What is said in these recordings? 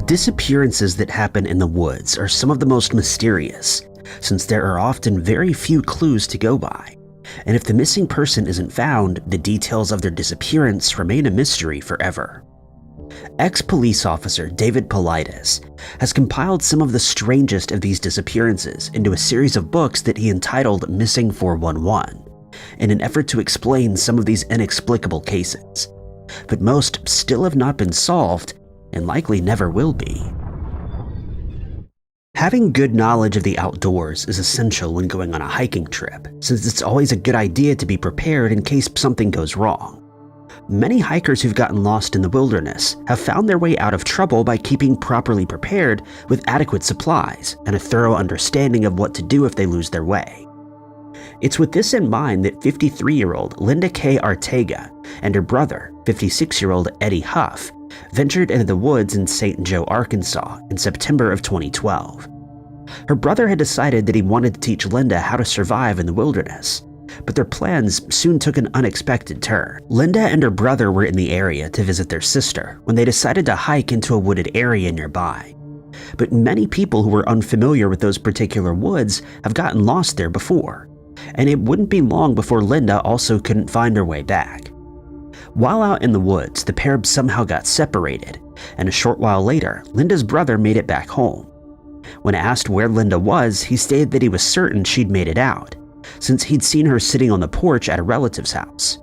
Disappearances that happen in the woods are some of the most mysterious, since there are often very few clues to go by, and if the missing person isn't found, the details of their disappearance remain a mystery forever. Ex-police officer David Paulides has compiled some of the strangest of these disappearances into a series of books that he entitled Missing 411, in an effort to explain some of these inexplicable cases, but most still have not been solved and likely never will be. Having good knowledge of the outdoors is essential when going on a hiking trip, since it's always a good idea to be prepared in case something goes wrong. Many hikers who've gotten lost in the wilderness have found their way out of trouble by keeping properly prepared with adequate supplies and a thorough understanding of what to do if they lose their way. It's with this in mind that 53-year-old Linda K Artega and her brother, 56-year-old Eddie Huff, ventured into the woods in St. Joe, Arkansas in September of 2012. Her brother had decided that he wanted to teach Linda how to survive in the wilderness, but their plans soon took an unexpected turn. Linda and her brother were in the area to visit their sister when they decided to hike into a wooded area nearby. But many people who were unfamiliar with those particular woods have gotten lost there before, and it wouldn't be long before Linda also couldn't find her way back. While out in the woods, the pair somehow got separated, and a short while later, Linda's brother made it back home. When asked where Linda was, he stated that he was certain she'd made it out, since he'd seen her sitting on the porch at a relative's house.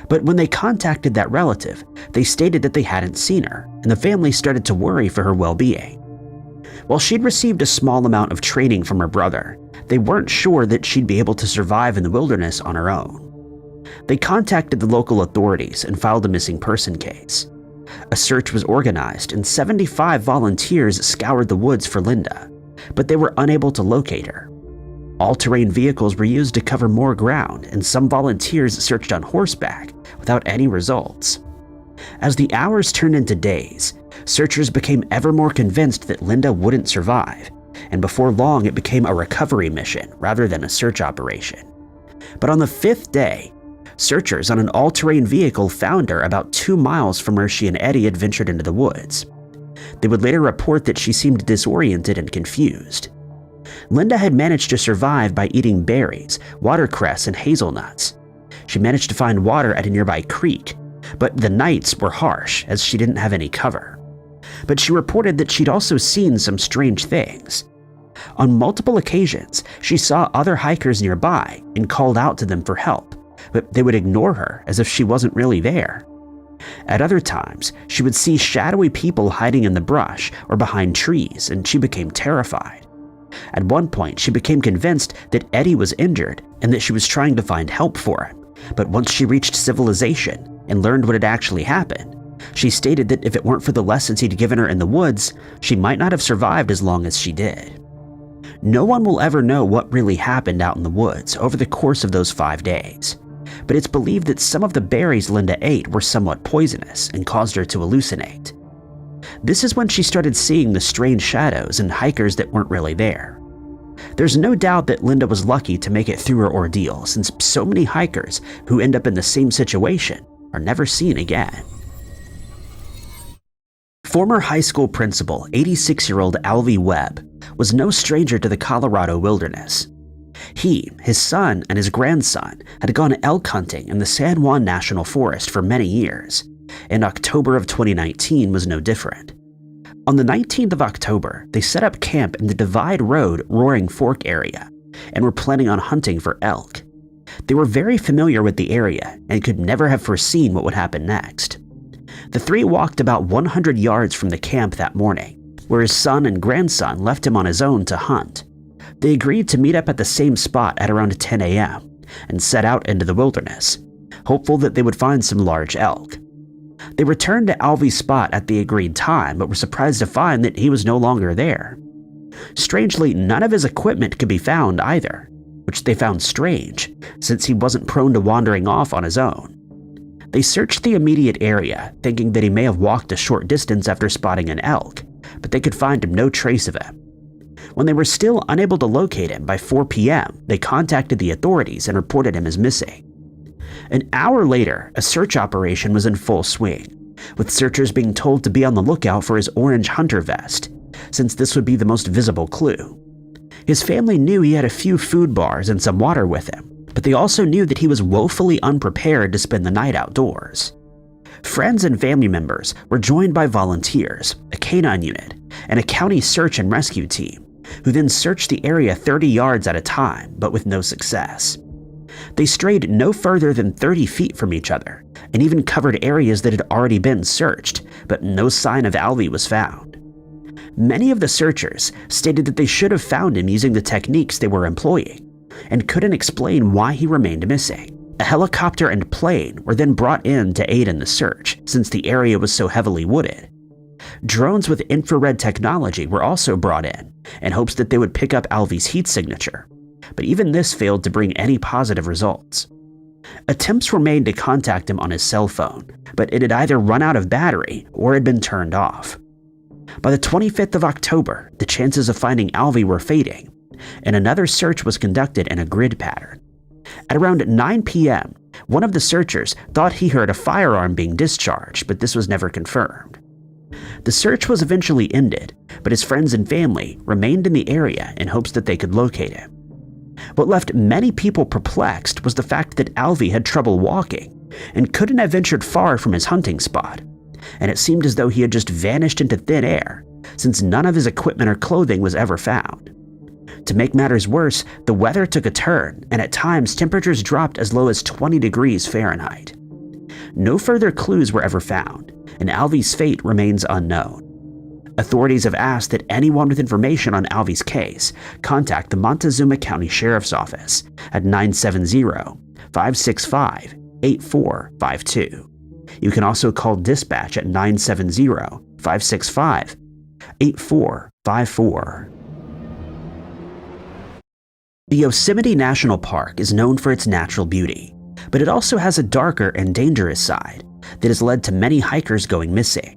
But when they contacted that relative, they stated that they hadn't seen her, and the family started to worry for her well-being. While she'd received a small amount of training from her brother, they weren't sure that she'd be able to survive in the wilderness on her own. They contacted the local authorities and filed a missing person case. A search was organized and 75 volunteers scoured the woods for Linda, but they were unable to locate her. All-terrain vehicles were used to cover more ground, and some volunteers searched on horseback without any results. As the hours turned into days, searchers became ever more convinced that Linda wouldn't survive, and before long it became a recovery mission rather than a search operation. But on the 5th day, searchers on an all-terrain vehicle found her about 2 miles from where she and Eddie had ventured into the woods. They would later report that she seemed disoriented and confused. Linda had managed to survive by eating berries, watercress, and hazelnuts. She managed to find water at a nearby creek, but the nights were harsh as she didn't have any cover. But she reported that she'd also seen some strange things. On multiple occasions, she saw other hikers nearby and called out to them for help, but they would ignore her as if she wasn't really there. At other times, she would see shadowy people hiding in the brush or behind trees, and she became terrified. At one point, she became convinced that Eddie was injured and that she was trying to find help for him, but once she reached civilization and learned what had actually happened, she stated that if it weren't for the lessons he'd given her in the woods, she might not have survived as long as she did. No one will ever know what really happened out in the woods over the course of those 5 days, but it's believed that some of the berries Linda ate were somewhat poisonous and caused her to hallucinate. This is when she started seeing the strange shadows and hikers that weren't really there. There's no doubt that Linda was lucky to make it through her ordeal, since so many hikers who end up in the same situation are never seen again. Former high school principal 86-year-old Alvi Webb was no stranger to the Colorado wilderness. He, his son, and his grandson had gone elk hunting in the San Juan National Forest for many years, and October of 2019 was no different. On the 19th of October, they set up camp in the Divide Road Roaring Fork area and were planning on hunting for elk. They were very familiar with the area and could never have foreseen what would happen next. The three walked about 100 yards from the camp that morning, where his son and grandson left him on his own to hunt. They agreed to meet up at the same spot at around 10 a.m. and set out into the wilderness, hopeful that they would find some large elk. They returned to Alvi's spot at the agreed time, but were surprised to find that he was no longer there. Strangely, none of his equipment could be found either, which they found strange, since he wasn't prone to wandering off on his own. They searched the immediate area, thinking that he may have walked a short distance after spotting an elk, but they could find no trace of him. When they were still unable to locate him by 4 p.m., they contacted the authorities and reported him as missing. An hour later, a search operation was in full swing, with searchers being told to be on the lookout for his orange hunter vest, since this would be the most visible clue. His family knew he had a few food bars and some water with him, but they also knew that he was woefully unprepared to spend the night outdoors. Friends and family members were joined by volunteers, a canine unit, and a county search and rescue team, who then searched the area 30 yards at a time, but with no success. They strayed no further than 30 feet from each other, and even covered areas that had already been searched, but no sign of Alvi was found. Many of the searchers stated that they should have found him using the techniques they were employing, and couldn't explain why he remained missing. A helicopter and plane were then brought in to aid in the search, since the area was so heavily wooded. Drones with infrared technology were also brought in hopes that they would pick up Alvi's heat signature, but even this failed to bring any positive results. Attempts were made to contact him on his cell phone, but it had either run out of battery or had been turned off. By the 25th of October, the chances of finding Alvi were fading, and another search was conducted in a grid pattern. At around 9 p.m., one of the searchers thought he heard a firearm being discharged, but this was never confirmed. The search was eventually ended, but his friends and family remained in the area in hopes that they could locate him. What left many people perplexed was the fact that Alvi had trouble walking and couldn't have ventured far from his hunting spot, and it seemed as though he had just vanished into thin air, since none of his equipment or clothing was ever found. To make matters worse, the weather took a turn, and at times temperatures dropped as low as 20 degrees Fahrenheit. No further clues were ever found, and Alvi's fate remains unknown. Authorities have asked that anyone with information on Alvi's case contact the Montezuma County Sheriff's Office at 970-565-8452. You can also call dispatch at 970-565-8454. The Yosemite National Park is known for its natural beauty, but it also has a darker and dangerous side that has led to many hikers going missing.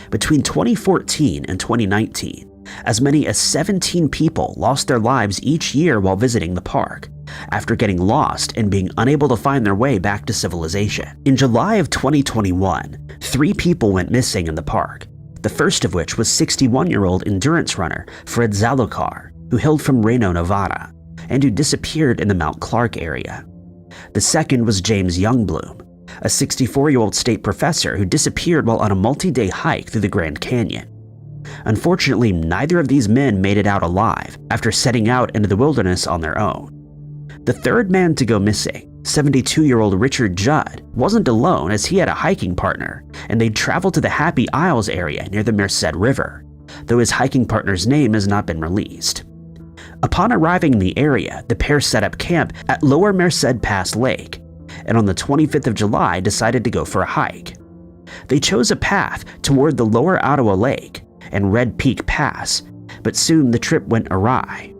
Between 2014 and 2019, as many as 17 people lost their lives each year while visiting the park, after getting lost and being unable to find their way back to civilization. In July of 2021, 3 people went missing in the park, the first of which was 61-year-old endurance runner Fred Zalokar, who hailed from Reno, Nevada, and who disappeared in the Mount Clark area. The second was James Youngbloom, a 64-year-old state professor who disappeared while on a multi-day hike through the Grand Canyon. Unfortunately, neither of these men made it out alive after setting out into the wilderness on their own. The third man to go missing, 72-year-old Richard Judd, wasn't alone, as he had a hiking partner, and they'd traveled to the Happy Isles area near the Merced River, though his hiking partner's name has not been released. Upon arriving in the area, the pair set up camp at Lower Merced Pass Lake, and on the 25th of July decided to go for a hike. They chose a path toward the Lower Ottawa Lake and Red Peak Pass, but soon the trip went awry.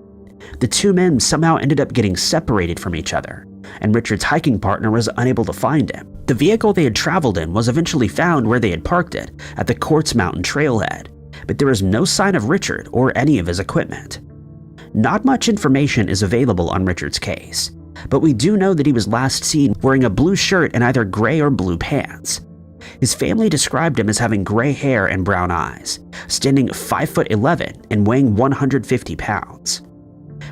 The two men somehow ended up getting separated from each other, and Richard's hiking partner was unable to find him. The vehicle they had traveled in was eventually found where they had parked it, at the Quartz Mountain trailhead, but there was no sign of Richard or any of his equipment. Not much information is available on Richard's case, but we do know that he was last seen wearing a blue shirt and either gray or blue pants. His family described him as having gray hair and brown eyes, standing 5'11" and weighing 150 pounds.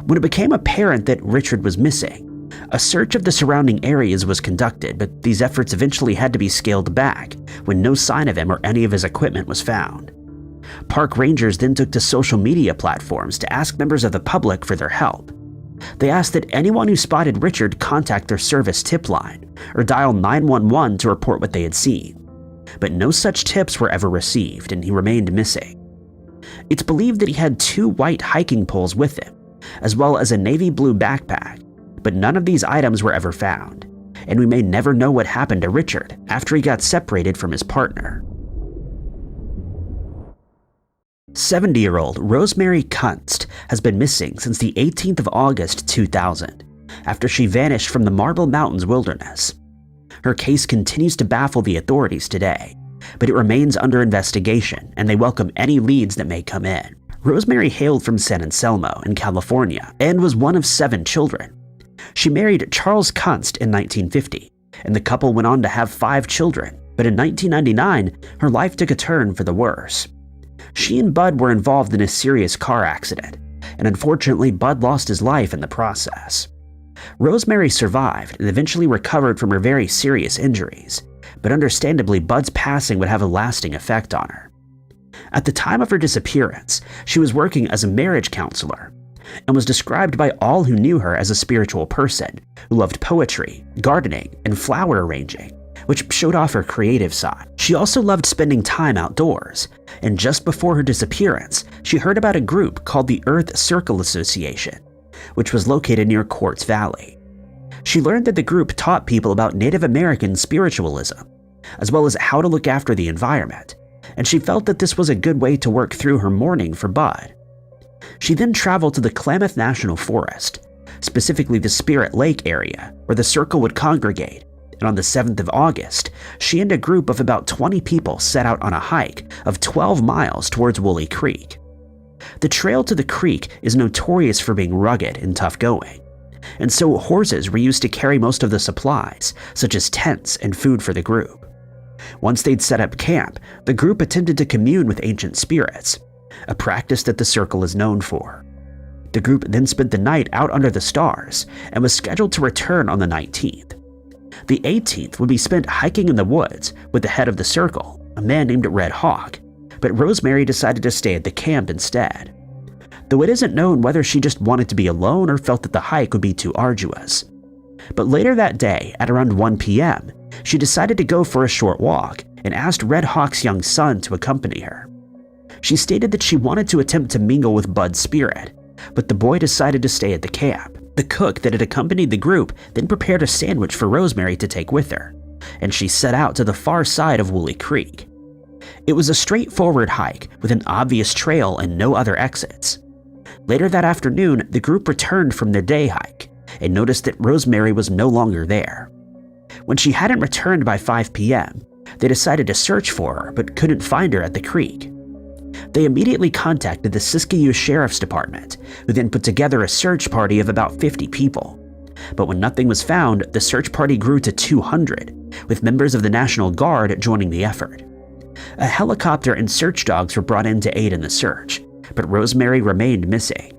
When it became apparent that Richard was missing, a search of the surrounding areas was conducted, but these efforts eventually had to be scaled back when no sign of him or any of his equipment was found. Park rangers then took to social media platforms to ask members of the public for their help. They asked that anyone who spotted Richard contact their service tip line or dial 911 to report what they had seen. But no such tips were ever received, and he remained missing. It's believed that he had 2 white hiking poles with him, as well as a navy blue backpack, but none of these items were ever found, and we may never know what happened to Richard after he got separated from his partner. 70-year-old Rosemary Cun has been missing since the 18th of August 2000, after she vanished from the Marble Mountains wilderness. Her case continues to baffle the authorities today, but it remains under investigation, and they welcome any leads that may come in. Rosemary hailed from San Anselmo in California and was one of 7 children. She married Charles Cun in 1950, and the couple went on to have 5 children, but in 1999, her life took a turn for the worse. She and Bud were involved in a serious car accident, and unfortunately Bud lost his life in the process. Rosemary survived and eventually recovered from her very serious injuries, but understandably Bud's passing would have a lasting effect on her. At the time of her disappearance, she was working as a marriage counselor and was described by all who knew her as a spiritual person who loved poetry, gardening, and flower arranging, which showed off her creative side. She also loved spending time outdoors, and just before her disappearance, she heard about a group called the Earth Circle Association, which was located near Quartz Valley. She learned that the group taught people about Native American spiritualism, as well as how to look after the environment, and she felt that this was a good way to work through her mourning for Bud. She then traveled to the Klamath National Forest, specifically the Spirit Lake area, where the circle would congregate, and on the 7th of August, she and a group of about 20 people set out on a hike of 12 miles towards Wooley Creek. The trail to the creek is notorious for being rugged and tough going, and so horses were used to carry most of the supplies, such as tents and food for the group. Once they'd set up camp, the group attempted to commune with ancient spirits, a practice that the circle is known for. The group then spent the night out under the stars and was scheduled to return on the 19th. The 18th would be spent hiking in the woods with the head of the circle, a man named Red Hawk, but Rosemary decided to stay at the camp instead. Though it isn't known whether she just wanted to be alone or felt that the hike would be too arduous. But later that day, at around 1 p.m., she decided to go for a short walk and asked Red Hawk's young son to accompany her. She stated that she wanted to attempt to mingle with Bud's spirit, but the boy decided to stay at the camp. The cook that had accompanied the group then prepared a sandwich for Rosemary to take with her, and she set out to the far side of Wooley Creek. It was a straightforward hike with an obvious trail and no other exits. Later that afternoon, the group returned from their day hike and noticed that Rosemary was no longer there. When she hadn't returned by 5 p.m., they decided to search for her but couldn't find her at the creek. They immediately contacted the Siskiyou Sheriff's Department, who then put together a search party of about 50 people. But when nothing was found, the search party grew to 200, with members of the National Guard joining the effort. A helicopter and search dogs were brought in to aid in the search, but Rosemary remained missing.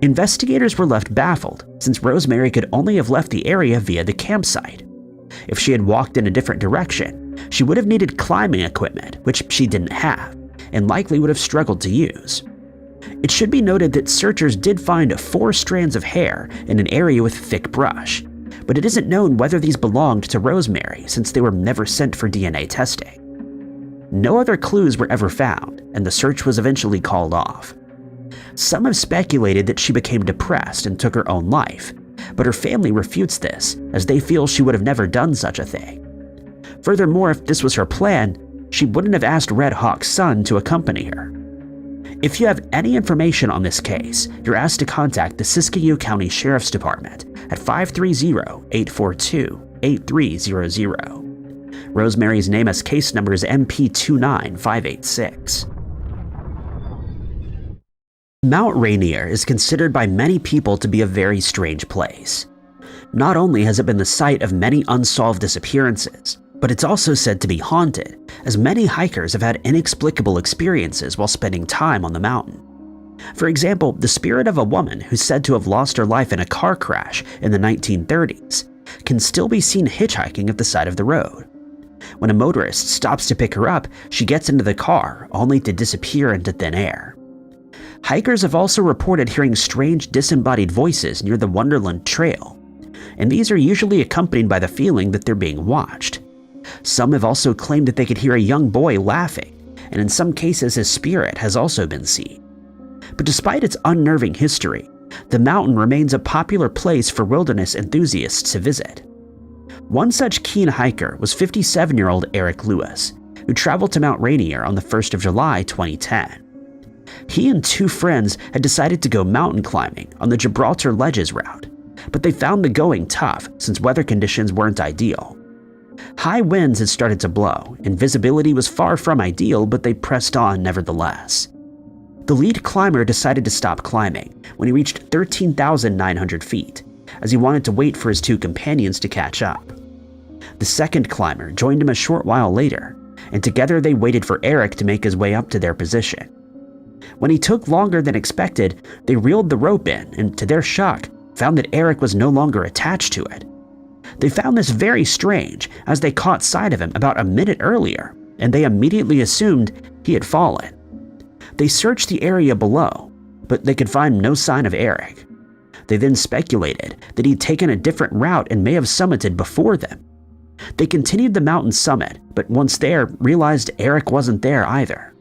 Investigators were left baffled, since Rosemary could only have left the area via the campsite. If she had walked in a different direction, she would have needed climbing equipment, which she didn't have, and likely would have struggled to use. It should be noted that searchers did find 4 strands of hair in an area with thick brush, but it isn't known whether these belonged to Rosemary since they were never sent for DNA testing. No other clues were ever found, and the search was eventually called off. Some have speculated that she became depressed and took her own life, but her family refutes this, as they feel she would have never done such a thing. Furthermore, if this was her plan, she wouldn't have asked Red Hawk's son to accompany her. If you have any information on this case, you're asked to contact the Siskiyou County Sheriff's Department at 530-842-8300. Rosemary's NamUs case number is MP29586. Mount Rainier is considered by many people to be a very strange place. Not only has it been the site of many unsolved disappearances, but it's also said to be haunted, as many hikers have had inexplicable experiences while spending time on the mountain. For example, the spirit of a woman who's said to have lost her life in a car crash in the 1930s can still be seen hitchhiking at the side of the road. When a motorist stops to pick her up, she gets into the car, only to disappear into thin air. Hikers have also reported hearing strange disembodied voices near the Wonderland Trail, and these are usually accompanied by the feeling that they're being watched. Some have also claimed that they could hear a young boy laughing, and in some cases his spirit has also been seen. But despite its unnerving history, the mountain remains a popular place for wilderness enthusiasts to visit. One such keen hiker was 57-year-old Eric Lewis, who traveled to Mount Rainier on the 1st of July 2010. He and 2 friends had decided to go mountain climbing on the Gibraltar Ledges route, but they found the going tough since weather conditions weren't ideal. High winds had started to blow, and visibility was far from ideal, but they pressed on nevertheless. The lead climber decided to stop climbing when he reached 13,900 feet, as he wanted to wait for his 2 companions to catch up. The second climber joined him a short while later, and together they waited for Eric to make his way up to their position. When he took longer than expected, they reeled the rope in and, to their shock, found that Eric was no longer attached to it. They found this very strange, as they caught sight of him about a minute earlier, and they immediately assumed he had fallen. They searched the area below, but they could find no sign of Eric. They then speculated that he'd taken a different route and may have summited before them. They continued the mountain summit, but once there, realized Eric wasn't there either.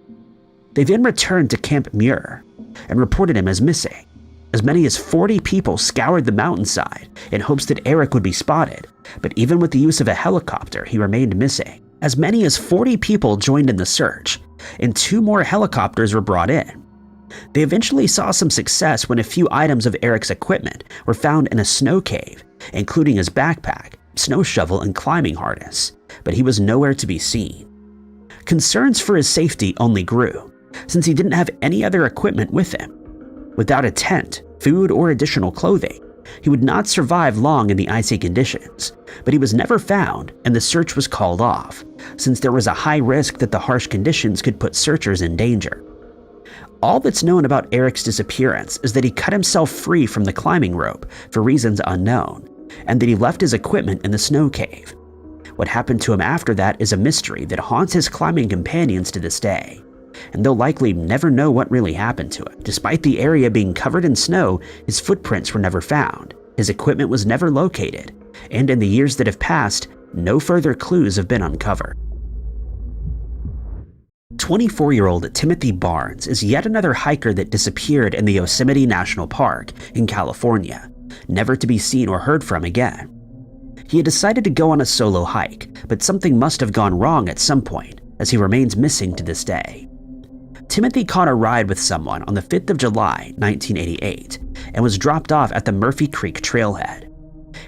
They then returned to Camp Muir and reported him as missing. As many as 40 people scoured the mountainside in hopes that Eric would be spotted, but even with the use of a helicopter, he remained missing. As many as 40 people joined in the search, and 2 more helicopters were brought in. They eventually saw some success when a few items of Eric's equipment were found in a snow cave, including his backpack, snow shovel, and climbing harness, but he was nowhere to be seen. Concerns for his safety only grew, since he didn't have any other equipment with him. Without a tent, food, or additional clothing, he would not survive long in the icy conditions, but he was never found and the search was called off, since there was a high risk that the harsh conditions could put searchers in danger. All that's known about Eric's disappearance is that he cut himself free from the climbing rope for reasons unknown, and that he left his equipment in the snow cave. What happened to him after that is a mystery that haunts his climbing companions to this day, and they'll likely never know what really happened to him. Despite the area being covered in snow, his footprints were never found, his equipment was never located, and in the years that have passed, no further clues have been uncovered. 24-year-old Timothy Barnes is yet another hiker that disappeared in the Yosemite National Park in California, never to be seen or heard from again. He had decided to go on a solo hike, but something must have gone wrong at some point, as he remains missing to this day. Timothy caught a ride with someone on the 5th of July, 1988, and was dropped off at the Murphy Creek trailhead.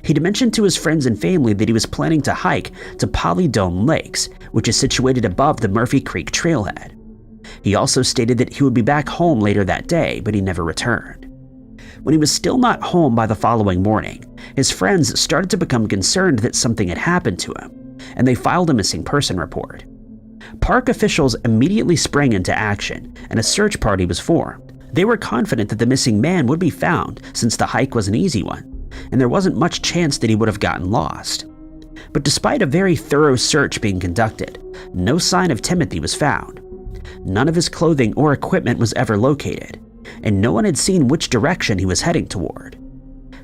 He'd mentioned to his friends and family that he was planning to hike to Polydome Lakes, which is situated above the Murphy Creek trailhead. He also stated that he would be back home later that day, but he never returned. When he was still not home by the following morning, his friends started to become concerned that something had happened to him, and they filed a missing person report. Park officials immediately sprang into action, and a search party was formed. They were confident that the missing man would be found since the hike was an easy one, and there wasn't much chance that he would have gotten lost. But despite a very thorough search being conducted, no sign of Timothy was found. None of his clothing or equipment was ever located, and no one had seen which direction he was heading toward.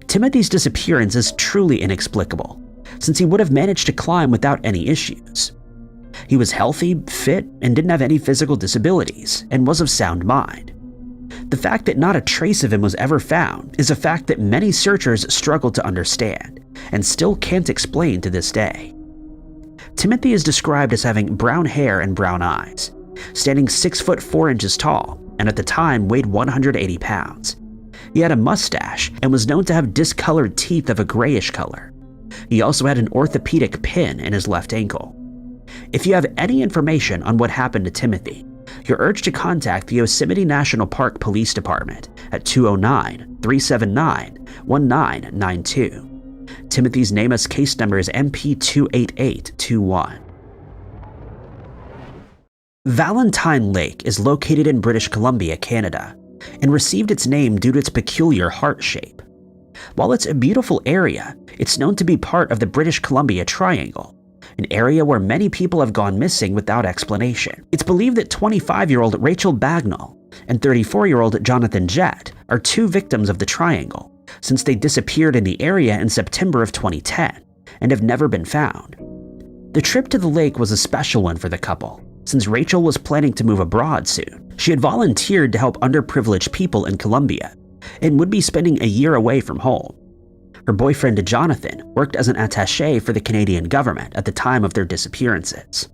Timothy's disappearance is truly inexplicable, since he would have managed to climb without any issues. He was healthy, fit, and didn't have any physical disabilities, and was of sound mind. The fact that not a trace of him was ever found is a fact that many searchers struggle to understand, and still can't explain to this day. Timothy is described as having brown hair and brown eyes, standing 6 foot 4 inches tall, and at the time weighed 180 pounds. He had a mustache and was known to have discolored teeth of a grayish color. He also had an orthopedic pin in his left ankle. If you have any information on what happened to Timothy, you're urged to contact the Yosemite National Park Police Department at 209-379-1992. Timothy's NamUs case number is MP28821. Valentine Lake is located in British Columbia, Canada, and received its name due to its peculiar heart shape. While it's a beautiful area, it's known to be part of the British Columbia Triangle, an area where many people have gone missing without explanation. It's believed that 25-year-old Rachel Bagnall and 34-year-old Jonathan Jett are 2 victims of the triangle, since they disappeared in the area in September of 2010 and have never been found. The trip to the lake was a special one for the couple, since Rachel was planning to move abroad soon. She had volunteered to help underprivileged people in Colombia and would be spending a year away from home. Her boyfriend Jonathan worked as an attaché for the Canadian government at the time of their disappearances.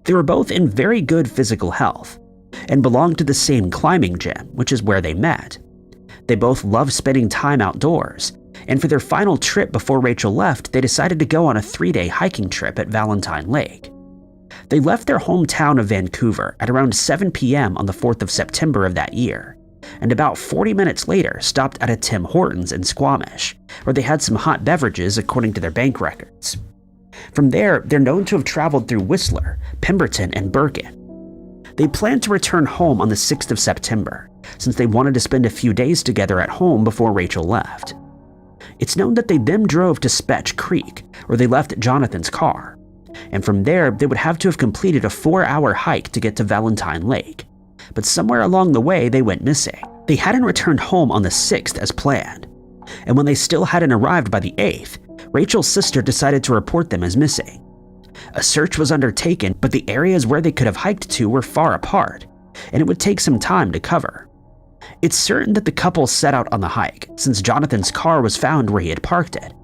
They were both in very good physical health and belonged to the same climbing gym, which is where they met. They both loved spending time outdoors, and for their final trip before Rachel left, they decided to go on a 3-day hiking trip at Valentine Lake. They left their hometown of Vancouver at around 7 p.m. on the 4th of September of that year, and about 40 minutes later stopped at a Tim Hortons in Squamish, where they had some hot beverages according to their bank records. From there, they're known to have traveled through Whistler, Pemberton, and Bergen. They planned to return home on the 6th of September, since they wanted to spend a few days together at home before Rachel left. It's known that they then drove to Spetch Creek, where they left Jonathan's car, and from there they would have to have completed a 4-hour hike to get to Valentine Lake. But somewhere along the way they went missing. They hadn't returned home on the 6th as planned, and when they still hadn't arrived by the 8th, Rachel's sister decided to report them as missing. A search was undertaken, but the areas where they could have hiked to were far apart, and it would take some time to cover. It's certain that the couple set out on the hike, since Jonathan's car was found where he had parked it,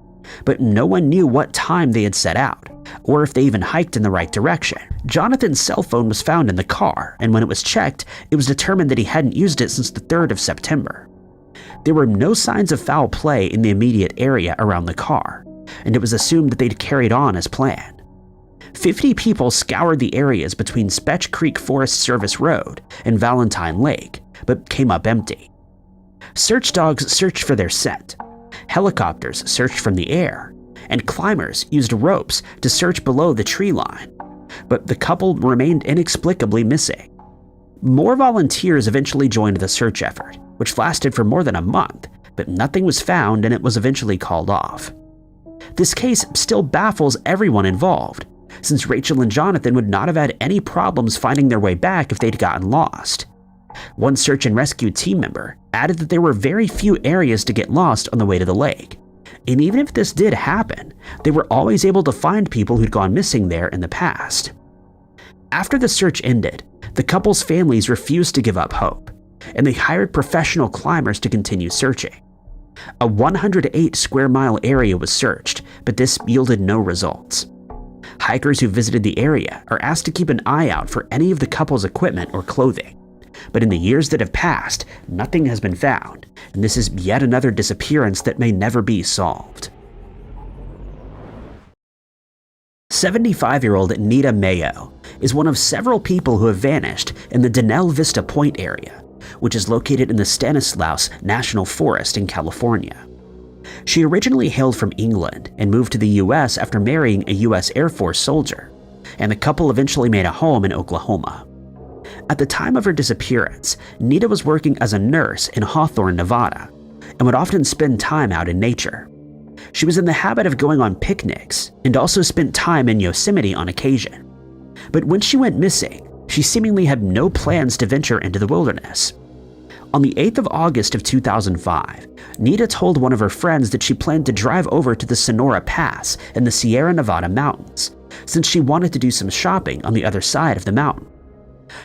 but no one knew what time they had set out, or if they even hiked in the right direction. Jonathan's cell phone was found in the car, and when it was checked, it was determined that he hadn't used it since the 3rd of September. There were no signs of foul play in the immediate area around the car, and it was assumed that they'd carried on as planned. 50 people scoured the areas between Spetch Creek Forest Service Road and Valentine Lake, but came up empty. Search dogs searched for their scent, helicopters searched from the air, and climbers used ropes to search below the tree line, but the couple remained inexplicably missing. More volunteers eventually joined the search effort, which lasted for more than a month, but nothing was found and it was eventually called off. This case still baffles everyone involved, since Rachel and Jonathan would not have had any problems finding their way back if they'd gotten lost. One search and rescue team member added that there were very few areas to get lost on the way to the lake, and even if this did happen, they were always able to find people who'd gone missing there in the past. After the search ended, the couple's families refused to give up hope, and they hired professional climbers to continue searching. A 108 square mile area was searched, but this yielded no results. Hikers who visited the area are asked to keep an eye out for any of the couple's equipment or clothing. But in the years that have passed, nothing has been found, and this is yet another disappearance that may never be solved. 75-year-old Nita Mayo is one of several people who have vanished in the Denell Vista Point area, which is located in the Stanislaus National Forest in California. She originally hailed from England and moved to the U.S. after marrying a U.S. Air Force soldier, and the couple eventually made a home in Oklahoma. At the time of her disappearance, Nita was working as a nurse in Hawthorne, Nevada, and would often spend time out in nature. She was in the habit of going on picnics and also spent time in Yosemite on occasion. But when she went missing, she seemingly had no plans to venture into the wilderness. On the 8th of August of 2005, Nita told one of her friends that she planned to drive over to the Sonora Pass in the Sierra Nevada mountains, since she wanted to do some shopping on the other side of the mountain.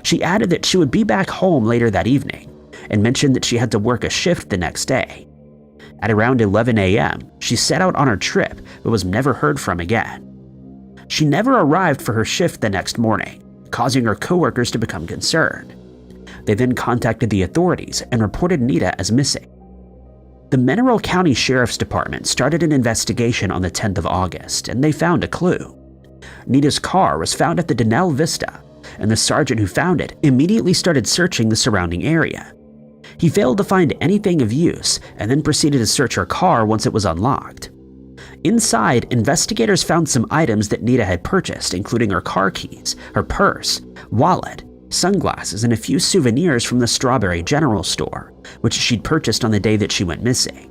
She added that she would be back home later that evening, and mentioned that she had to work a shift the next day. At around 11 a.m., she set out on her trip but was never heard from again. She never arrived for her shift the next morning, causing her coworkers to become concerned. They then contacted the authorities and reported Nita as missing. The Mineral County Sheriff's Department started an investigation on the 10th of August, and they found a clue. Nita's car was found at the Denell Vista, and the sergeant who found it immediately started searching the surrounding area. He failed to find anything of use and then proceeded to search her car once it was unlocked. Inside, investigators found some items that Nita had purchased, including her car keys, her purse, wallet, sunglasses, and a few souvenirs from the Strawberry General Store, which she'd purchased on the day that she went missing.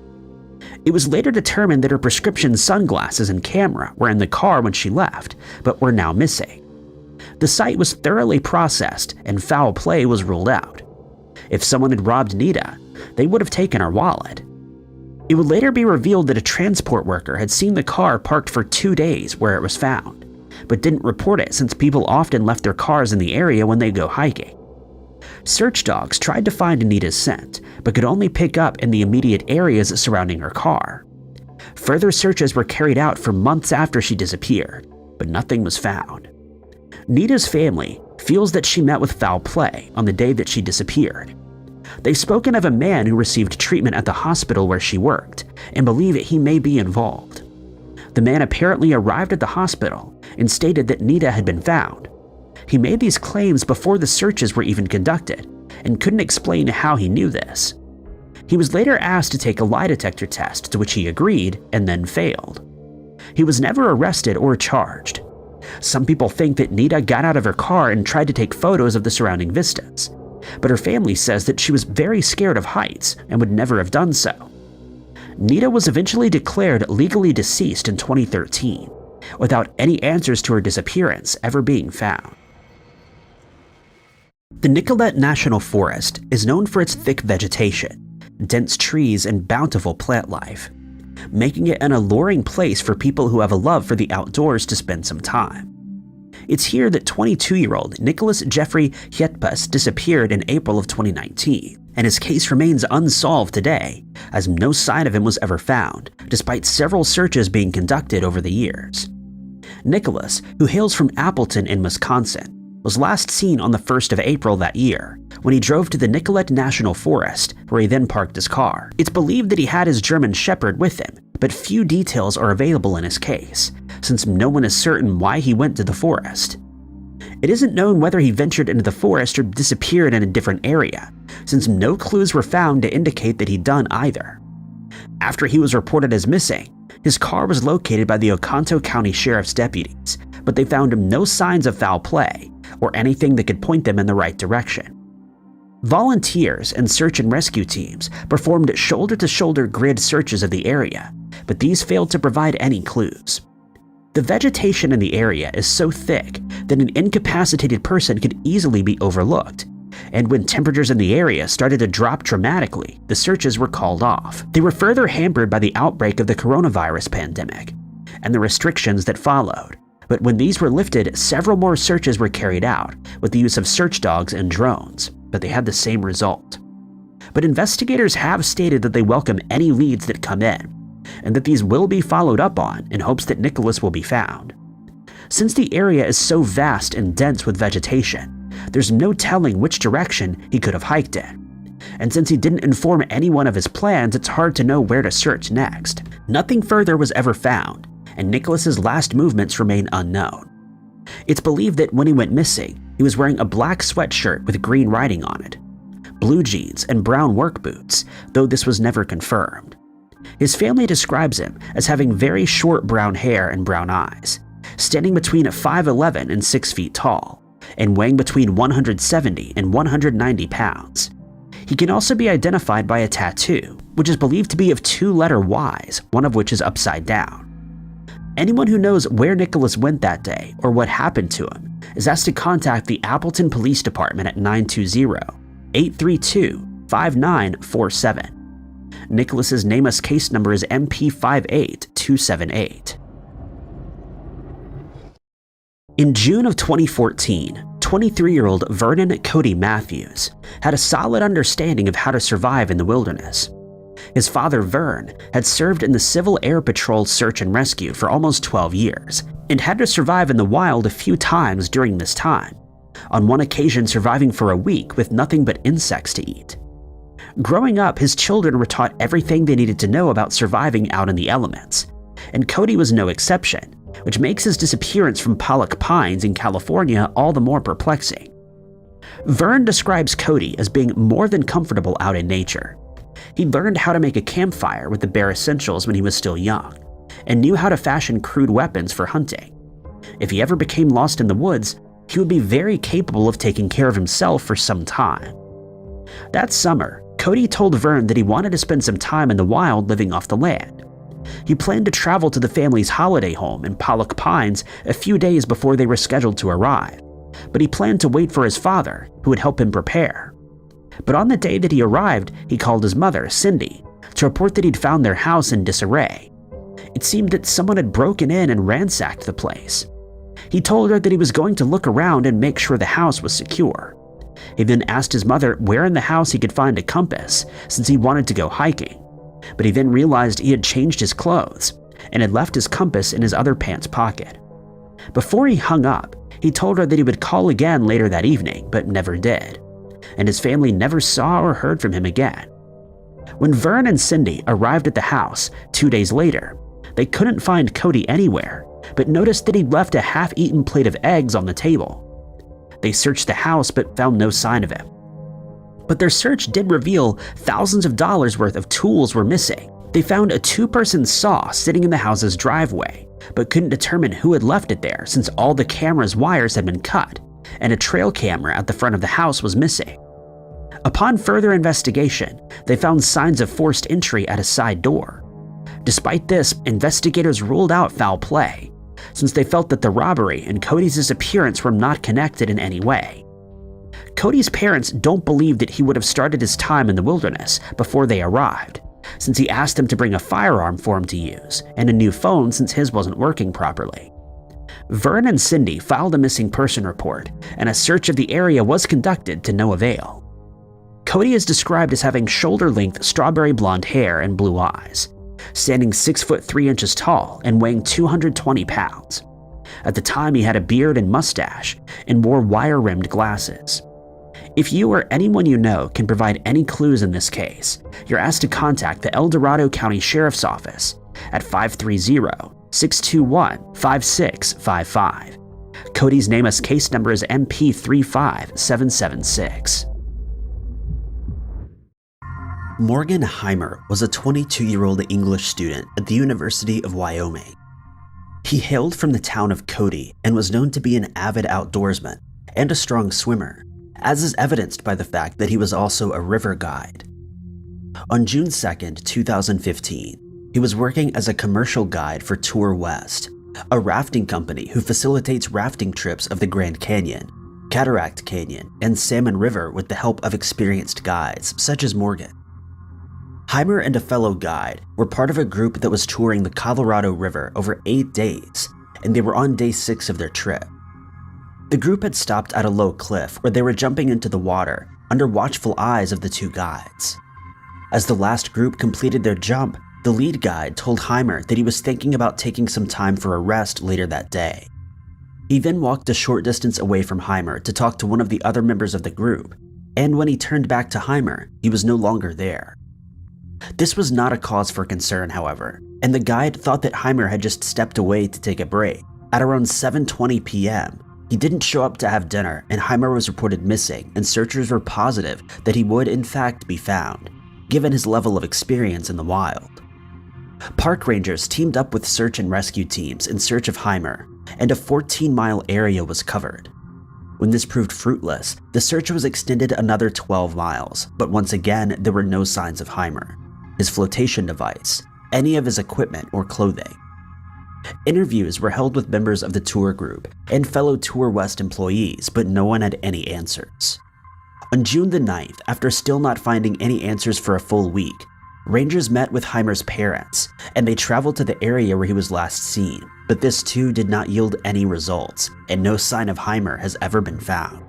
It was later determined that her prescription sunglasses and camera were in the car when she left, but were now missing. The site was thoroughly processed and foul play was ruled out. If someone had robbed Nita, they would have taken her wallet. It would later be revealed that a transport worker had seen the car parked for 2 days where it was found, but didn't report it since people often left their cars in the area when they go hiking. Search dogs tried to find Nita's scent, but could only pick up in the immediate areas surrounding her car. Further searches were carried out for months after she disappeared, but nothing was found. Nita's family feels that she met with foul play on the day that she disappeared. They've spoken of a man who received treatment at the hospital where she worked and believe that he may be involved. The man apparently arrived at the hospital and stated that Nita had been found. He made these claims before the searches were even conducted and couldn't explain how he knew this. He was later asked to take a lie detector test, to which he agreed and then failed. He was never arrested or charged. Some people think that Nita got out of her car and tried to take photos of the surrounding vistas, but her family says that she was very scared of heights and would never have done so. Nita was eventually declared legally deceased in 2013, without any answers to her disappearance ever being found. The Nicolet National Forest is known for its thick vegetation, dense trees, and bountiful plant life, making it an alluring place for people who have a love for the outdoors to spend some time. It's here that 22-year-old Nicholas Jeffrey Hietpas disappeared in April of 2019, and his case remains unsolved today, as no sign of him was ever found, despite several searches being conducted over the years. Nicholas, who hails from Appleton in Wisconsin, was last seen on the 1st of April that year, when he drove to the Nicolet National Forest, where he then parked his car. It's believed that he had his German Shepherd with him, but few details are available in his case, since no one is certain why he went to the forest. It isn't known whether he ventured into the forest or disappeared in a different area, since no clues were found to indicate that he'd done either. After he was reported as missing, his car was located by the Oconto County Sheriff's deputies, but they found no signs of foul play or anything that could point them in the right direction. Volunteers and search and rescue teams performed shoulder-to-shoulder grid searches of the area, but these failed to provide any clues. The vegetation in the area is so thick that an incapacitated person could easily be overlooked, and when temperatures in the area started to drop dramatically, the searches were called off. They were further hampered by the outbreak of the coronavirus pandemic and the restrictions that followed. But when these were lifted, several more searches were carried out with the use of search dogs and drones, but they had the same result. But investigators have stated that they welcome any leads that come in, and that these will be followed up on in hopes that Nicholas will be found. Since the area is so vast and dense with vegetation, there's no telling which direction he could have hiked in. And since he didn't inform anyone of his plans, it's hard to know where to search next. Nothing further was ever found, and Nicholas's last movements remain unknown. It's believed that when he went missing, he was wearing a black sweatshirt with green writing on it, blue jeans, and brown work boots, though this was never confirmed. His family describes him as having very short brown hair and brown eyes, standing between 5'11" and 6 feet tall, and weighing between 170 and 190 pounds. He can also be identified by a tattoo, which is believed to be of 2-letter Ys, one of which is upside down. Anyone who knows where Nicholas went that day or what happened to him is asked to contact the Appleton Police Department at 920-832-5947. Nicholas's nameless case number is MP58278. In June of 2014, 23-year-old Vernon Cody Matthews had a solid understanding of how to survive in the wilderness. His father, Vern, had served in the Civil Air Patrol search and rescue for almost 12 years and had to survive in the wild a few times during this time, on one occasion surviving for a week with nothing but insects to eat. Growing up, his children were taught everything they needed to know about surviving out in the elements, and Cody was no exception, which makes his disappearance from Pollock Pines in California all the more perplexing. Vern describes Cody as being more than comfortable out in nature. He learned how to make a campfire with the bare essentials when he was still young, and knew how to fashion crude weapons for hunting. If he ever became lost in the woods, he would be very capable of taking care of himself for some time. That summer, Cody told Vern that he wanted to spend some time in the wild living off the land. He planned to travel to the family's holiday home in Pollock Pines a few days before they were scheduled to arrive, but he planned to wait for his father, who would help him prepare. But on the day that he arrived, he called his mother, Cindy, to report that he'd found their house in disarray. It seemed that someone had broken in and ransacked the place. He told her that he was going to look around and make sure the house was secure. He then asked his mother where in the house he could find a compass, since he wanted to go hiking. But he then realized he had changed his clothes and had left his compass in his other pants pocket. Before he hung up, he told her that he would call again later that evening, but never did, and his family never saw or heard from him again. When Vern and Cindy arrived at the house 2 days later, they couldn't find Cody anywhere, but noticed that he'd left a half-eaten plate of eggs on the table. They searched the house but found no sign of him. But their search did reveal thousands of dollars worth of tools were missing, They found a two-person saw sitting in the house's driveway, but couldn't determine who had left it there since all the camera's wires had been cut, and a trail camera at the front of the house was missing. Upon further investigation, they found signs of forced entry at a side door. Despite this, investigators ruled out foul play, since they felt that the robbery and Cody's disappearance were not connected in any way. Cody's parents don't believe that he would have started his time in the wilderness before they arrived, since he asked them to bring a firearm for him to use and a new phone since his wasn't working properly. Vern and Cindy filed a missing person report, and a search of the area was conducted to no avail. Cody is described as having shoulder-length strawberry blonde hair and blue eyes, standing 6 foot 3 inches tall and weighing 220 pounds. At the time, he had a beard and mustache and wore wire-rimmed glasses. If you or anyone you know can provide any clues in this case, you're asked to contact the El Dorado County Sheriff's Office at 530-621-5655. Cody's NamUs case number is MP35776. Morgan Heimer was a 22-year-old English student at the University of Wyoming. He hailed from the town of Cody and was known to be an avid outdoorsman and a strong swimmer, as is evidenced by the fact that he was also a river guide. On June 2, 2015, he was working as a commercial guide for Tour West, a rafting company who facilitates rafting trips of the Grand Canyon, Cataract Canyon, and Salmon River with the help of experienced guides such as Morgan. Heimer and a fellow guide were part of a group that was touring the Colorado River over 8 days, and they were on day 6 of their trip. The group had stopped at a low cliff where they were jumping into the water under watchful eyes of the two guides. As the last group completed their jump, the lead guide told Heimer that he was thinking about taking some time for a rest later that day. He then walked a short distance away from Heimer to talk to one of the other members of the group, and when he turned back to Heimer, he was no longer there. This was not a cause for concern, however, and the guide thought that Heimer had just stepped away to take a break. At around 7:20 p.m., he didn't show up to have dinner, and Heimer was reported missing, and searchers were positive that he would in fact be found, given his level of experience in the wild. Park rangers teamed up with search and rescue teams in search of Heimer, and a 14-mile area was covered. When this proved fruitless, the search was extended another 12 miles, but once again, there were no signs of Heimer, his flotation device, any of his equipment or clothing. Interviews were held with members of the tour group and fellow Tour West employees, but no one had any answers. On June the 9th, after still not finding any answers for a full week, rangers met with Heimer's parents, and they traveled to the area where he was last seen, but this too did not yield any results, and no sign of Heimer has ever been found.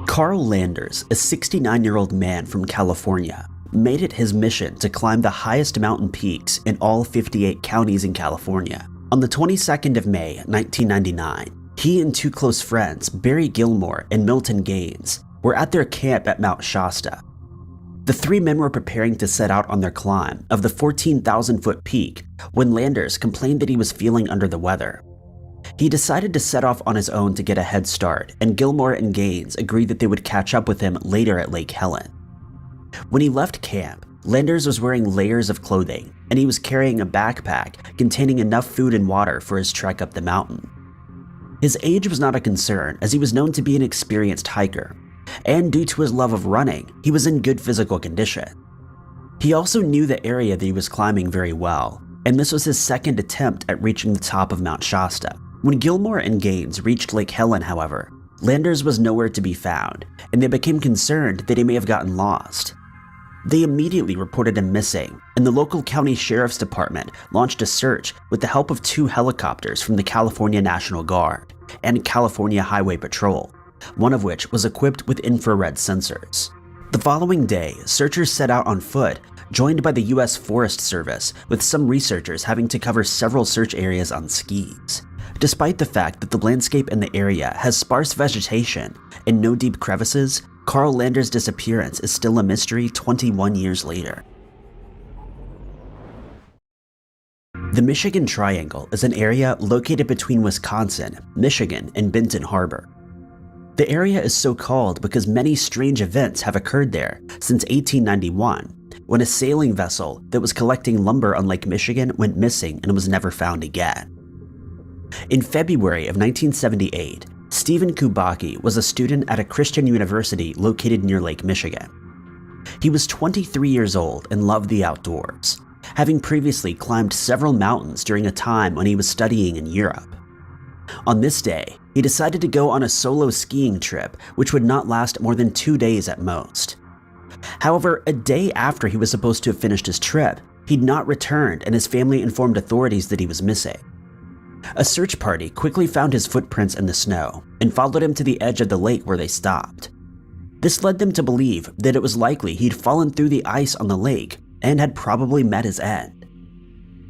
Carl Landers, a 69-year-old man from California, made it his mission to climb the highest mountain peaks in all 58 counties in California. On the 22nd of May, 1999, he and two close friends, Barry Gilmore and Milton Gaines, were at their camp at Mount Shasta. The three men were preparing to set out on their climb of the 14,000-foot peak when Landers complained that he was feeling under the weather. He decided to set off on his own to get a head start, and Gilmore and Gaines agreed that they would catch up with him later at Lake Helen. When he left camp, Landers was wearing layers of clothing, and he was carrying a backpack containing enough food and water for his trek up the mountain. His age was not a concern, as he was known to be an experienced hiker, and due to his love of running, he was in good physical condition. He also knew the area that he was climbing very well, and this was his second attempt at reaching the top of Mount Shasta. When Gilmore and Gaines reached Lake Helen, however, Landers was nowhere to be found, and they became concerned that he may have gotten lost. They immediately reported him missing, and the local county sheriff's department launched a search with the help of 2 helicopters from the California National Guard and California Highway Patrol, one of which was equipped with infrared sensors. The following day, searchers set out on foot, joined by the U.S. Forest Service, with some researchers having to cover several search areas on skis. Despite the fact that the landscape in the area has sparse vegetation and no deep crevices, Carl Landers' disappearance is still a mystery 21 years later. The Michigan Triangle is an area located between Wisconsin, Michigan, and Benton Harbor. The area is so called because many strange events have occurred there since 1891, when a sailing vessel that was collecting lumber on Lake Michigan went missing and was never found again. In February of 1978, Stephen Kubacki was a student at a Christian university located near Lake Michigan. He was 23 years old and loved the outdoors, having previously climbed several mountains during a time when he was studying in Europe. On this day, he decided to go on a solo skiing trip, which would not last more than 2 days at most. However, a day after he was supposed to have finished his trip, he'd not returned, and his family informed authorities that he was missing. A search party quickly found his footprints in the snow and followed him to the edge of the lake where they stopped. This led them to believe that it was likely he'd fallen through the ice on the lake and had probably met his end.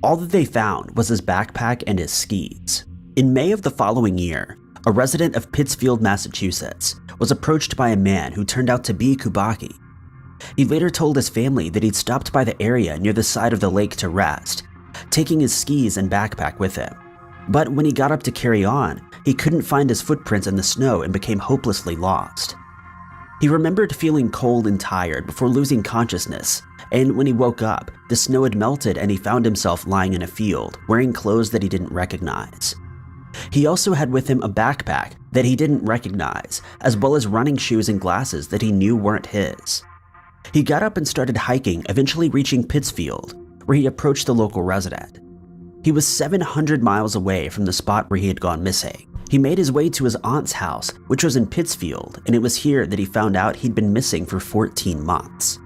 All that they found was his backpack and his skis. In May of the following year, a resident of Pittsfield, Massachusetts, was approached by a man who turned out to be Kubacki. He later told his family that he'd stopped by the area near the side of the lake to rest, taking his skis and backpack with him. But when he got up to carry on, he couldn't find his footprints in the snow and became hopelessly lost. He remembered feeling cold and tired before losing consciousness, and when he woke up, the snow had melted and he found himself lying in a field, wearing clothes that he didn't recognize. He also had with him a backpack that he didn't recognize, as well as running shoes and glasses that he knew weren't his. He got up and started hiking, eventually reaching Pittsfield, where he approached the local resident. He was 700 miles away from the spot where he had gone missing. He made his way to his aunt's house, which was in Pittsfield, and it was here that he found out he'd been missing for 14 months.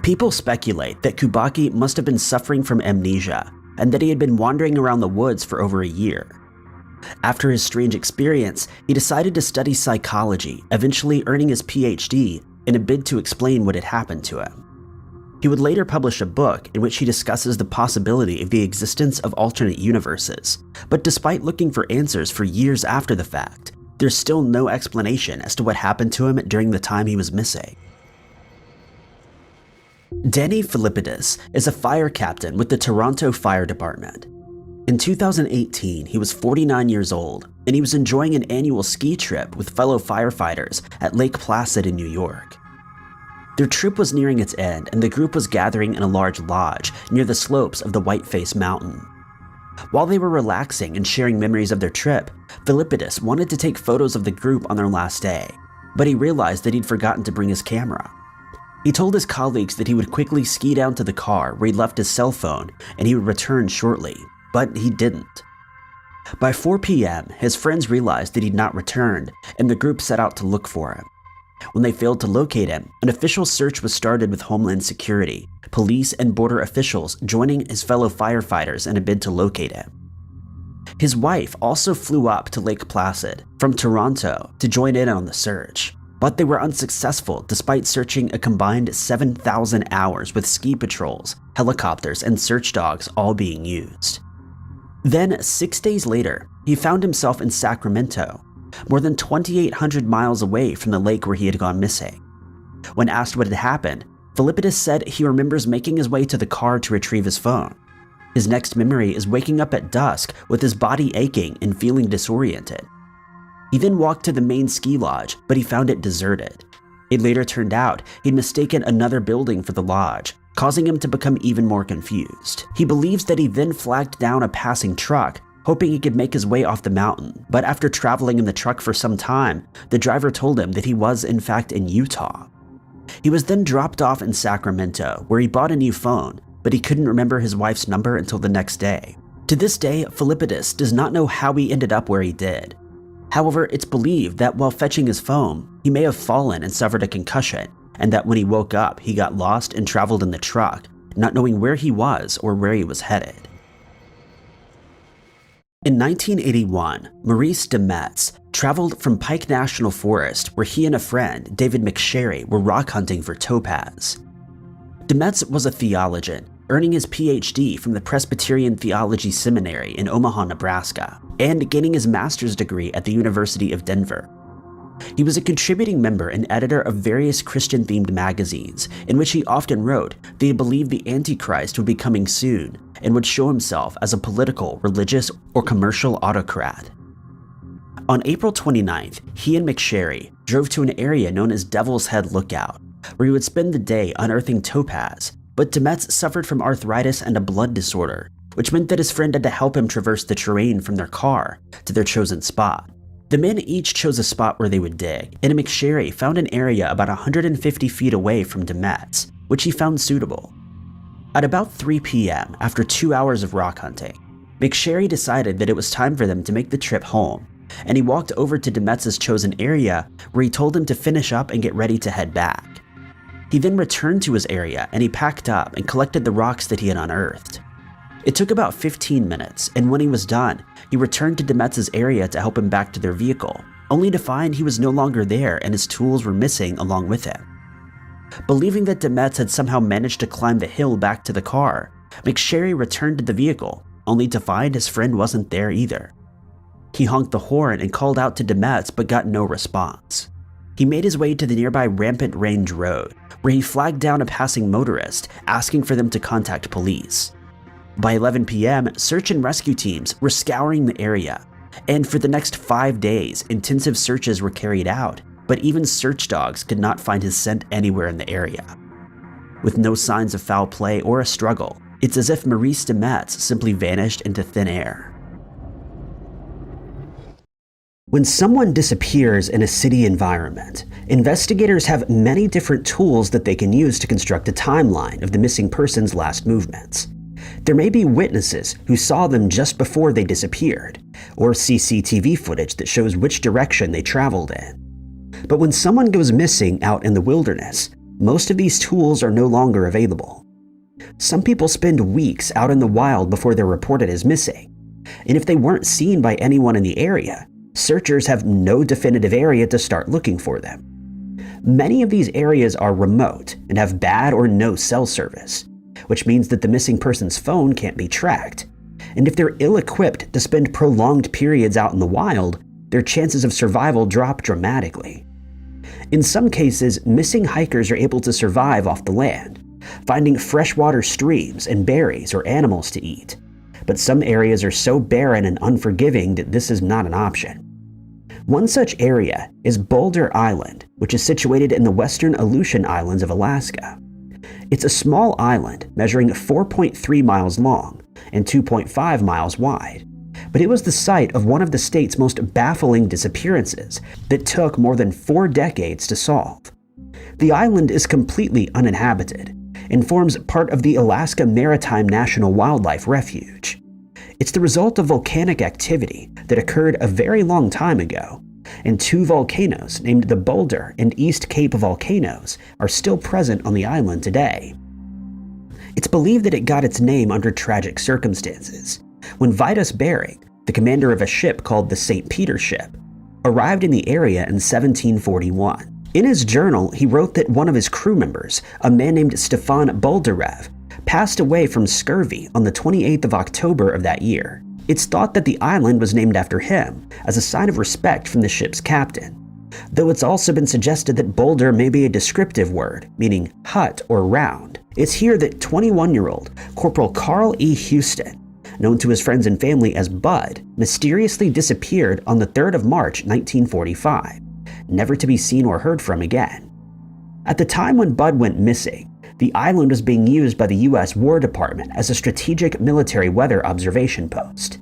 People speculate that Kubacki must have been suffering from amnesia and that he had been wandering around the woods for over a year. After his strange experience, he decided to study psychology, eventually earning his PhD in a bid to explain what had happened to him. He would later publish a book in which he discusses the possibility of the existence of alternate universes, but despite looking for answers for years after the fact, there's still no explanation as to what happened to him during the time he was missing. Danny Philippidis is a fire captain with the Toronto Fire Department. In 2018, he was 49 years old, and he was enjoying an annual ski trip with fellow firefighters at Lake Placid in New York. Their trip was nearing its end, and the group was gathering in a large lodge near the slopes of the Whiteface Mountain. While they were relaxing and sharing memories of their trip, Philippidis wanted to take photos of the group on their last day, but he realized that he'd forgotten to bring his camera. He told his colleagues that he would quickly ski down to the car where he left his cell phone and he would return shortly, but he didn't. By 4 p.m., his friends realized that he'd not returned, and the group set out to look for him. When they failed to locate him, an official search was started with Homeland Security, police, and border officials joining his fellow firefighters in a bid to locate him. His wife also flew up to Lake Placid from Toronto to join in on the search, but they were unsuccessful despite searching a combined 7,000 hours with ski patrols, helicopters, and search dogs all being used. Then, 6 days later, he found himself in Sacramento, more than 2,800 miles away from the lake where he had gone missing. When asked what had happened, Philippidis said he remembers making his way to the car to retrieve his phone. His next memory is waking up at dusk with his body aching and feeling disoriented. He then walked to the main ski lodge, but he found it deserted. It later turned out he'd mistaken another building for the lodge, causing him to become even more confused. He believes that he then flagged down a passing truck, hoping he could make his way off the mountain, but after traveling in the truck for some time, the driver told him that he was in fact in Utah. He was then dropped off in Sacramento, where he bought a new phone, but he couldn't remember his wife's number until the next day. To this day, Philippidis does not know how he ended up where he did. However, it's believed that while fetching his phone, he may have fallen and suffered a concussion, and that when he woke up, he got lost and traveled in the truck, not knowing where he was or where he was headed. In 1981, Maurice DeMetz traveled from Pike National Forest, where he and a friend, David McSherry, were rock hunting for topaz. DeMetz was a theologian, earning his PhD from the Presbyterian Theology Seminary in Omaha, Nebraska, and gaining his master's degree at the University of Denver. He was a contributing member and editor of various Christian-themed magazines, in which he often wrote that he believed the Antichrist would be coming soon and would show himself as a political, religious, or commercial autocrat. On April 29th, he and McSherry drove to an area known as Devil's Head Lookout, where he would spend the day unearthing topaz, but Demetz suffered from arthritis and a blood disorder, which meant that his friend had to help him traverse the terrain from their car to their chosen spot. The men each chose a spot where they would dig, and McSherry found an area about 150 feet away from Demetz, which he found suitable. At about 3 p.m., after 2 hours of rock hunting, McSherry decided that it was time for them to make the trip home, and he walked over to Demetz's chosen area where he told him to finish up and get ready to head back. He then returned to his area and he packed up and collected the rocks that he had unearthed. It took about 15 minutes, and when he was done, he returned to Demetz's area to help him back to their vehicle, only to find he was no longer there and his tools were missing along with him. Believing that Demetz had somehow managed to climb the hill back to the car, McSherry returned to the vehicle, only to find his friend wasn't there either. He honked the horn and called out to Demetz but got no response. He made his way to the nearby Rampant Range Road, where he flagged down a passing motorist, asking for them to contact police. By 11 p.m., search and rescue teams were scouring the area, and for the next 5 days, intensive searches were carried out, but even search dogs could not find his scent anywhere in the area. With no signs of foul play or a struggle, it's as if Maurice Demetz simply vanished into thin air. When someone disappears in a city environment, investigators have many different tools that they can use to construct a timeline of the missing person's last movements. There may be witnesses who saw them just before they disappeared, or CCTV footage that shows which direction they traveled in. But when someone goes missing out in the wilderness, most of these tools are no longer available. Some people spend weeks out in the wild before they're reported as missing, and if they weren't seen by anyone in the area, searchers have no definitive area to start looking for them. Many of these areas are remote and have bad or no cell service, which means that the missing person's phone can't be tracked. And if they're ill-equipped to spend prolonged periods out in the wild, their chances of survival drop dramatically. In some cases, missing hikers are able to survive off the land, finding freshwater streams and berries or animals to eat. But some areas are so barren and unforgiving that this is not an option. One such area is Boulder Island, which is situated in the western Aleutian Islands of Alaska. It's a small island measuring 4.3 miles long and 2.5 miles wide, but it was the site of one of the state's most baffling disappearances that took more than 4 decades to solve. The island is completely uninhabited and forms part of the Alaska Maritime National Wildlife Refuge. It's the result of volcanic activity that occurred a very long time ago, and 2 volcanoes named the Boulder and East Cape volcanoes are still present on the island today. It's believed that it got its name under tragic circumstances, when Vitus Bering, the commander of a ship called the St. Peter ship, arrived in the area in 1741. In his journal, he wrote that one of his crew members, a man named Stefan Boldarev, passed away from scurvy on the 28th of October of that year. It's thought that the island was named after him, as a sign of respect from the ship's captain, though it's also been suggested that boulder may be a descriptive word, meaning hut or round. It's here that 21-year-old Corporal Carl E. Houston, known to his friends and family as Bud, mysteriously disappeared on the 3rd of March 1945, never to be seen or heard from again. At the time when Bud went missing, the island was being used by the U.S. War Department as a strategic military weather observation post.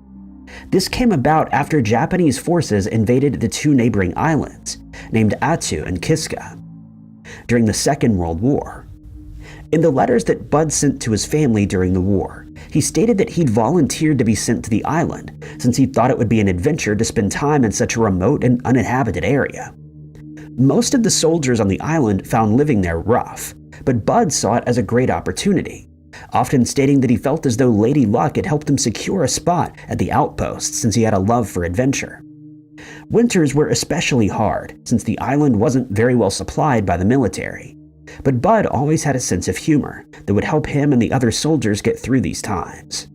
This came about after Japanese forces invaded the 2 neighboring islands, named Attu and Kiska, during the Second World War. In the letters that Bud sent to his family during the war, he stated that he'd volunteered to be sent to the island since he thought it would be an adventure to spend time in such a remote and uninhabited area. Most of the soldiers on the island found living there rough, but Bud saw it as a great opportunity, often stating that he felt as though Lady Luck had helped him secure a spot at the outpost since he had a love for adventure. Winters were especially hard since the island wasn't very well supplied by the military, but Bud always had a sense of humor that would help him and the other soldiers get through these times.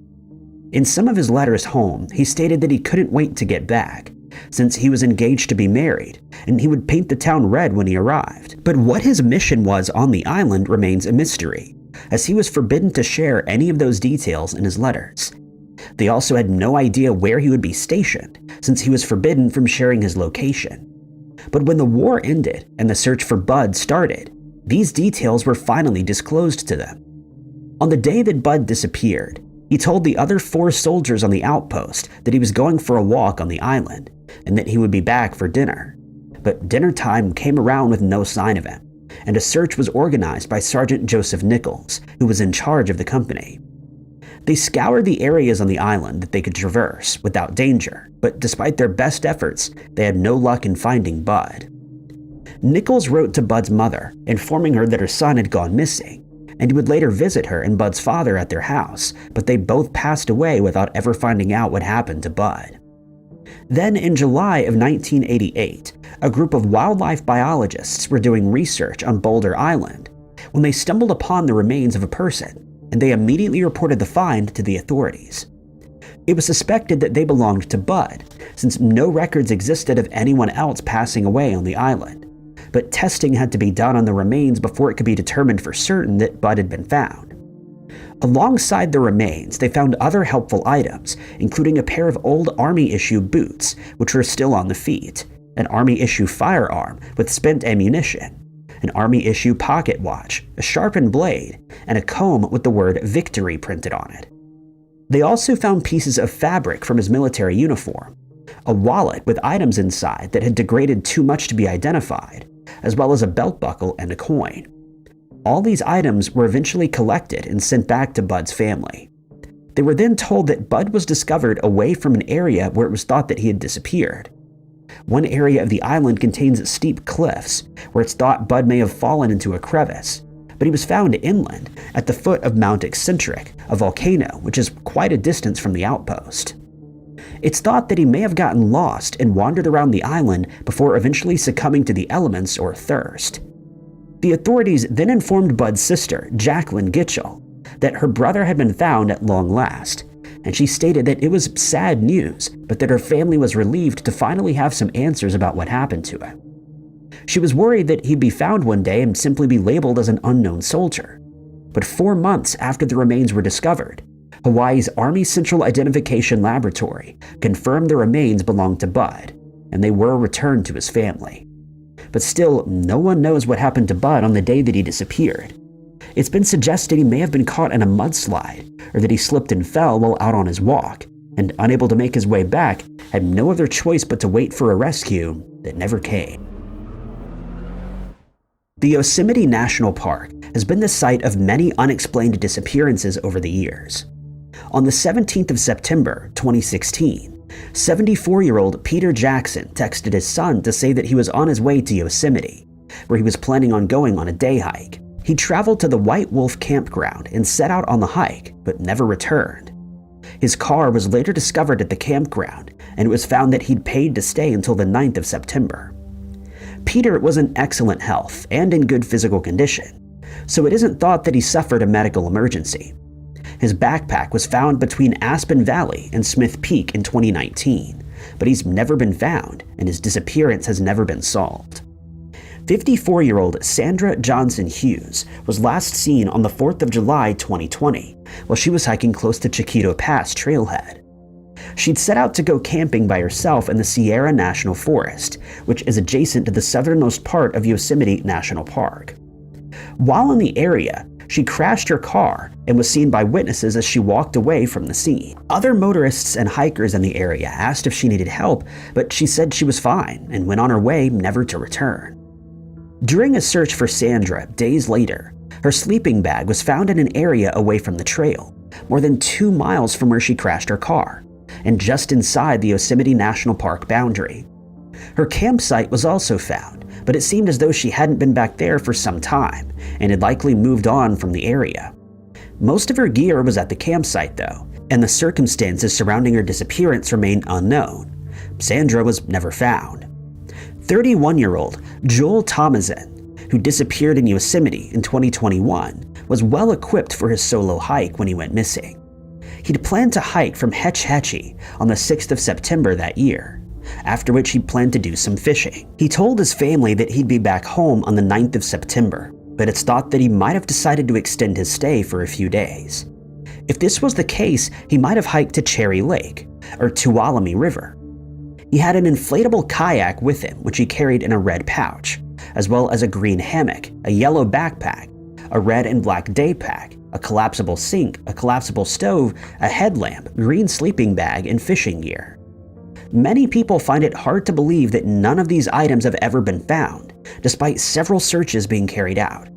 In some of his letters home, he stated that he couldn't wait to get back, since he was engaged to be married, and he would paint the town red when he arrived. But what his mission was on the island remains a mystery, as he was forbidden to share any of those details in his letters. They also had no idea where he would be stationed, since he was forbidden from sharing his location. But when the war ended and the search for Bud started, These details were finally disclosed to them. On the day that Bud disappeared, he told the other 4 soldiers on the outpost that he was going for a walk on the island and that he would be back for dinner. But dinner time came around with no sign of him, and a search was organized by Sergeant Joseph Nichols, who was in charge of the company. They scoured the areas on the island that they could traverse without danger, but despite their best efforts, they had no luck in finding Bud. Nichols wrote to Bud's mother, informing her that her son had gone missing, and he would later visit her and Bud's father at their house, but they both passed away without ever finding out what happened to Bud. Then in July of 1988, a group of wildlife biologists were doing research on Boulder Island when they stumbled upon the remains of a person, and they immediately reported the find to the authorities. It was suspected that they belonged to Bud, since no records existed of anyone else passing away on the island, but testing had to be done on the remains before it could be determined for certain that Bud had been found. Alongside the remains, they found other helpful items, including a pair of old Army-issue boots, which were still on the feet, an Army-issue firearm with spent ammunition, an Army-issue pocket watch, a sharpened blade, and a comb with the word "Victory" printed on it. They also found pieces of fabric from his military uniform, a wallet with items inside that had degraded too much to be identified, as well as a belt buckle and a coin. All these items were eventually collected and sent back to Bud's family. They were then told that Bud was discovered away from an area where it was thought that he had disappeared. One area of the island contains steep cliffs, where it's thought Bud may have fallen into a crevice, but he was found inland at the foot of Mount Eccentric, a volcano which is quite a distance from the outpost. It's thought that he may have gotten lost and wandered around the island before eventually succumbing to the elements or thirst. The authorities then informed Bud's sister, Jacqueline Gitchell, that her brother had been found at long last, and she stated that it was sad news, but that her family was relieved to finally have some answers about what happened to him. She was worried that he'd be found one day and simply be labeled as an unknown soldier. But 4 months after the remains were discovered, Hawaii's Army Central Identification Laboratory confirmed the remains belonged to Bud, and they were returned to his family. But still, no one knows what happened to Bud on the day that he disappeared. It's been suggested he may have been caught in a mudslide, or that he slipped and fell while out on his walk, and unable to make his way back, had no other choice but to wait for a rescue that never came. The Yosemite National Park has been the site of many unexplained disappearances over the years. On the 17th of September, 2016, 74-year-old Peter Jackson texted his son to say that he was on his way to Yosemite, where he was planning on going on a day hike. He traveled to the White Wolf campground and set out on the hike, but never returned. His car was later discovered at the campground, and it was found that he'd paid to stay until the 9th of September. Peter was in excellent health and in good physical condition, so it isn't thought that he suffered a medical emergency. His backpack was found between Aspen Valley and Smith Peak in 2019, but he's never been found, and his disappearance has never been solved. 54-year-old Sandra Johnson Hughes was last seen on the 4th of July 2020 while she was hiking close to Chiquito Pass trailhead. She'd set out to go camping by herself in the Sierra National Forest, which is adjacent to the southernmost part of Yosemite National Park. While in the area, she crashed her car and was seen by witnesses as she walked away from the scene. Other motorists and hikers in the area asked if she needed help, but she said she was fine and went on her way never to return. During a search for Sandra days later, her sleeping bag was found in an area away from the trail, more than 2 miles from where she crashed her car, and just inside the Yosemite National Park boundary. Her campsite was also found, but it seemed as though she hadn't been back there for some time and had likely moved on from the area. Most of her gear was at the campsite though, and the circumstances surrounding her disappearance remain unknown. Sandra was never found. 31-year-old Joel Thomason, who disappeared in Yosemite in 2021, was well equipped for his solo hike when he went missing. He'd planned to hike from Hetch Hetchy on the 6th of September that year, after which he planned to do some fishing. He told his family that he'd be back home on the 9th of September, but it's thought that he might have decided to extend his stay for a few days. If this was the case, he might have hiked to Cherry Lake, or Tuolumne River. He had an inflatable kayak with him, which he carried in a red pouch, as well as a green hammock, a yellow backpack, a red and black day pack, a collapsible sink, a collapsible stove, a headlamp, green sleeping bag, and fishing gear. Many people find it hard to believe that none of these items have ever been found, despite several searches being carried out.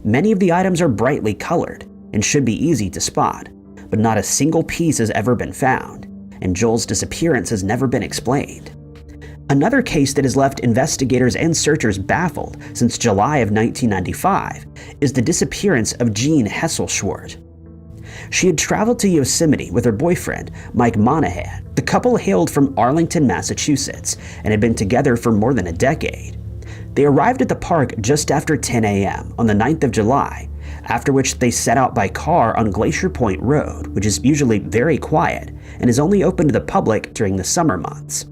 Many of the items are brightly colored and should be easy to spot, but not a single piece has ever been found, and Joel's disappearance has never been explained. Another case that has left investigators and searchers baffled since July of 1995 is the disappearance of Jean Hesselschwart. She had traveled to Yosemite with her boyfriend, Mike Monahan. The couple hailed from Arlington, Massachusetts, and had been together for more than a decade. They arrived at the park just after 10 a.m. on the 9th of July, after which they set out by car on Glacier Point Road, which is usually very quiet and is only open to the public during the summer months.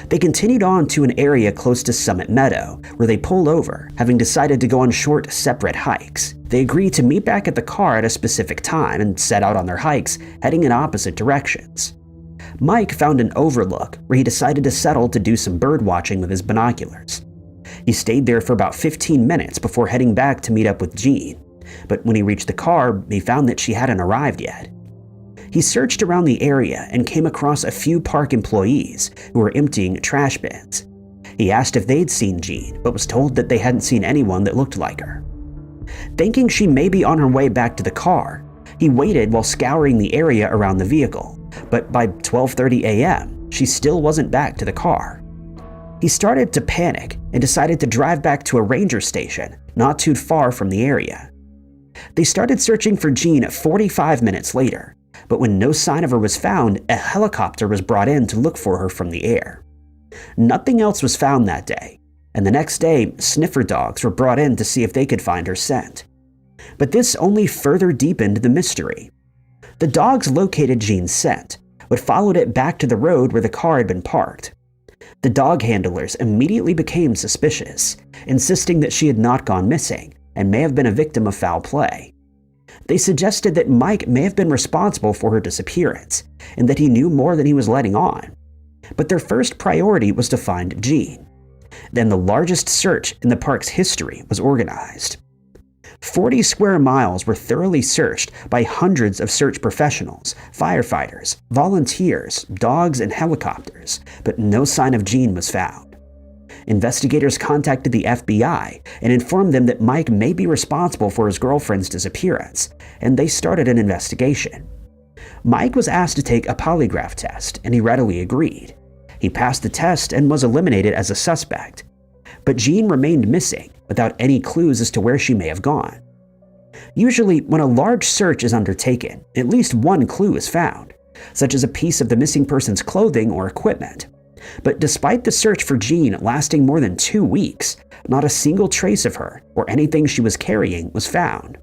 They continued on to an area close to Summit Meadow, where they pulled over, having decided to go on short, separate hikes. They agreed to meet back at the car at a specific time and set out on their hikes, heading in opposite directions. Mike found an overlook where he decided to settle to do some bird watching with his binoculars. He stayed there for about 15 minutes before heading back to meet up with Jean, but when he reached the car, he found that she hadn't arrived yet. He searched around the area and came across a few park employees who were emptying trash bins. He asked if they'd seen Jean, but was told that they hadn't seen anyone that looked like her. Thinking she may be on her way back to the car, he waited while scouring the area around the vehicle, but by 12:30 a.m., she still wasn't back to the car. He started to panic and decided to drive back to a ranger station not too far from the area. They started searching for Jean 45 minutes later, but when no sign of her was found, a helicopter was brought in to look for her from the air. Nothing else was found that day, and the next day, sniffer dogs were brought in to see if they could find her scent. But this only further deepened the mystery. The dogs located Jean's scent, but followed it back to the road where the car had been parked. The dog handlers immediately became suspicious, insisting that she had not gone missing and may have been a victim of foul play. They suggested that Mike may have been responsible for her disappearance, and that he knew more than he was letting on. But their first priority was to find Jean. Then the largest search in the park's history was organized. 40 square miles were thoroughly searched by hundreds of search professionals, firefighters, volunteers, dogs, and helicopters, but no sign of Jean was found. Investigators contacted the FBI and informed them that Mike may be responsible for his girlfriend's disappearance, and they started an investigation. Mike was asked to take a polygraph test, and he readily agreed. He passed the test and was eliminated as a suspect. But Jean remained missing, without any clues as to where she may have gone. Usually, when a large search is undertaken, at least one clue is found, such as a piece of the missing person's clothing or equipment. But despite the search for Jean lasting more than 2 weeks, not a single trace of her or anything she was carrying was found.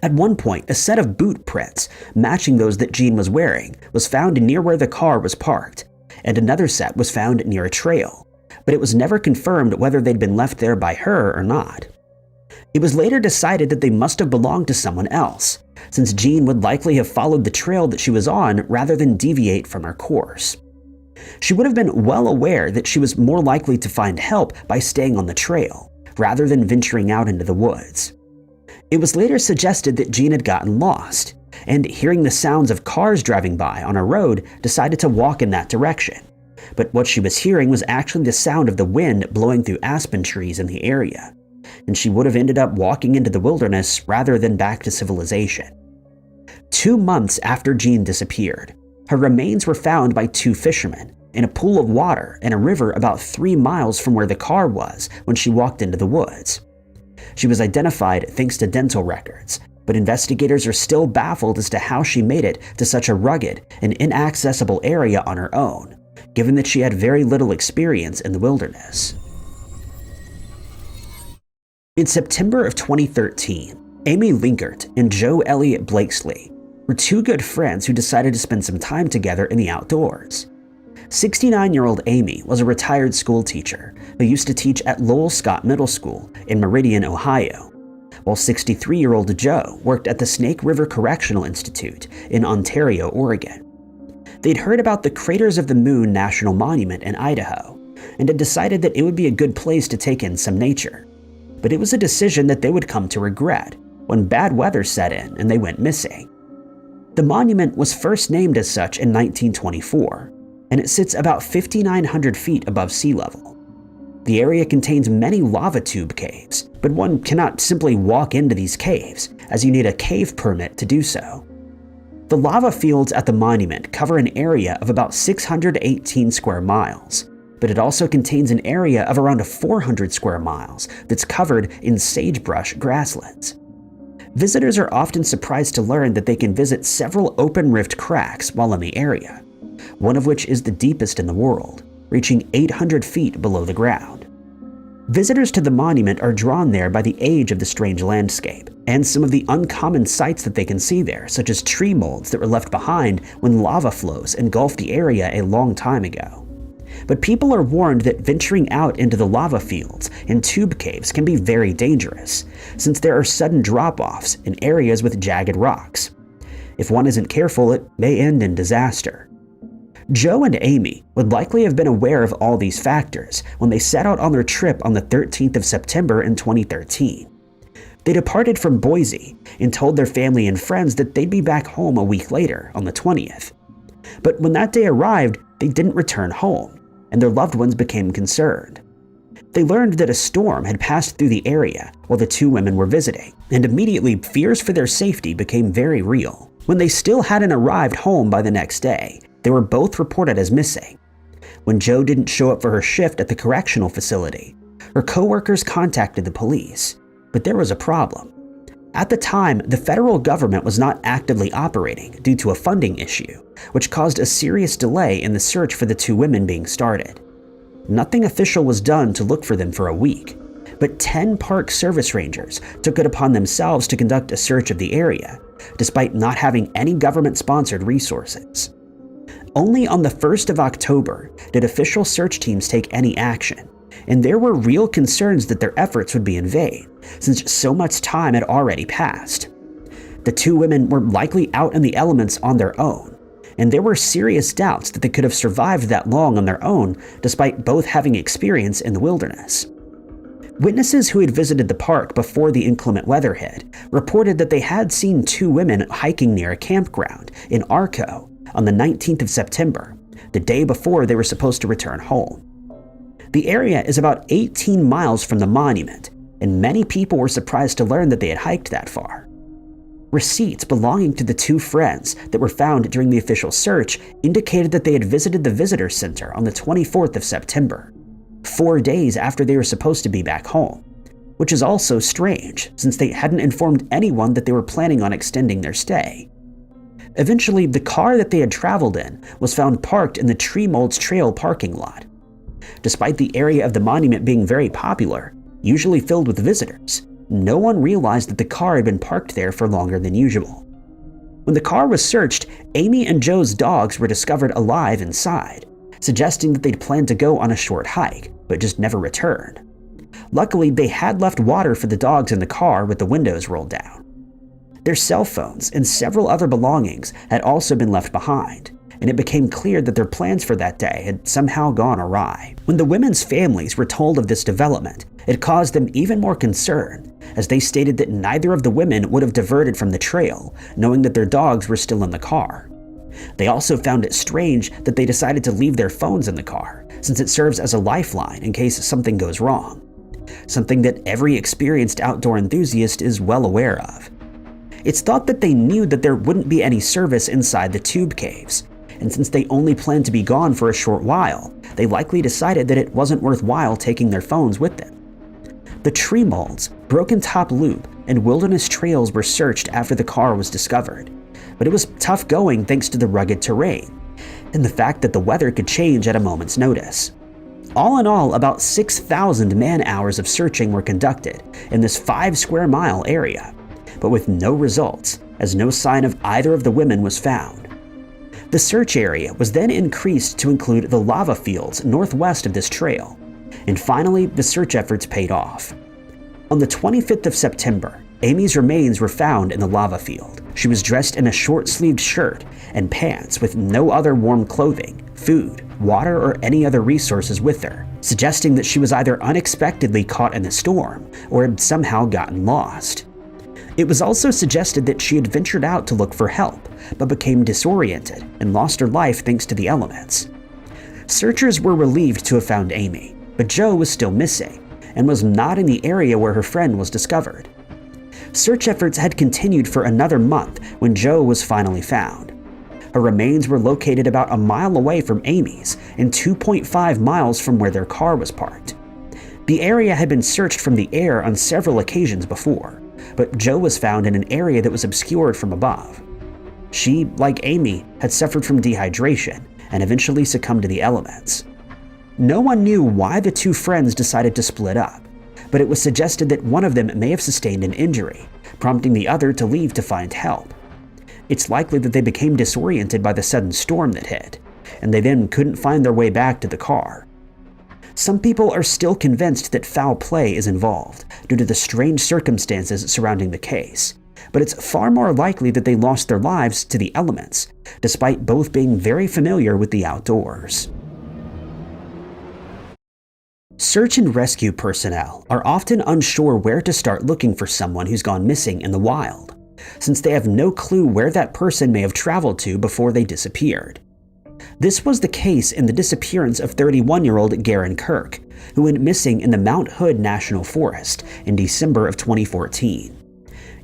At one point, a set of boot prints, matching those that Jean was wearing, was found near where the car was parked, and another set was found near a trail, but it was never confirmed whether they'd been left there by her or not. It was later decided that they must have belonged to someone else, since Jean would likely have followed the trail that she was on rather than deviate from her course. She would have been well aware that she was more likely to find help by staying on the trail, rather than venturing out into the woods. It was later suggested that Jean had gotten lost, and hearing the sounds of cars driving by on a road, decided to walk in that direction. But what she was hearing was actually the sound of the wind blowing through aspen trees in the area, and she would have ended up walking into the wilderness rather than back to civilization. 2 months after Jean disappeared, her remains were found by 2 fishermen in a pool of water in a river about 3 miles from where the car was when she walked into the woods. She was identified thanks to dental records, but investigators are still baffled as to how she made it to such a rugged and inaccessible area on her own, given that she had very little experience in the wilderness. In September of 2013, Amy Linkert and Joe Elliott Blakesley were 2 good friends who decided to spend some time together in the outdoors. 69-year-old Amy was a retired school teacher who used to teach at Lowell Scott Middle School in Meridian, Ohio, while 63-year-old Joe worked at the Snake River Correctional Institute in Ontario, Oregon. They'd heard about the Craters of the Moon National Monument in Idaho and had decided that it would be a good place to take in some nature. But it was a decision that they would come to regret when bad weather set in and they went missing. The monument was first named as such in 1924, and it sits about 5,900 feet above sea level. The area contains many lava tube caves, but one cannot simply walk into these caves, as you need a cave permit to do so. The lava fields at the monument cover an area of about 618 square miles, but it also contains an area of around 400 square miles that's covered in sagebrush grasslands. Visitors are often surprised to learn that they can visit several open rift cracks while in the area, one of which is the deepest in the world, reaching 800 feet below the ground. Visitors to the monument are drawn there by the age of the strange landscape and some of the uncommon sights that they can see there, such as tree molds that were left behind when lava flows engulfed the area a long time ago. But people are warned that venturing out into the lava fields and tube caves can be very dangerous, since there are sudden drop-offs in areas with jagged rocks. If one isn't careful, it may end in disaster. Joe and Amy would likely have been aware of all these factors when they set out on their trip on the 13th of September in 2013. They departed from Boise and told their family and friends that they'd be back home a week later on the 20th. But when that day arrived, they didn't return home, and their loved ones became concerned. They learned that a storm had passed through the area while the two women were visiting, and immediately fears for their safety became very real. When they still hadn't arrived home by the next day, they were both reported as missing. When Joe didn't show up for her shift at the correctional facility, her coworkers contacted the police, but there was a problem. At the time, the federal government was not actively operating due to a funding issue, which caused a serious delay in the search for the two women being started. Nothing official was done to look for them for a week, but 10 park service rangers took it upon themselves to conduct a search of the area, despite not having any government-sponsored resources. Only on the 1st of October did official search teams take any action, and there were real concerns that their efforts would be in vain, since so much time had already passed. The two women were likely out in the elements on their own, and there were serious doubts that they could have survived that long on their own despite both having experience in the wilderness. Witnesses who had visited the park before the inclement weather hit reported that they had seen two women hiking near a campground in Arco on the 19th of September, the day before they were supposed to return home. The area is about 18 miles from the monument, and many people were surprised to learn that they had hiked that far. Receipts belonging to the two friends that were found during the official search indicated that they had visited the visitor center on the 24th of September, 4 days after they were supposed to be back home, which is also strange since they hadn't informed anyone that they were planning on extending their stay. Eventually, the car that they had traveled in was found parked in the Tree Molds Trail parking lot. Despite the area of the monument being very popular, usually filled with visitors, no one realized that the car had been parked there for longer than usual. When the car was searched, Amy and Joe's dogs were discovered alive inside, suggesting that they'd planned to go on a short hike, but just never returned. Luckily, they had left water for the dogs in the car with the windows rolled down. Their cell phones and several other belongings had also been left behind, and it became clear that their plans for that day had somehow gone awry. When the women's families were told of this development, it caused them even more concern, as they stated that neither of the women would have diverted from the trail, knowing that their dogs were still in the car. They also found it strange that they decided to leave their phones in the car, since it serves as a lifeline in case something goes wrong, something that every experienced outdoor enthusiast is well aware of. It's thought that they knew that there wouldn't be any service inside the tube caves, and since they only planned to be gone for a short while, they likely decided that it wasn't worthwhile taking their phones with them. The tree molds, broken top loop, and wilderness trails were searched after the car was discovered, but it was tough going thanks to the rugged terrain, and the fact that the weather could change at a moment's notice. All in all, about 6,000 man-hours of searching were conducted in this 5-square-mile area, but with no results, as no sign of either of the women was found. The search area was then increased to include the lava fields northwest of this trail, and finally the search efforts paid off. On the 25th of September, Amy's remains were found in the lava field. She was dressed in a short-sleeved shirt and pants with no other warm clothing, food, water, or any other resources with her, suggesting that she was either unexpectedly caught in the storm or had somehow gotten lost. It was also suggested that she had ventured out to look for help, but became disoriented and lost her life thanks to the elements. Searchers were relieved to have found Amy, but Jo was still missing and was not in the area where her friend was discovered. Search efforts had continued for another month when Jo was finally found. Her remains were located about a mile away from Amy's and 2.5 miles from where their car was parked. The area had been searched from the air on several occasions before, but Jo was found in an area that was obscured from above. She, like Amy, had suffered from dehydration and eventually succumbed to the elements. No one knew why the two friends decided to split up, but it was suggested that one of them may have sustained an injury, prompting the other to leave to find help. It's likely that they became disoriented by the sudden storm that hit, and they then couldn't find their way back to the car. Some people are still convinced that foul play is involved due to the strange circumstances surrounding the case, but it's far more likely that they lost their lives to the elements, despite both being very familiar with the outdoors. Search and rescue personnel are often unsure where to start looking for someone who's gone missing in the wild, since they have no clue where that person may have traveled to before they disappeared. This was the case in the disappearance of 31-year-old Garen Kirk, who went missing in the Mount Hood National Forest in December of 2014.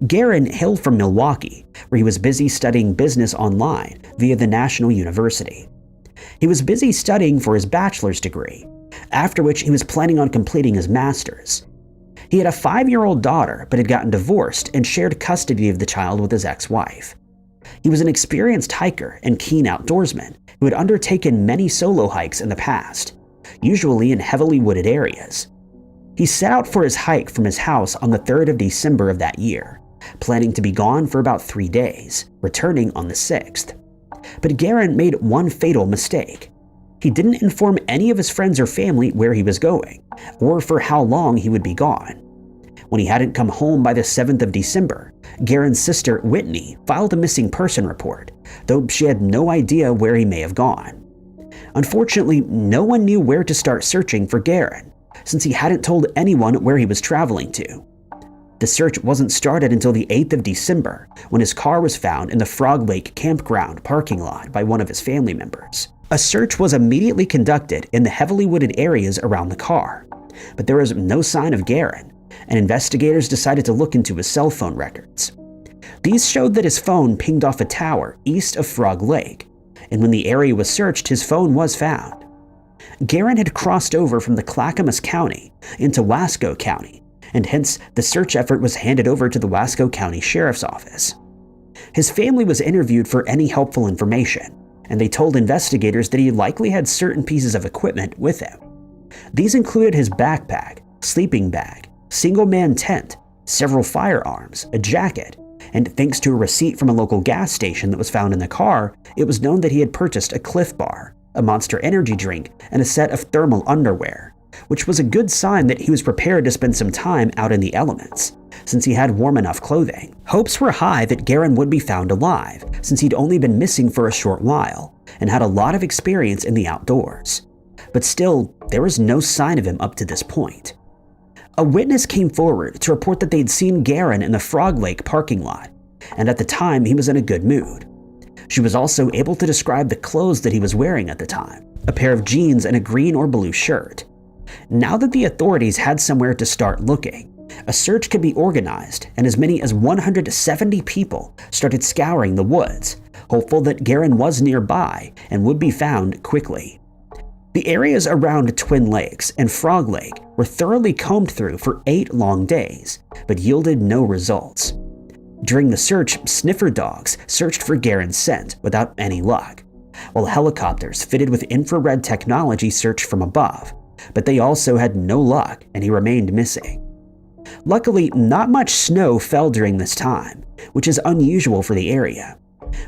Garen hailed from Milwaukee, where he was busy studying business online via the National University. He was busy studying for his bachelor's degree, after which he was planning on completing his master's. He had a 5-year-old daughter, but had gotten divorced and shared custody of the child with his ex-wife. He was an experienced hiker and keen outdoorsman who had undertaken many solo hikes in the past, usually in heavily wooded areas. He set out for his hike from his house on the 3rd of December of that year, planning to be gone for about 3 days, returning on the 6th. But Garen made one fatal mistake. He didn't inform any of his friends or family where he was going, or for how long he would be gone. When he hadn't come home by the 7th of December, Garen's sister, Whitney, filed a missing person report, though she had no idea where he may have gone. Unfortunately, no one knew where to start searching for Garen, since he hadn't told anyone where he was traveling to. The search wasn't started until the 8th of December, when his car was found in the Frog Lake campground parking lot by one of his family members. A search was immediately conducted in the heavily wooded areas around the car, but there was no sign of Garen, and investigators decided to look into his cell phone records. These showed that his phone pinged off a tower east of Frog Lake, and when the area was searched, his phone was found. Garen had crossed over from the Clackamas County into Wasco County, and hence the search effort was handed over to the Wasco County Sheriff's Office. His family was interviewed for any helpful information, and they told investigators that he likely had certain pieces of equipment with him. These included his backpack, sleeping bag, single-man tent, several firearms, a jacket, and thanks to a receipt from a local gas station that was found in the car, it was known that he had purchased a Cliff Bar, a Monster Energy drink, and a set of thermal underwear, which was a good sign that he was prepared to spend some time out in the elements, since he had warm enough clothing. Hopes were high that Garen would be found alive, since he'd only been missing for a short while, and had a lot of experience in the outdoors. But still, there was no sign of him up to this point. A witness came forward to report that they'd seen Garen in the Frog Lake parking lot, and at the time he was in a good mood. She was also able to describe the clothes that he was wearing at the time, a pair of jeans and a green or blue shirt. Now that the authorities had somewhere to start looking, a search could be organized, and as many as 170 people started scouring the woods, hopeful that Garen was nearby and would be found quickly. The areas around Twin Lakes and Frog Lake were thoroughly combed through for 8 long days, but yielded no results. During the search, sniffer dogs searched for Garen's scent without any luck, while helicopters fitted with infrared technology searched from above, but they also had no luck and he remained missing. Luckily, not much snow fell during this time, which is unusual for the area,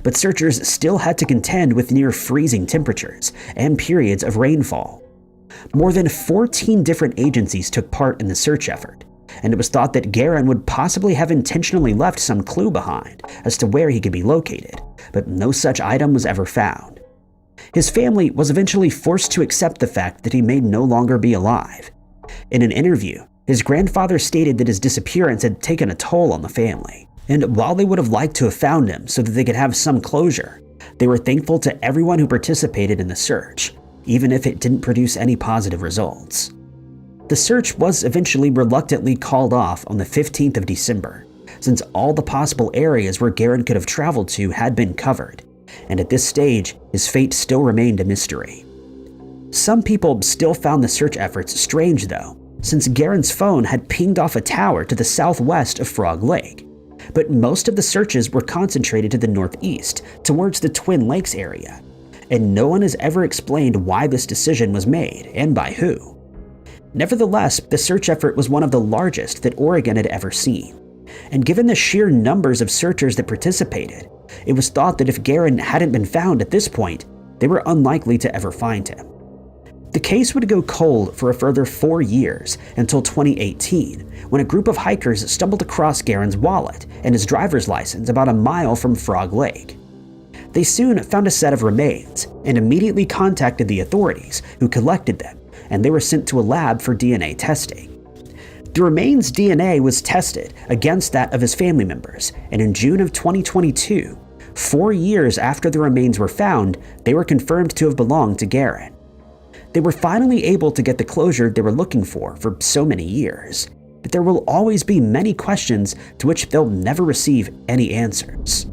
but searchers still had to contend with near freezing temperatures and periods of rainfall. More than 14 different agencies took part in the search effort, and it was thought that Garen would possibly have intentionally left some clue behind as to where he could be located, but no such item was ever found. His family was eventually forced to accept the fact that he may no longer be alive. In an interview, his grandfather stated that his disappearance had taken a toll on the family, and while they would have liked to have found him so that they could have some closure, they were thankful to everyone who participated in the search, even if it didn't produce any positive results. The search was eventually reluctantly called off on the 15th of December, since all the possible areas where Garen could have traveled to had been covered, and at this stage, his fate still remained a mystery. Some people still found the search efforts strange though, since Garen's phone had pinged off a tower to the southwest of Frog Lake, but most of the searches were concentrated to the northeast, towards the Twin Lakes area, and no one has ever explained why this decision was made and by who. Nevertheless, the search effort was one of the largest that Oregon had ever seen, and given the sheer numbers of searchers that participated, it was thought that if Garen hadn't been found at this point, they were unlikely to ever find him. The case would go cold for a further 4 years until 2018, when a group of hikers stumbled across Garen's wallet and his driver's license about a mile from Frog Lake. They soon found a set of remains and immediately contacted the authorities, who collected them, and they were sent to a lab for DNA testing. The remains' DNA was tested against that of his family members, and in June of 2022, 4 years after the remains were found, they were confirmed to have belonged to Garen. They were finally able to get the closure they were looking for so many years, but there will always be many questions to which they'll never receive any answers.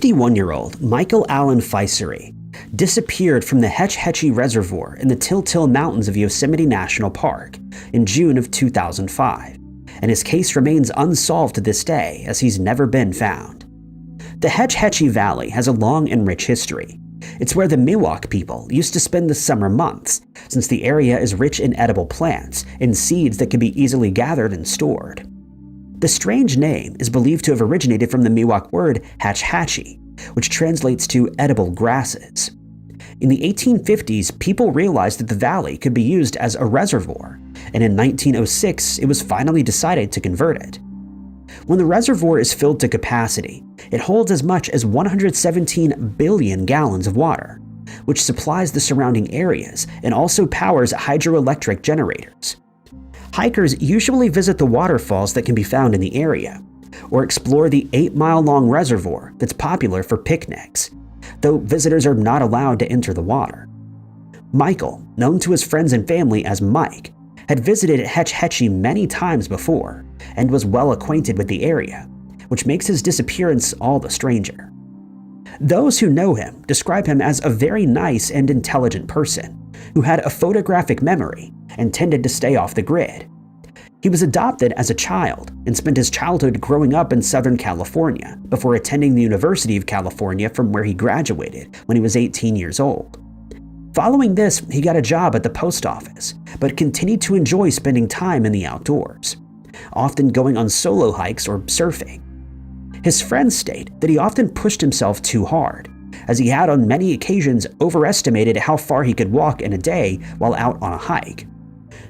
51-year-old Michael Allen Feisery disappeared from the Hetch Hetchy Reservoir in the Till Mountains of Yosemite National Park in June of 2005, and his case remains unsolved to this day as he's never been found. The Hetch Hetchy Valley has a long and rich history. It's where the Miwok people used to spend the summer months, since the area is rich in edible plants and seeds that can be easily gathered and stored. The strange name is believed to have originated from the Miwok word hatch-hatchy, which translates to edible grasses. In the 1850s, people realized that the valley could be used as a reservoir, and in 1906, it was finally decided to convert it. When the reservoir is filled to capacity, it holds as much as 117 billion gallons of water, which supplies the surrounding areas and also powers hydroelectric generators. Hikers usually visit the waterfalls that can be found in the area, or explore the 8-mile-long reservoir that's popular for picnics, though visitors are not allowed to enter the water. Michael, known to his friends and family as Mike, had visited Hetch Hetchy many times before and was well acquainted with the area, which makes his disappearance all the stranger. Those who know him describe him as a very nice and intelligent person who had a photographic memory and tended to stay off the grid. He was adopted as a child and spent his childhood growing up in Southern California before attending the University of California, from where he graduated when he was 18 years old. Following this, he got a job at the post office, but continued to enjoy spending time in the outdoors, often going on solo hikes or surfing. His friends state that he often pushed himself too hard, as he had on many occasions overestimated how far he could walk in a day while out on a hike.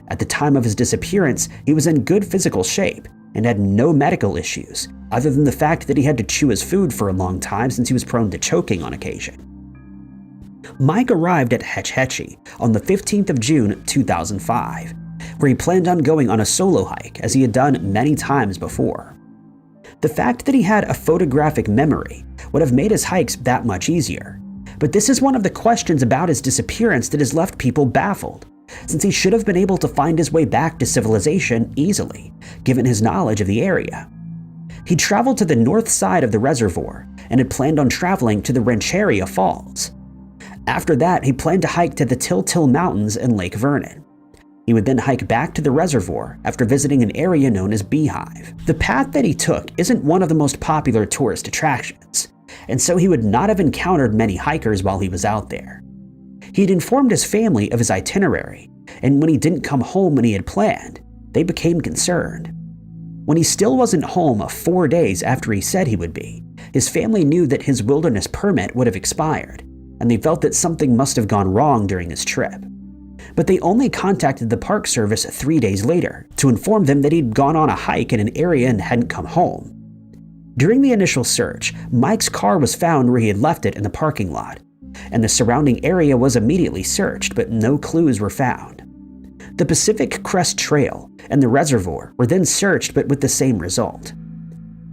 At the time of his disappearance, he was in good physical shape and had no medical issues, other than the fact that he had to chew his food for a long time since he was prone to choking on occasion. Mike arrived at Hetch Hetchy on the 15th of June 2005, where he planned on going on a solo hike as he had done many times before. The fact that he had a photographic memory would have made his hikes that much easier, but this is one of the questions about his disappearance that has left people baffled, since he should have been able to find his way back to civilization easily, given his knowledge of the area. He traveled to the north side of the reservoir and had planned on traveling to the Rancheria Falls. After that, he planned to hike to the Till Mountains and Lake Vernon. He would then hike back to the reservoir after visiting an area known as Beehive. The path that he took isn't one of the most popular tourist attractions, and so he would not have encountered many hikers while he was out there. He'd informed his family of his itinerary, and when he didn't come home when he had planned, they became concerned. When he still wasn't home 4 days after he said he would be, his family knew that his wilderness permit would have expired, and they felt that something must have gone wrong during his trip. But they only contacted the Park Service 3 days later to inform them that he'd gone on a hike in an area and hadn't come home. During the initial search, Mike's car was found where he had left it in the parking lot, and the surrounding area was immediately searched, but no clues were found. The Pacific Crest Trail and the reservoir were then searched, but with the same result.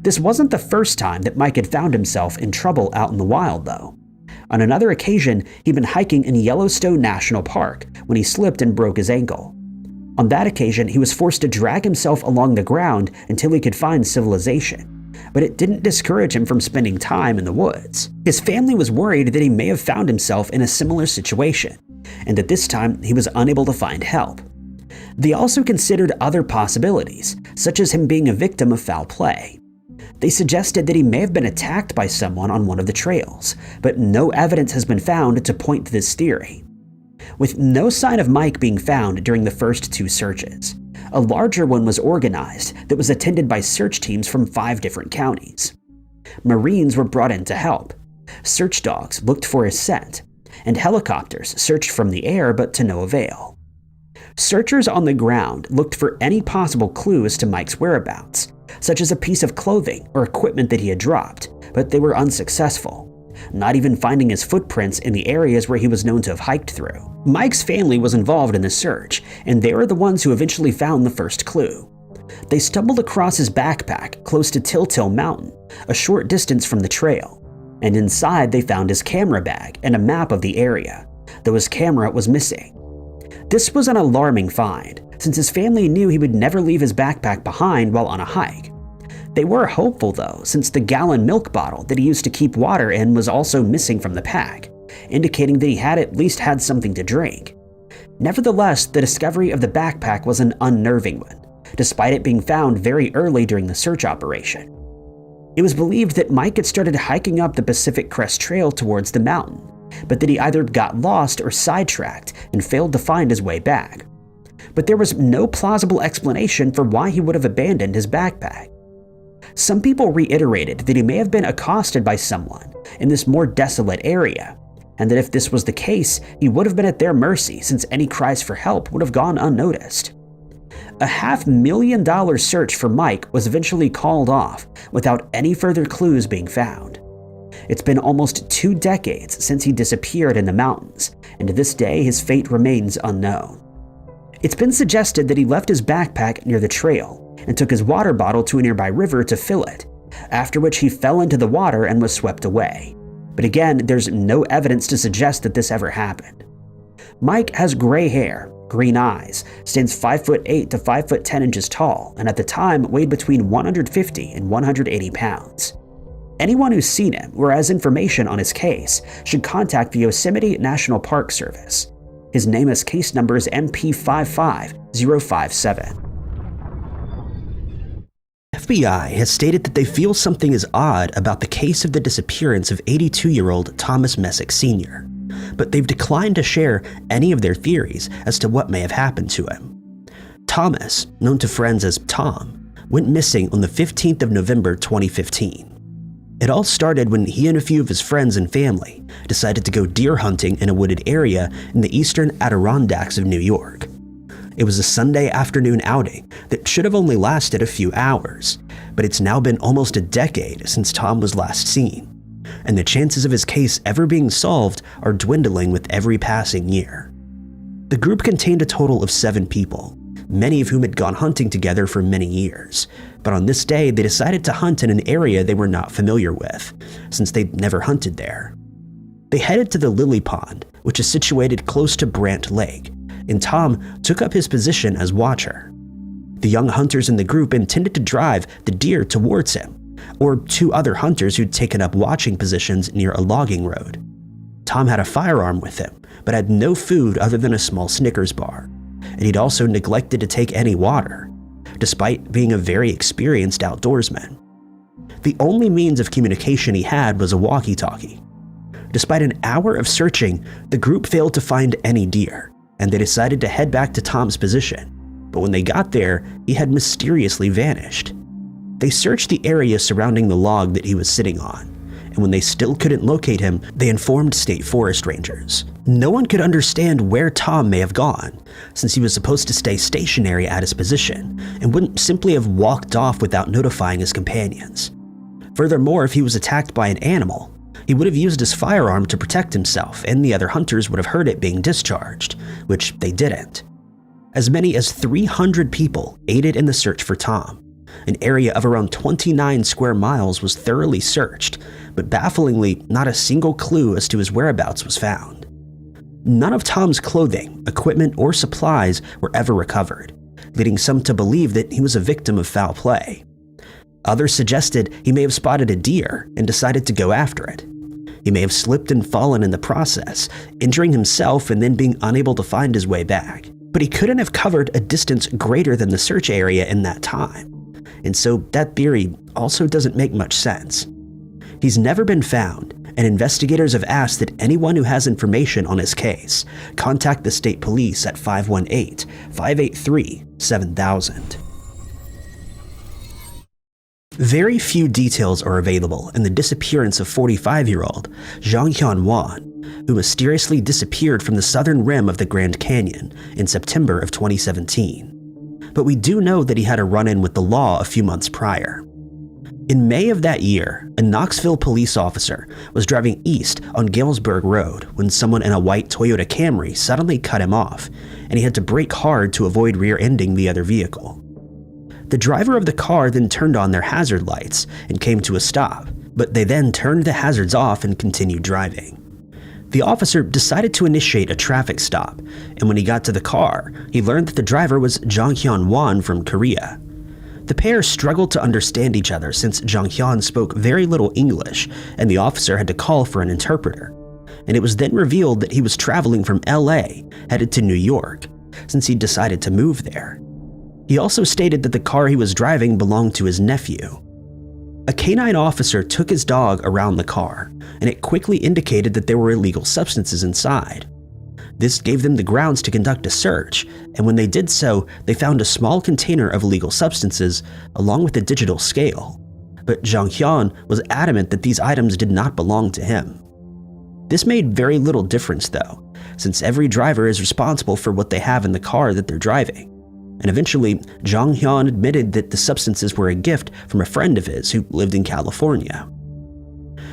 This wasn't the first time that Mike had found himself in trouble out in the wild, though. On another occasion, he'd been hiking in Yellowstone National Park when he slipped and broke his ankle. On that occasion, he was forced to drag himself along the ground until he could find civilization, but it didn't discourage him from spending time in the woods. His family was worried that he may have found himself in a similar situation, and that this time he was unable to find help. They also considered other possibilities, such as him being a victim of foul play. They suggested that he may have been attacked by someone on one of the trails, but no evidence has been found to point to this theory. With no sign of Mike being found during the first 2 searches, a larger one was organized that was attended by search teams from 5 different counties. Marines were brought in to help. Search dogs looked for his scent, and helicopters searched from the air, but to no avail. Searchers on the ground looked for any possible clues to Mike's whereabouts, such as a piece of clothing or equipment that he had dropped, but they were unsuccessful, not even finding his footprints in the areas where he was known to have hiked through. Mike's family was involved in the search, and they were the ones who eventually found the first clue. They stumbled across his backpack close to Till Mountain, a short distance from the trail, and inside they found his camera bag and a map of the area, though his camera was missing. This was an alarming find, since his family knew he would never leave his backpack behind while on a hike. They were hopeful though, since the gallon milk bottle that he used to keep water in was also missing from the pack, indicating that he had at least had something to drink. Nevertheless, the discovery of the backpack was an unnerving one, despite it being found very early during the search operation. It was believed that Mike had started hiking up the Pacific Crest Trail towards the mountain, but that he either got lost or sidetracked and failed to find his way back. But there was no plausible explanation for why he would have abandoned his backpack. Some people reiterated that he may have been accosted by someone in this more desolate area, and that if this was the case, he would have been at their mercy since any cries for help would have gone unnoticed. A $500,000 search for Mike was eventually called off without any further clues being found. It's been almost 2 decades since he disappeared in the mountains, and to this day his fate remains unknown. It's been suggested that he left his backpack near the trail and took his water bottle to a nearby river to fill it, after which he fell into the water and was swept away. But again, there's no evidence to suggest that this ever happened. Mike has gray hair, green eyes, stands 5'8" to 5'10" tall, and at the time weighed between 150 and 180 pounds. Anyone who's seen him or has information on his case should contact the Yosemite National Park Service. His name is case number is MP55057. FBI has stated that they feel something is odd about the case of the disappearance of 82-year-old Thomas Messick Sr., but they've declined to share any of their theories as to what may have happened to him. Thomas, known to friends as Tom, went missing on the 15th of November 2015. It all started when he and a few of his friends and family decided to go deer hunting in a wooded area in the eastern Adirondacks of New York. It was a Sunday afternoon outing that should have only lasted a few hours, but it's now been almost a decade since Tom was last seen, and the chances of his case ever being solved are dwindling with every passing year. The group contained a total of 7 people, many of whom had gone hunting together for many years, but on this day they decided to hunt in an area they were not familiar with, since they'd never hunted there. They headed to the Lily Pond, which is situated close to Brant Lake, and Tom took up his position as watcher. The young hunters in the group intended to drive the deer towards him, or 2 other hunters who'd taken up watching positions near a logging road. Tom had a firearm with him, but had no food other than a small Snickers bar, and he'd also neglected to take any water, despite being a very experienced outdoorsman. The only means of communication he had was a walkie-talkie. Despite an hour of searching, the group failed to find any deer, and they decided to head back to Tom's position, but when they got there, he had mysteriously vanished. They searched the area surrounding the log that he was sitting on, and when they still couldn't locate him, they informed state forest rangers. No one could understand where Tom may have gone, since he was supposed to stay stationary at his position and wouldn't simply have walked off without notifying his companions. Furthermore, if he was attacked by an animal, he would have used his firearm to protect himself, and the other hunters would have heard it being discharged, which they didn't. As many as 300 people aided in the search for Tom. An area of around 29 square miles was thoroughly searched, but bafflingly, not a single clue as to his whereabouts was found. None of Tom's clothing, equipment, or supplies were ever recovered, leading some to believe that he was a victim of foul play. Others suggested he may have spotted a deer and decided to go after it. He may have slipped and fallen in the process, injuring himself and then being unable to find his way back. But he couldn't have covered a distance greater than the search area in that time. And so that theory also doesn't make much sense. He's never been found, and investigators have asked that anyone who has information on his case contact the state police at 518-583-7000. Very few details are available in the disappearance of 45-year-old Zhang Hyun-Wan, who mysteriously disappeared from the southern rim of the Grand Canyon in September of 2017. But we do know that he had a run-in with the law a few months prior. In May of that year, a Knoxville police officer was driving east on Galesburg Road when someone in a white Toyota Camry suddenly cut him off, and he had to brake hard to avoid rear-ending the other vehicle. The driver of the car then turned on their hazard lights and came to a stop, but they then turned the hazards off and continued driving. The officer decided to initiate a traffic stop, and when he got to the car, he learned that the driver was Jang Hyun-Wan from Korea. The pair struggled to understand each other since Jang Hyun spoke very little English, and the officer had to call for an interpreter. And it was then revealed that he was traveling from LA, headed to New York, since he'd decided to move there. He also stated that the car he was driving belonged to his nephew. A canine officer took his dog around the car, and it quickly indicated that there were illegal substances inside. This gave them the grounds to conduct a search, and when they did so, they found a small container of illegal substances along with a digital scale. But Jang Hyun was adamant that these items did not belong to him. This made very little difference though, since every driver is responsible for what they have in the car that they're driving. And eventually, Jang Hyun admitted that the substances were a gift from a friend of his who lived in California.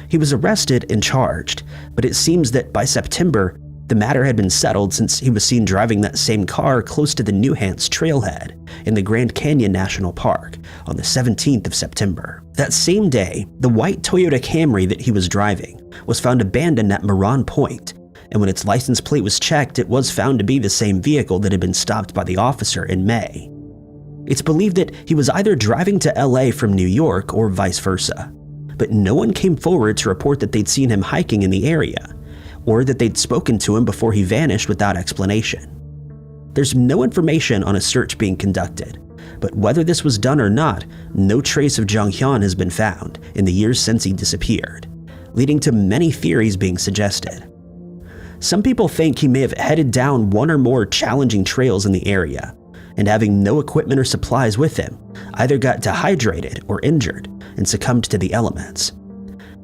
He was arrested and charged, but it seems that by September, the matter had been settled since he was seen driving that same car close to the Newhants trailhead in the Grand Canyon National Park on the 17th of September. That same day, the white Toyota Camry that he was driving was found abandoned at Moran Point, and when its license plate was checked, it was found to be the same vehicle that had been stopped by the officer in May. It's believed that he was either driving to LA from New York or vice versa, but no one came forward to report that they'd seen him hiking in the area, or that they'd spoken to him before he vanished without explanation. There's no information on a search being conducted, but whether this was done or not, no trace of Jang Hyun has been found in the years since he disappeared, leading to many theories being suggested. Some people think he may have headed down one or more challenging trails in the area, and having no equipment or supplies with him, either got dehydrated or injured and succumbed to the elements.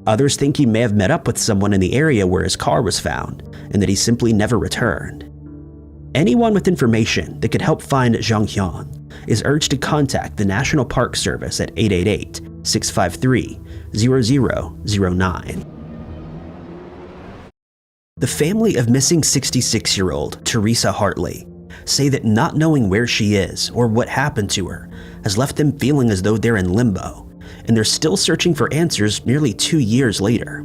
Others think he may have met up with someone in the area where his car was found, and that he simply never returned. Anyone with information that could help find Jang Hyun is urged to contact the National Park Service at 888-653-0009. The family of missing 66-year-old Teresa Hartley say that not knowing where she is or what happened to her has left them feeling as though they're in limbo, and they're still searching for answers nearly 2 years later.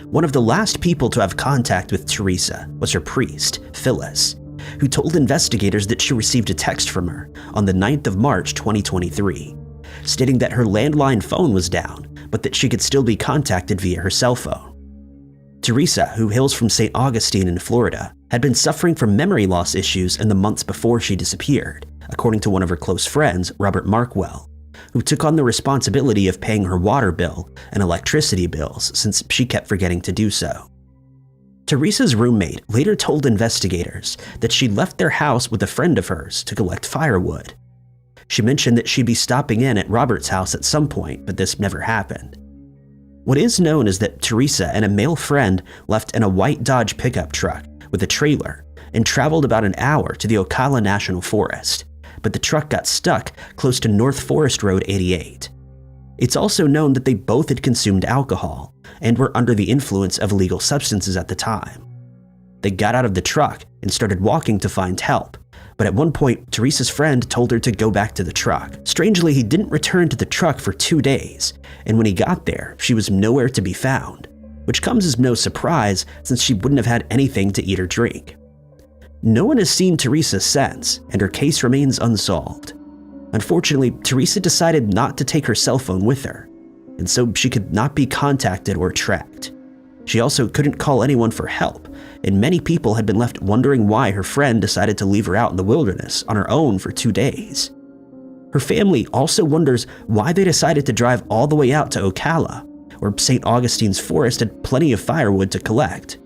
One of the last people to have contact with Teresa was her priest, Phyllis, who told investigators that she received a text from her on the 9th of March 2023, stating that her landline phone was down, but that she could still be contacted via her cell phone. Teresa, who hails from St. Augustine in Florida, had been suffering from memory loss issues in the months before she disappeared, according to one of her close friends, Robert Markwell, who took on the responsibility of paying her water bill and electricity bills since she kept forgetting to do so. Teresa's roommate later told investigators that she left their house with a friend of hers to collect firewood. She mentioned that she'd be stopping in at Robert's house at some point, but this never happened. What is known is that Teresa and a male friend left in a white Dodge pickup truck with a trailer and traveled about an hour to the Ocala National Forest, but the truck got stuck close to North Forest Road 88. It's also known that they both had consumed alcohol and were under the influence of illegal substances at the time. They got out of the truck and started walking to find help, but at one point, Teresa's friend told her to go back to the truck. Strangely, he didn't return to the truck for 2 days, and when he got there, she was nowhere to be found, which comes as no surprise since she wouldn't have had anything to eat or drink. No one has seen Teresa since, and her case remains unsolved. Unfortunately, Teresa decided not to take her cell phone with her, and so she could not be contacted or tracked. She also couldn't call anyone for help, and many people had been left wondering why her friend decided to leave her out in the wilderness on her own for 2 days. Her family also wonders why they decided to drive all the way out to Ocala, where St. Augustine's forest had plenty of firewood to collect.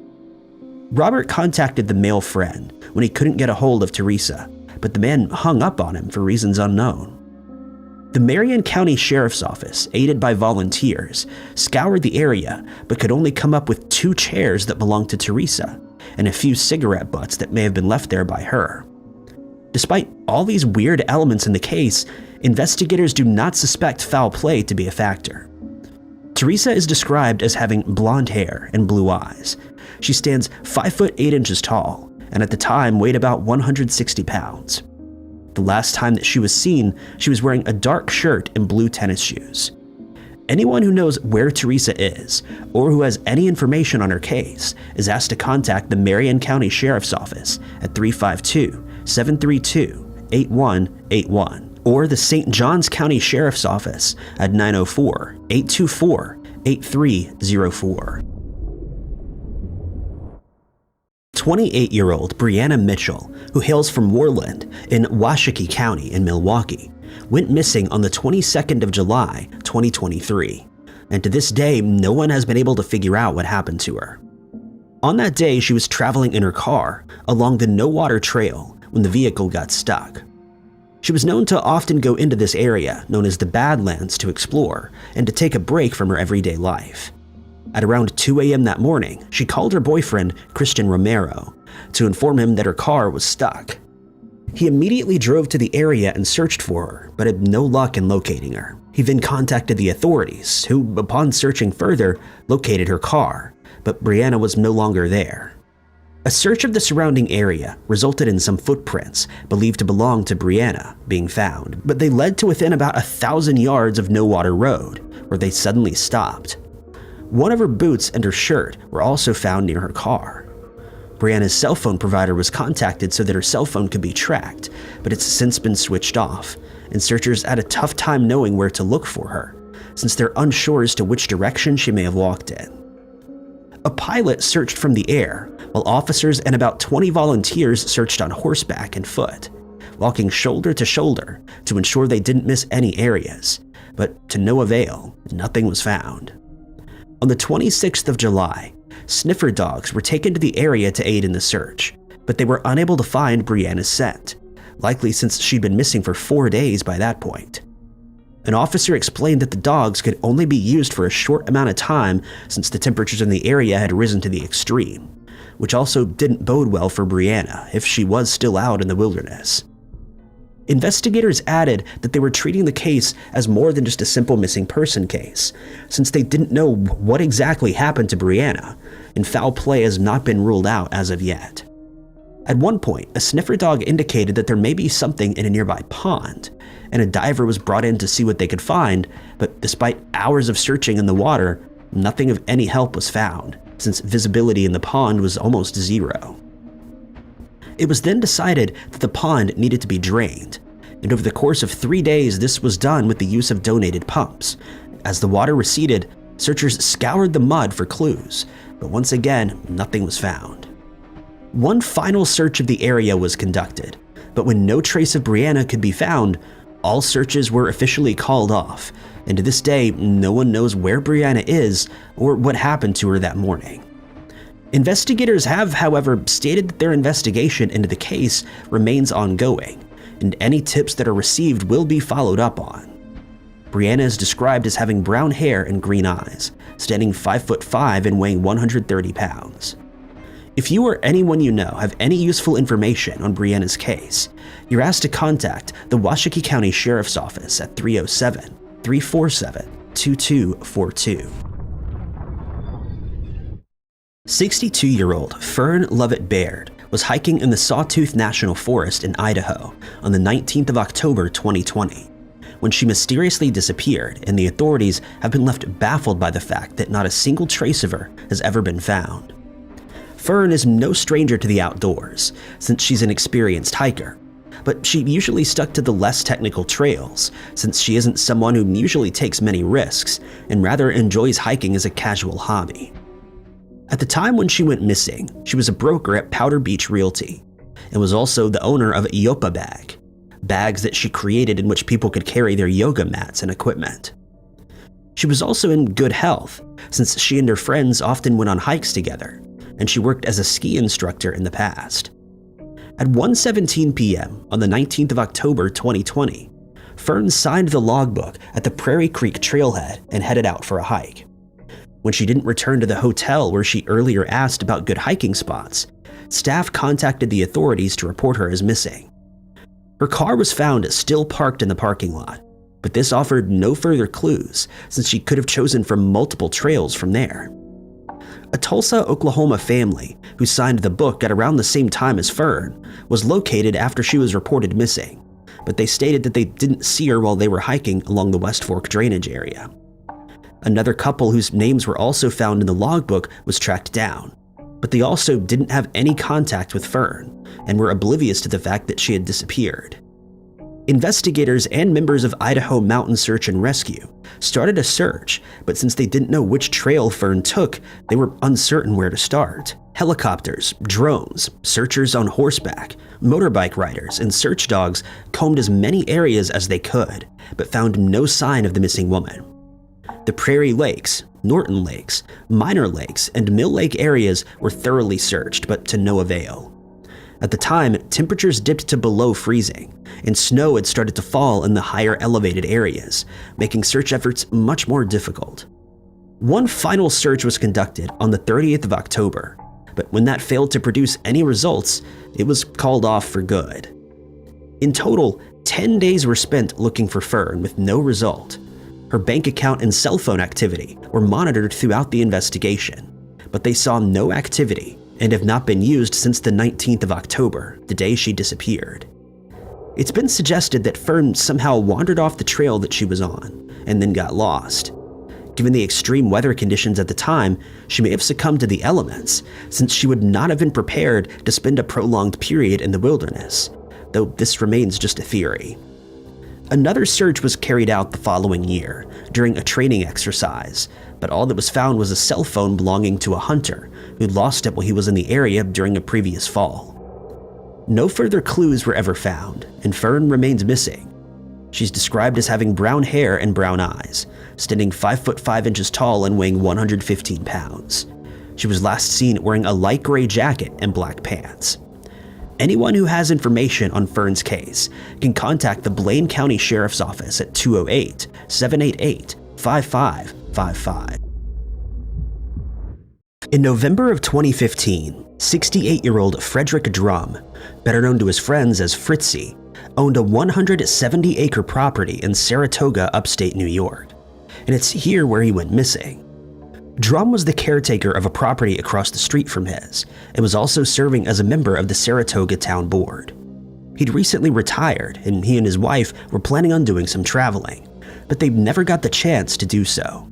Robert contacted the male friend when he couldn't get a hold of Teresa, but the man hung up on him for reasons unknown. The Marion County Sheriff's Office, aided by volunteers, scoured the area but could only come up with 2 chairs that belonged to Teresa and a few cigarette butts that may have been left there by her. Despite all these weird elements in the case, investigators do not suspect foul play to be a factor. Teresa is described as having blonde hair and blue eyes. She stands 5 foot 8 inches tall and at the time weighed about 160 pounds. The last time that she was seen, she was wearing a dark shirt and blue tennis shoes. Anyone who knows where Teresa is, or who has any information on her case, is asked to contact the Marion County Sheriff's Office at 352-732-8181, or the St. Johns County Sheriff's Office at 904-824-8304. 28-year-old Brianna Mitchell, who hails from Worland in Washakie County in Milwaukee, went missing on the 22nd of July, 2023, and to this day, no one has been able to figure out what happened to her. On that day, she was traveling in her car along the No Water Trail when the vehicle got stuck. She was known to often go into this area, known as the Badlands, to explore and to take a break from her everyday life. At around 2 a.m. that morning, she called her boyfriend, Christian Romero, to inform him that her car was stuck. He immediately drove to the area and searched for her, but had no luck in locating her. He then contacted the authorities, who, upon searching further, located her car, but Brianna was no longer there. A search of the surrounding area resulted in some footprints believed to belong to Brianna being found, but they led to within about 1,000 yards of No Water Road, where they suddenly stopped. One of her boots and her shirt were also found near her car. Brianna's cell phone provider was contacted so that her cell phone could be tracked, but it's since been switched off, and searchers had a tough time knowing where to look for her, since they're unsure as to which direction she may have walked in. A pilot searched from the air, while officers and about 20 volunteers searched on horseback and foot, walking shoulder to shoulder to ensure they didn't miss any areas, but to no avail, nothing was found. On the 26th of July, sniffer dogs were taken to the area to aid in the search, but they were unable to find Brianna's scent, likely since she'd been missing for 4 days by that point. An officer explained that the dogs could only be used for a short amount of time since the temperatures in the area had risen to the extreme, which also didn't bode well for Brianna if she was still out in the wilderness. Investigators added that they were treating the case as more than just a simple missing person case, since they didn't know what exactly happened to Brianna, and foul play has not been ruled out as of yet. At one point, a sniffer dog indicated that there may be something in a nearby pond, and a diver was brought in to see what they could find, but despite hours of searching in the water, nothing of any help was found, since visibility in the pond was almost zero. It was then decided that the pond needed to be drained, and over the course of 3 days this was done with the use of donated pumps. As the water receded, searchers scoured the mud for clues, but once again, nothing was found. One final search of the area was conducted, but when no trace of Brianna could be found, all searches were officially called off, and to this day, no one knows where Brianna is or what happened to her that morning. Investigators have, however, stated that their investigation into the case remains ongoing, and any tips that are received will be followed up on. Brianna is described as having brown hair and green eyes, standing 5'5" and weighing 130 pounds. If you or anyone you know have any useful information on Brianna's case, you're asked to contact the Washakie County Sheriff's Office at 307-347-8255. 2242. 62-year-old Fern Lovett Baird was hiking in the Sawtooth National Forest in Idaho on the 19th of October 2020 when she mysteriously disappeared, and the authorities have been left baffled by the fact that not a single trace of her has ever been found. Fern is no stranger to the outdoors, since she's an experienced hiker, but she usually stuck to the less technical trails, since she isn't someone who usually takes many risks and rather enjoys hiking as a casual hobby. At the time when she went missing, she was a broker at Powder Beach Realty and was also the owner of Yopa bags that she created in which people could carry their yoga mats and equipment. She was also in good health, since she and her friends often went on hikes together, and she worked as a ski instructor in the past. At 1:17 p.m. on the 19th of October 2020, Fern signed the logbook at the Prairie Creek trailhead and headed out for a hike. When she didn't return to the hotel where she earlier asked about good hiking spots, staff contacted the authorities to report her as missing. Her car was found still parked in the parking lot, but this offered no further clues since she could have chosen from multiple trails from there. A Tulsa, Oklahoma family who signed the book at around the same time as Fern was located after she was reported missing, but they stated that they didn't see her while they were hiking along the West Fork drainage area. Another couple whose names were also found in the logbook was tracked down, but they also didn't have any contact with Fern and were oblivious to the fact that she had disappeared. Investigators and members of Idaho Mountain Search and Rescue started a search, but since they didn't know which trail Fern took, they were uncertain where to start. Helicopters, drones, searchers on horseback, motorbike riders, and search dogs combed as many areas as they could, but found no sign of the missing woman. The Prairie Lakes, Norton Lakes, Minor Lakes, and Mill Lake areas were thoroughly searched, but to no avail. At the time, temperatures dipped to below freezing, and snow had started to fall in the higher elevated areas, making search efforts much more difficult. One final search was conducted on the 30th of October, but when that failed to produce any results, it was called off for good. In total, 10 days were spent looking for Fern with no result. Her bank account and cell phone activity were monitored throughout the investigation, but they saw no activity and have not been used since the 19th of October, the day she disappeared. It's been suggested that Fern somehow wandered off the trail that she was on and then got lost. Given the extreme weather conditions at the time, she may have succumbed to the elements, since she would not have been prepared to spend a prolonged period in the wilderness, though this remains just a theory. Another search was carried out the following year during a training exercise, but all that was found was a cell phone belonging to a hunter who lost it while he was in the area during a previous fall. No further clues were ever found, and Fern remains missing. She's described as having brown hair and brown eyes, standing 5 foot 5 inches tall and weighing 115 pounds. She was last seen wearing a light gray jacket and black pants. Anyone who has information on Fern's case can contact the Blaine County Sheriff's Office at 208-788-5555. In November of 2015, 68-year-old Frederick Drum, better known to his friends as Fritzy, owned a 170-acre property in Saratoga, upstate New York, and it's here where he went missing. Drum was the caretaker of a property across the street from his, and was also serving as a member of the Saratoga Town Board. He'd recently retired, and he and his wife were planning on doing some traveling, but they never got the chance to do so.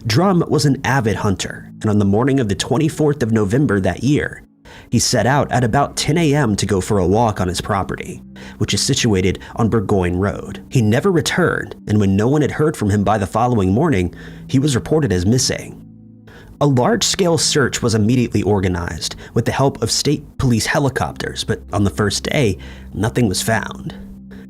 Drum was an avid hunter, and on the morning of the 24th of November that year, he set out at about 10 a.m. to go for a walk on his property, which is situated on Burgoyne Road. He never returned, and when no one had heard from him by the following morning, he was reported as missing. A large-scale search was immediately organized with the help of state police helicopters, but on the first day, nothing was found.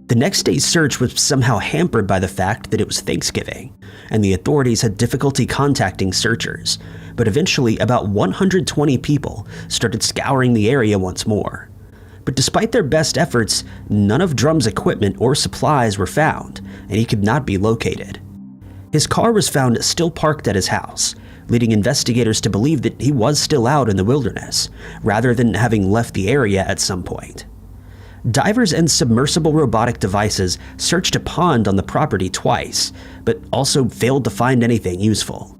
The next day's search was somehow hampered by the fact that it was Thanksgiving, and the authorities had difficulty contacting searchers, but eventually about 120 people started scouring the area once more. But despite their best efforts, none of Drum's equipment or supplies were found, and he could not be located. His car was found still parked at his house, leading investigators to believe that he was still out in the wilderness, rather than having left the area at some point. Divers and submersible robotic devices searched a pond on the property twice, but also failed to find anything useful.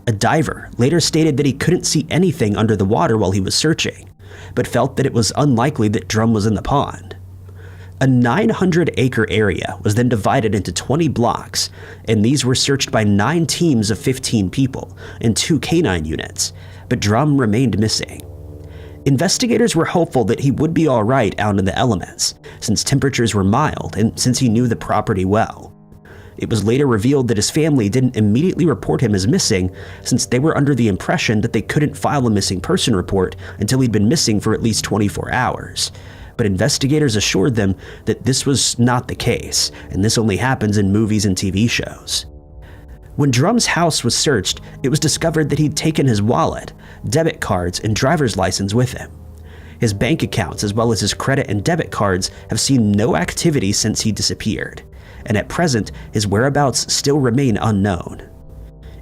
A diver later stated that he couldn't see anything under the water while he was searching, but felt that it was unlikely that Drum was in the pond. A 900-acre area was then divided into 20 blocks, and these were searched by 9 teams of 15 people and 2 canine units, but Drum remained missing. Investigators were hopeful that he would be all right out in the elements, since temperatures were mild and since he knew the property well. It was later revealed that his family didn't immediately report him as missing, since they were under the impression that they couldn't file a missing person report until he'd been missing for at least 24 hours. But investigators assured them that this was not the case, and this only happens in movies and TV shows. When Drum's house was searched, it was discovered that he'd taken his wallet, debit cards, and driver's license with him. His bank accounts, as well as his credit and debit cards, have seen no activity since he disappeared, and at present, his whereabouts still remain unknown.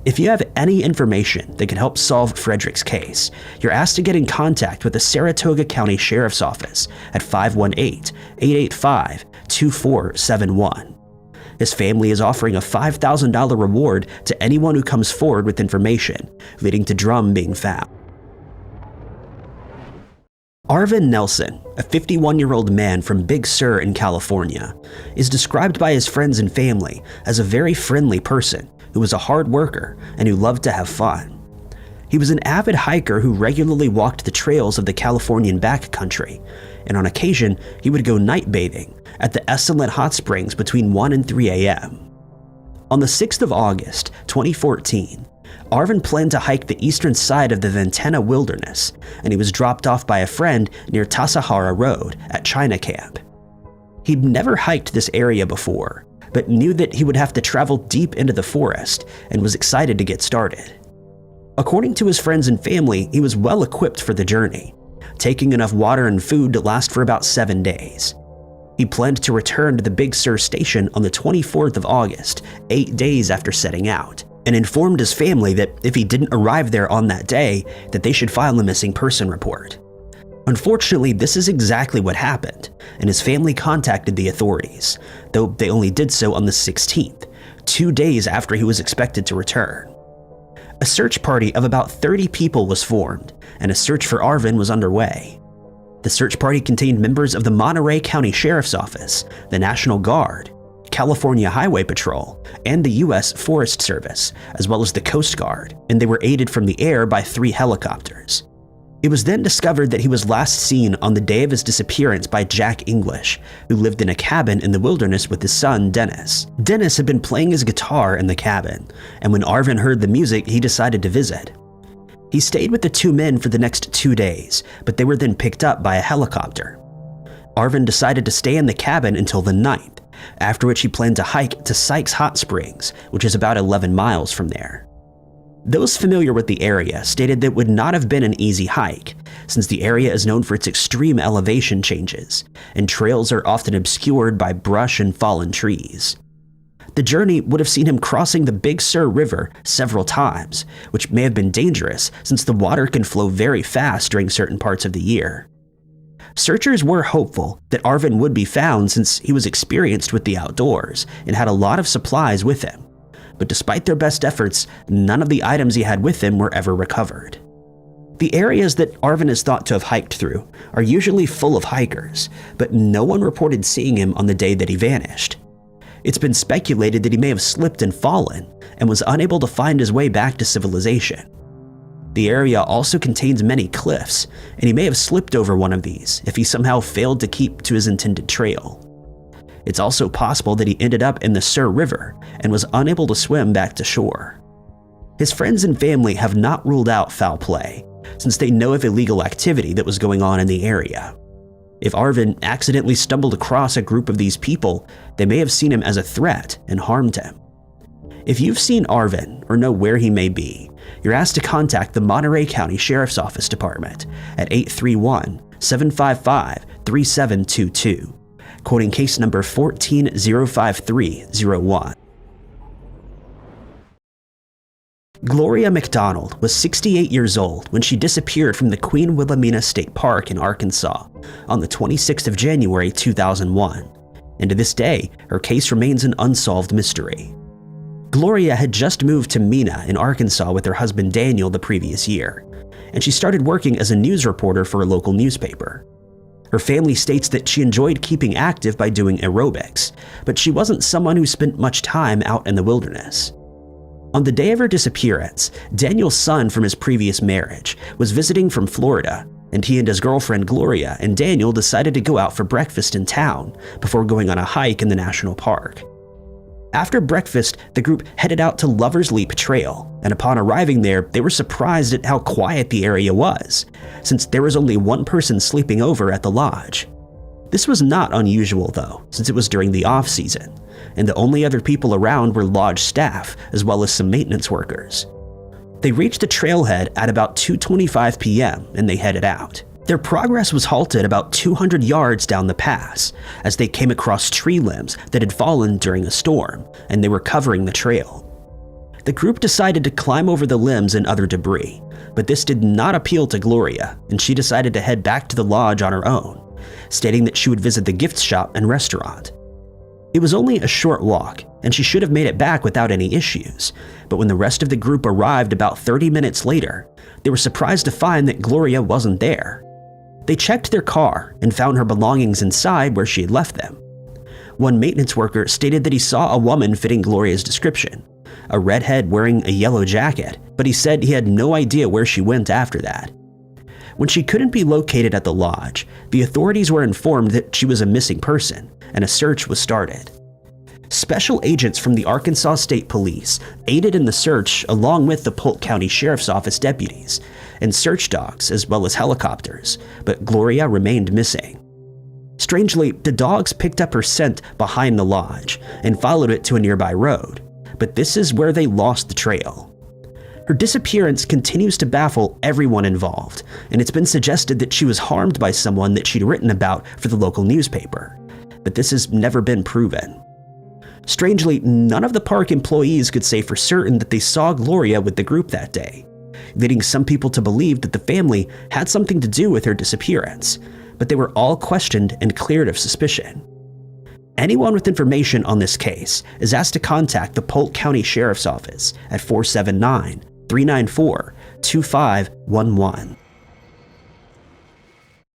If you have any information that can help solve Frederick's case, you're asked to get in contact with the Saratoga County Sheriff's Office at 518-885-2471. His family is offering a $5,000 reward to anyone who comes forward with information, leading to Drum being found. Arvin Nelson, a 51-year-old man from Big Sur in California, is described by his friends and family as a very friendly person who was a hard worker and who loved to have fun. He was an avid hiker who regularly walked the trails of the Californian backcountry, and on occasion he would go night bathing at the Esalen Hot Springs between 1 and 3 a.m. On the 6th of August, 2014, Arvin planned to hike the eastern side of the Ventana Wilderness, and he was dropped off by a friend near Tassajara Road at China Camp. He'd never hiked this area before, but knew that he would have to travel deep into the forest and was excited to get started. According to his friends and family, he was well equipped for the journey, taking enough water and food to last for about 7 days. He planned to return to the Big Sur station on the 24th of August, 8 days after setting out, and informed his family that if he didn't arrive there on that day, that they should file a missing person report. Unfortunately, this is exactly what happened, and his family contacted the authorities, though they only did so on the 16th, 2 days after he was expected to return. A search party of about 30 people was formed, and a search for Arvin was underway. The search party contained members of the Monterey County Sheriff's Office, the National Guard, California Highway Patrol, and the U.S. Forest Service, as well as the Coast Guard, and they were aided from the air by 3 helicopters. It was then discovered that he was last seen on the day of his disappearance by Jack English, who lived in a cabin in the wilderness with his son, Dennis. Dennis had been playing his guitar in the cabin, and when Arvin heard the music, he decided to visit. He stayed with the 2 men for the next 2 days, but they were then picked up by a helicopter. Arvin decided to stay in the cabin until the 9th, after which he planned to hike to Sykes Hot Springs, which is about 11 miles from there. Those familiar with the area stated that it would not have been an easy hike, since the area is known for its extreme elevation changes, and trails are often obscured by brush and fallen trees. The journey would have seen him crossing the Big Sur River several times, which may have been dangerous since the water can flow very fast during certain parts of the year. Searchers were hopeful that Arvin would be found since he was experienced with the outdoors and had a lot of supplies with him. But despite their best efforts, none of the items he had with him were ever recovered. The areas that Arvin is thought to have hiked through are usually full of hikers, but no one reported seeing him on the day that he vanished. It's been speculated that he may have slipped and fallen and was unable to find his way back to civilization. The area also contains many cliffs, and he may have slipped over one of these if he somehow failed to keep to his intended trail. It's also possible that he ended up in the Sur River and was unable to swim back to shore. His friends and family have not ruled out foul play, since they know of illegal activity that was going on in the area. If Arvin accidentally stumbled across a group of these people, they may have seen him as a threat and harmed him. If you've seen Arvin or know where he may be, you're asked to contact the Monterey County Sheriff's Office Department at 831-755-3722, quoting case number 1405301. Gloria McDonald was 68 years old when she disappeared from the Queen Wilhelmina State Park in Arkansas on the 26th of January 2001, and to this day, her case remains an unsolved mystery. Gloria had just moved to Mena in Arkansas with her husband Daniel the previous year, and she started working as a news reporter for a local newspaper. Her family states that she enjoyed keeping active by doing aerobics, but she wasn't someone who spent much time out in the wilderness. On the day of her disappearance, Daniel's son from his previous marriage was visiting from Florida, and he and his girlfriend Gloria and Daniel decided to go out for breakfast in town before going on a hike in the national park. After breakfast, the group headed out to Lover's Leap Trail, and upon arriving there, they were surprised at how quiet the area was, since there was only one person sleeping over at the lodge. This was not unusual though, since it was during the off-season, and the only other people around were lodge staff as well as some maintenance workers. They reached the trailhead at about 2:25 p.m. and they headed out. Their progress was halted about 200 yards down the pass as they came across tree limbs that had fallen during a storm, and they were covering the trail. The group decided to climb over the limbs and other debris, but this did not appeal to Gloria, and she decided to head back to the lodge on her own, stating that she would visit the gift shop and restaurant. It was only a short walk, and she should have made it back without any issues, but when the rest of the group arrived about 30 minutes later, they were surprised to find that Gloria wasn't there. They checked their car and found her belongings inside where she had left them. One maintenance worker stated that he saw a woman fitting Gloria's description, a redhead wearing a yellow jacket, but he said he had no idea where she went after that. When she couldn't be located at the lodge, the authorities were informed that she was a missing person, and a search was started. Special agents from the Arkansas State Police aided in the search along with the Polk County Sheriff's Office deputies and search dogs as well as helicopters, but Gloria remained missing. Strangely, the dogs picked up her scent behind the lodge and followed it to a nearby road, but this is where they lost the trail. Her disappearance continues to baffle everyone involved, and it's been suggested that she was harmed by someone that she'd written about for the local newspaper, but this has never been proven. Strangely, none of the park employees could say for certain that they saw Gloria with the group that day, leading some people to believe that the family had something to do with her disappearance, but they were all questioned and cleared of suspicion. Anyone with information on this case is asked to contact the Polk County Sheriff's Office at 479-394-2511.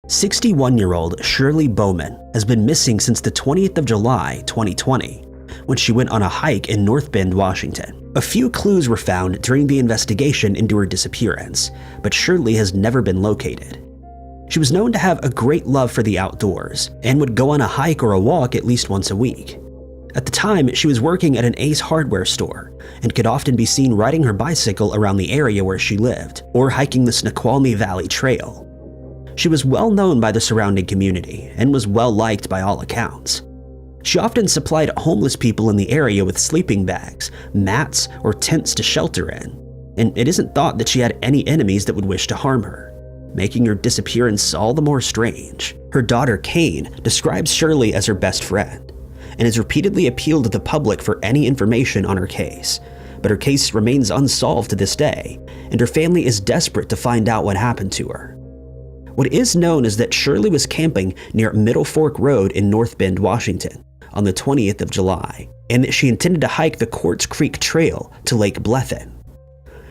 61-year-old Shirley Bowman has been missing since the 20th of July, 2020, when she went on a hike in North Bend, Washington. A few clues were found during the investigation into her disappearance, but Shirley has never been located. She was known to have a great love for the outdoors and would go on a hike or a walk at least once a week. At the time, she was working at an Ace hardware store and could often be seen riding her bicycle around the area where she lived or hiking the Snoqualmie Valley Trail. She was well known by the surrounding community and was well liked by all accounts. She often supplied homeless people in the area with sleeping bags, mats, or tents to shelter in, and it isn't thought that she had any enemies that would wish to harm her, making her disappearance all the more strange. Her daughter, Kane, describes Shirley as her best friend, and has repeatedly appealed to the public for any information on her case, but her case remains unsolved to this day, and her family is desperate to find out what happened to her. What is known is that Shirley was camping near Middle Fork Road in North Bend, Washington, on the 20th of July, and that she intended to hike the Quartz Creek Trail to Lake Blethen.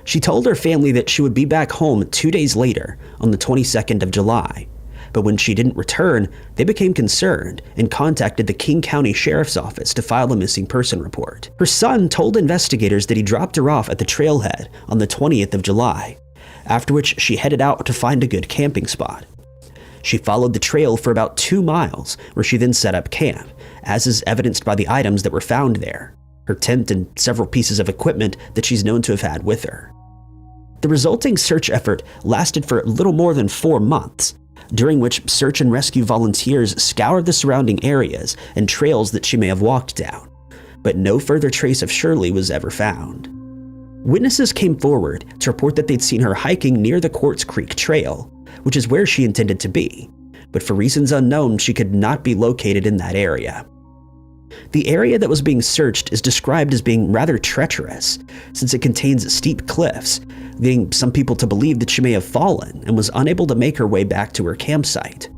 She told her family that she would be back home 2 days later, on the 22nd of July, but when she didn't return, they became concerned and contacted the King County Sheriff's Office to file a missing person report. Her son told investigators that he dropped her off at the trailhead on the 20th of July, after which she headed out to find a good camping spot. She followed the trail for about 2 miles, where she then set up camp, as is evidenced by the items that were found there, her tent and several pieces of equipment that she's known to have had with her. The resulting search effort lasted for a little more than 4 months, during which search and rescue volunteers scoured the surrounding areas and trails that she may have walked down, but no further trace of Shirley was ever found. Witnesses came forward to report that they'd seen her hiking near the Quartz Creek Trail, which is where she intended to be, but for reasons unknown, she could not be located in that area. The area that was being searched is described as being rather treacherous, since it contains steep cliffs, leading some people to believe that she may have fallen and was unable to make her way back to her campsite.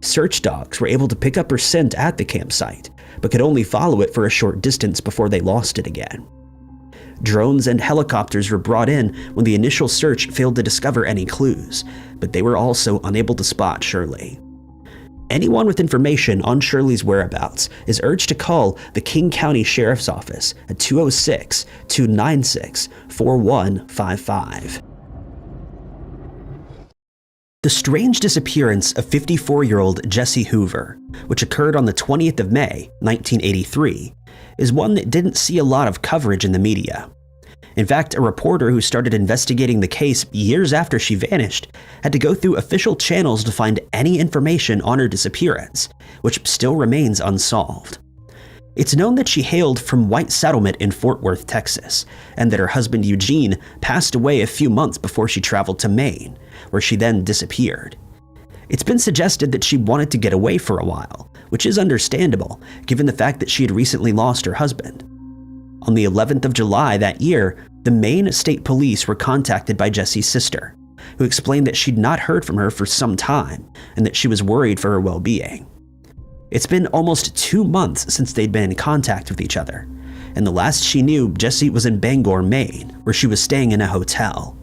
Search dogs were able to pick up her scent at the campsite, but could only follow it for a short distance before they lost it again. Drones and helicopters were brought in when the initial search failed to discover any clues, but they were also unable to spot Shirley. Anyone with information on Shirley's whereabouts is urged to call the King County Sheriff's Office at 206-296-4155. The strange disappearance of 54-year-old Jessie Hoover, which occurred on the 20th of May, 1983, is one that didn't see a lot of coverage in the media. In fact, a reporter who started investigating the case years after she vanished had to go through official channels to find any information on her disappearance, which still remains unsolved. It's known that she hailed from White Settlement in Fort Worth, Texas, and that her husband Eugene passed away a few months before she traveled to Maine, where she then disappeared. It's been suggested that she wanted to get away for a while, which is understandable given the fact that she had recently lost her husband. On the 11th of July that year, the Maine State Police were contacted by Jessie's sister, who explained that she'd not heard from her for some time and that she was worried for her well-being. It's been almost 2 months since they'd been in contact with each other, and the last she knew, Jessie was in Bangor, Maine, where she was staying in a hotel.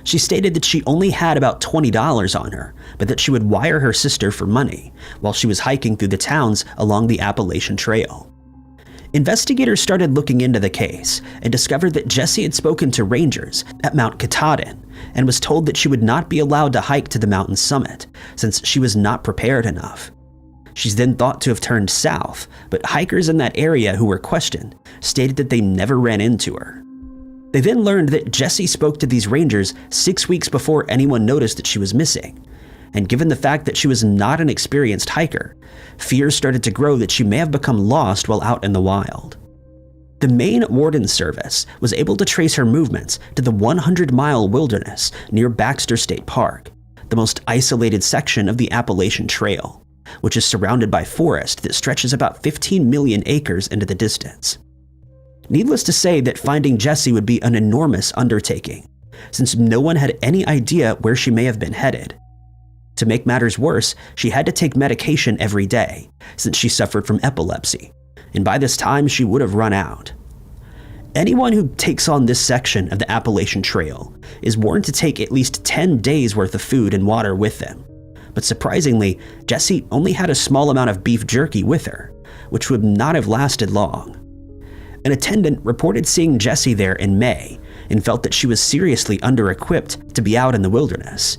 She stated that she only had about $20 on her, but that she would wire her sister for money while she was hiking through the towns along the Appalachian Trail. Investigators started looking into the case and discovered that Jessie had spoken to rangers at Mount Katahdin and was told that she would not be allowed to hike to the mountain's summit since she was not prepared enough. She's then thought to have turned south, but hikers in that area who were questioned stated that they never ran into her. They then learned that Jessie spoke to these rangers 6 weeks before anyone noticed that she was missing, and given the fact that she was not an experienced hiker, fears started to grow that she may have become lost while out in the wild. The Maine Warden Service was able to trace her movements to the 100-mile wilderness near Baxter State Park, the most isolated section of the Appalachian Trail, which is surrounded by forest that stretches about 15 million acres into the distance. Needless to say that finding Jessie would be an enormous undertaking, since no one had any idea where she may have been headed. To make matters worse, she had to take medication every day, since she suffered from epilepsy, and by this time she would have run out. Anyone who takes on this section of the Appalachian Trail is warned to take at least 10 days worth of food and water with them, but surprisingly, Jessie only had a small amount of beef jerky with her, which would not have lasted long. An attendant reported seeing Jessie there in May and felt that she was seriously under-equipped to be out in the wilderness.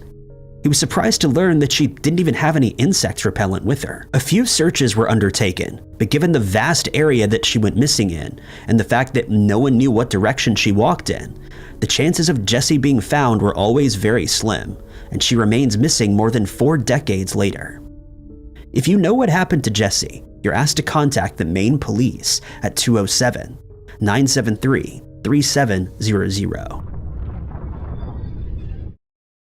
He was surprised to learn that she didn't even have any insect repellent with her. A few searches were undertaken, but given the vast area that she went missing in and the fact that no one knew what direction she walked in, the chances of Jessie being found were always very slim, and she remains missing more than 4 decades later. If you know what happened to Jessie, you're asked to contact the Maine Police at 207-973-3700.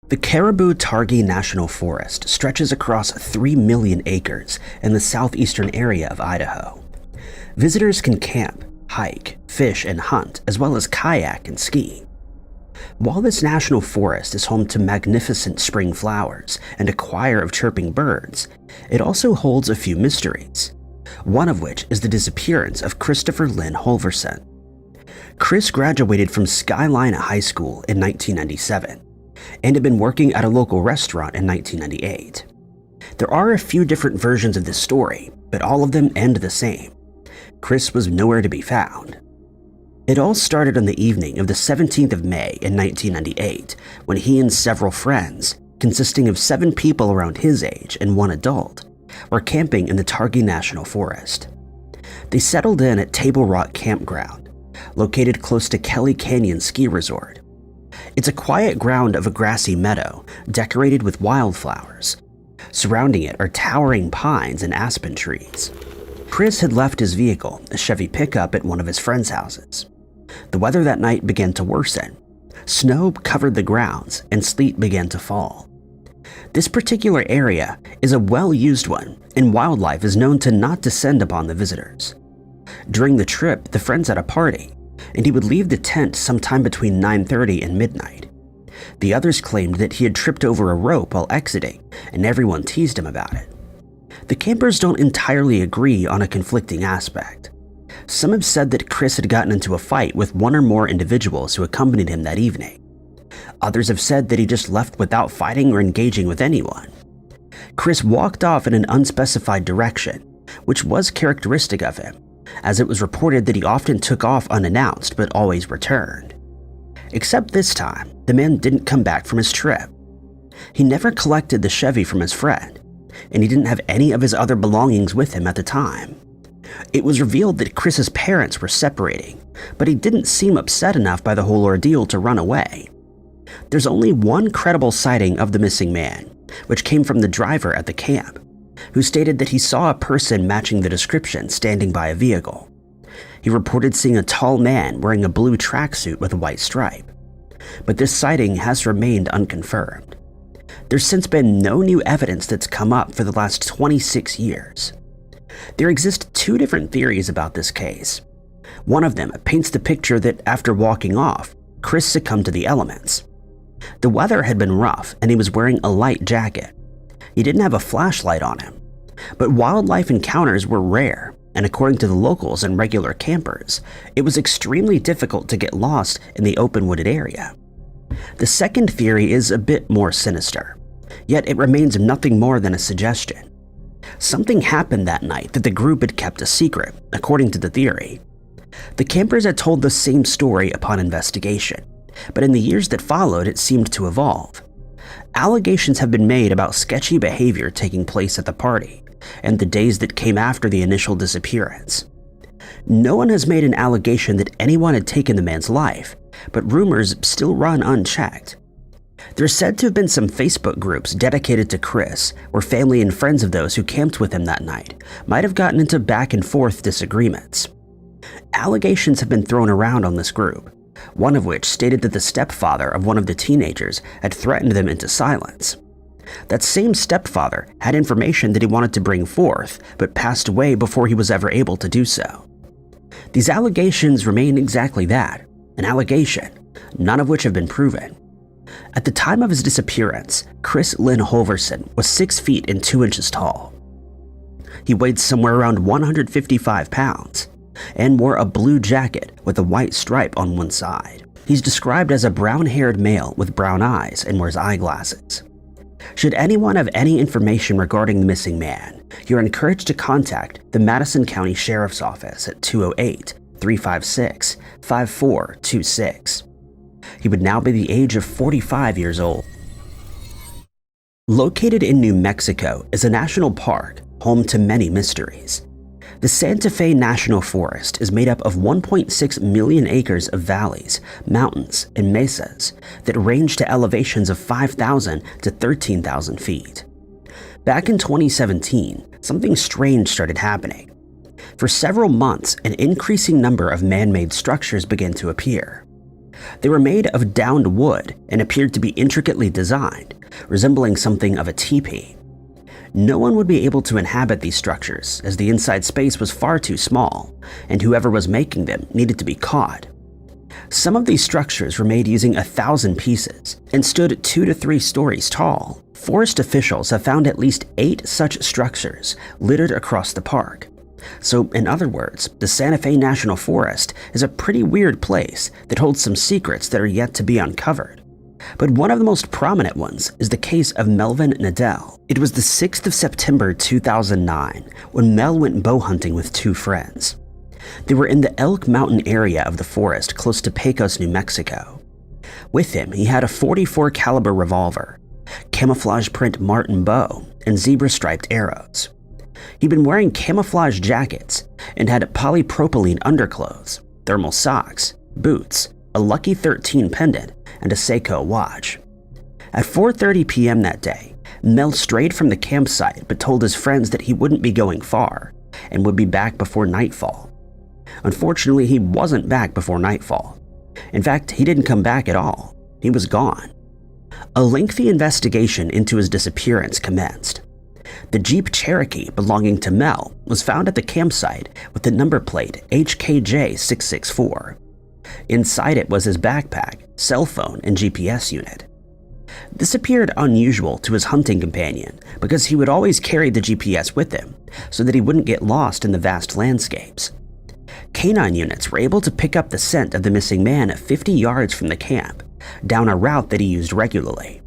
The Caribou-Targhee National Forest stretches across 3 million acres in the southeastern area of Idaho. Visitors can camp, hike, fish, and hunt, as well as kayak and ski. While this national forest is home to magnificent spring flowers and a choir of chirping birds, it also holds a few mysteries, one of which is the disappearance of Christopher Lynn Holverson. Chris graduated from Skyline High School in 1997 and had been working at a local restaurant in 1998. There are a few different versions of this story, but all of them end the same. Chris was nowhere to be found. It all started on the evening of the 17th of May in 1998, when he and several friends, consisting of 7 people around his age and 1 adult, were camping in the Targhee National Forest. They settled in at Table Rock Campground, located close to Kelly Canyon Ski Resort. It's a quiet ground of a grassy meadow decorated with wildflowers. Surrounding it are towering pines and aspen trees. Chris had left his vehicle, a Chevy pickup, at one of his friends' houses. The weather that night began to worsen. Snow covered the grounds and sleet began to fall. This particular area is a well-used one, and wildlife is known to not descend upon the visitors. During the trip, the friends had a party, and he would leave the tent sometime between 9:30 and midnight. The others claimed that he had tripped over a rope while exiting, and everyone teased him about it. The campers don't entirely agree on a conflicting aspect. Some have said that Chris had gotten into a fight with one or more individuals who accompanied him that evening. Others have said that he just left without fighting or engaging with anyone. Chris walked off in an unspecified direction, which was characteristic of him, as it was reported that he often took off unannounced but always returned. Except this time, the man didn't come back from his trip. He never collected the Chevy from his friend, and he didn't have any of his other belongings with him at the time. It was revealed that Chris's parents were separating, but he didn't seem upset enough by the whole ordeal to run away. There's only one credible sighting of the missing man, which came from the driver at the camp, who stated that he saw a person matching the description standing by a vehicle. He reported seeing a tall man wearing a blue tracksuit with a white stripe, but this sighting has remained unconfirmed. There's since been no new evidence that's come up for the last 26 years. There exist two different theories about this case. One of them paints the picture that after walking off, Chris succumbed to the elements. The weather had been rough and he was wearing a light jacket. He didn't have a flashlight on him, but wildlife encounters were rare, and according to the locals and regular campers, it was extremely difficult to get lost in the open wooded area. The second theory is a bit more sinister, yet it remains nothing more than a suggestion. Something happened that night that the group had kept a secret, according to the theory. The campers had told the same story upon investigation, but in the years that followed it seemed to evolve. Allegations have been made about sketchy behavior taking place at the party, and the days that came after the initial disappearance. No one has made an allegation that anyone had taken the man's life, but rumors still run unchecked. There's said to have been some Facebook groups dedicated to Chris, where family and friends of those who camped with him that night might have gotten into back and forth disagreements. Allegations have been thrown around on this group, one of which stated that the stepfather of one of the teenagers had threatened them into silence. That same stepfather had information that he wanted to bring forth, but passed away before he was ever able to do so. These allegations remain exactly that, an allegation, none of which have been proven. At the time of his disappearance, Chris Lynn Holverson was 6 feet and 2 inches tall. He weighed somewhere around 155 pounds and wore a blue jacket with a white stripe on one side. He's described as a brown-haired male with brown eyes and wears eyeglasses. Should anyone have any information regarding the missing man, you're encouraged to contact the Madison County Sheriff's Office at 208-356-5426. He would now be the age of 45 years old. Located in New Mexico is a national park home to many mysteries. The Santa Fe National Forest is made up of 1.6 million acres of valleys, mountains, and mesas that range to elevations of 5,000 to 13,000 feet. Back in 2017, something strange started happening. For several months, an increasing number of man-made structures began to appear. They were made of downed wood and appeared to be intricately designed, resembling something of a teepee. No one would be able to inhabit these structures, as the inside space was far too small, and whoever was making them needed to be caught. Some of these structures were made using 1,000 pieces and stood 2 to 3 stories tall. Forest officials have found at least 8 such structures littered across the park. So, in other words, the Santa Fe National Forest is a pretty weird place that holds some secrets that are yet to be uncovered. But one of the most prominent ones is the case of Melvin Nadell. It was the 6th of September 2009 when Mel went bow hunting with 2 friends. They were in the Elk Mountain area of the forest close to Pecos, New Mexico. With him, he had a .44 caliber revolver, camouflage print Martin bow, and zebra-striped arrows. He'd been wearing camouflage jackets and had polypropylene underclothes, thermal socks, boots, a Lucky 13 pendant, and a Seiko watch. At 4:30 p.m. that day, Mel strayed from the campsite but told his friends that he wouldn't be going far and would be back before nightfall. Unfortunately, he wasn't back before nightfall. In fact, he didn't come back at all. He was gone. A lengthy investigation into his disappearance commenced. The Jeep Cherokee belonging to Mel was found at the campsite with the number plate HKJ664. Inside it was his backpack, cell phone, and GPS unit. This appeared unusual to his hunting companion because he would always carry the GPS with him so that he wouldn't get lost in the vast landscapes. Canine units were able to pick up the scent of the missing man 50 yards from the camp, down a route that he used regularly.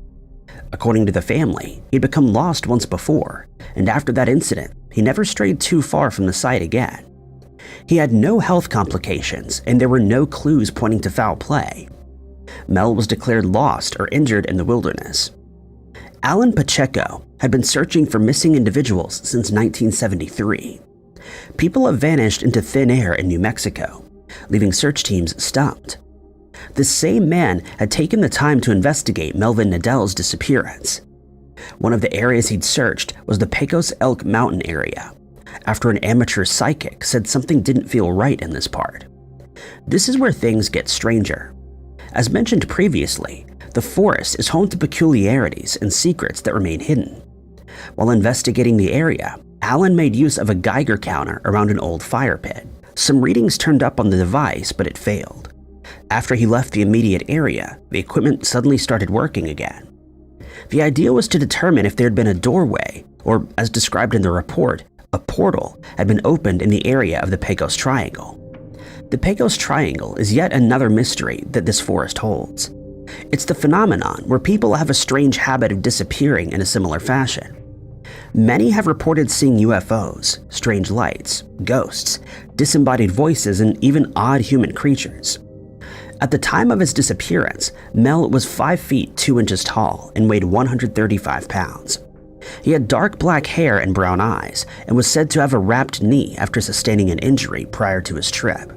According to the family, he'd become lost once before, and after that incident, he never strayed too far from the site again. He had no health complications, and there were no clues pointing to foul play. Mel was declared lost or injured in the wilderness. Alan Pacheco had been searching for missing individuals since 1973. People have vanished into thin air in New Mexico, leaving search teams stumped. The same man had taken the time to investigate Melvin Nadel's disappearance. One of the areas he'd searched was the Pecos Elk Mountain area, after an amateur psychic said something didn't feel right in this part. This is where things get stranger. As mentioned previously, the forest is home to peculiarities and secrets that remain hidden. While investigating the area, Alan made use of a Geiger counter around an old fire pit. Some readings turned up on the device, but it failed. After he left the immediate area, the equipment suddenly started working again. The idea was to determine if there had been a doorway, or as described in the report, a portal had been opened in the area of the Pecos Triangle. The Pecos Triangle is yet another mystery that this forest holds. It's the phenomenon where people have a strange habit of disappearing in a similar fashion. Many have reported seeing UFOs, strange lights, ghosts, disembodied voices, and even odd human creatures. At the time of his disappearance, Mel was 5 feet 2 inches tall and weighed 135 pounds. He had dark black hair and brown eyes and was said to have a wrapped knee after sustaining an injury prior to his trip.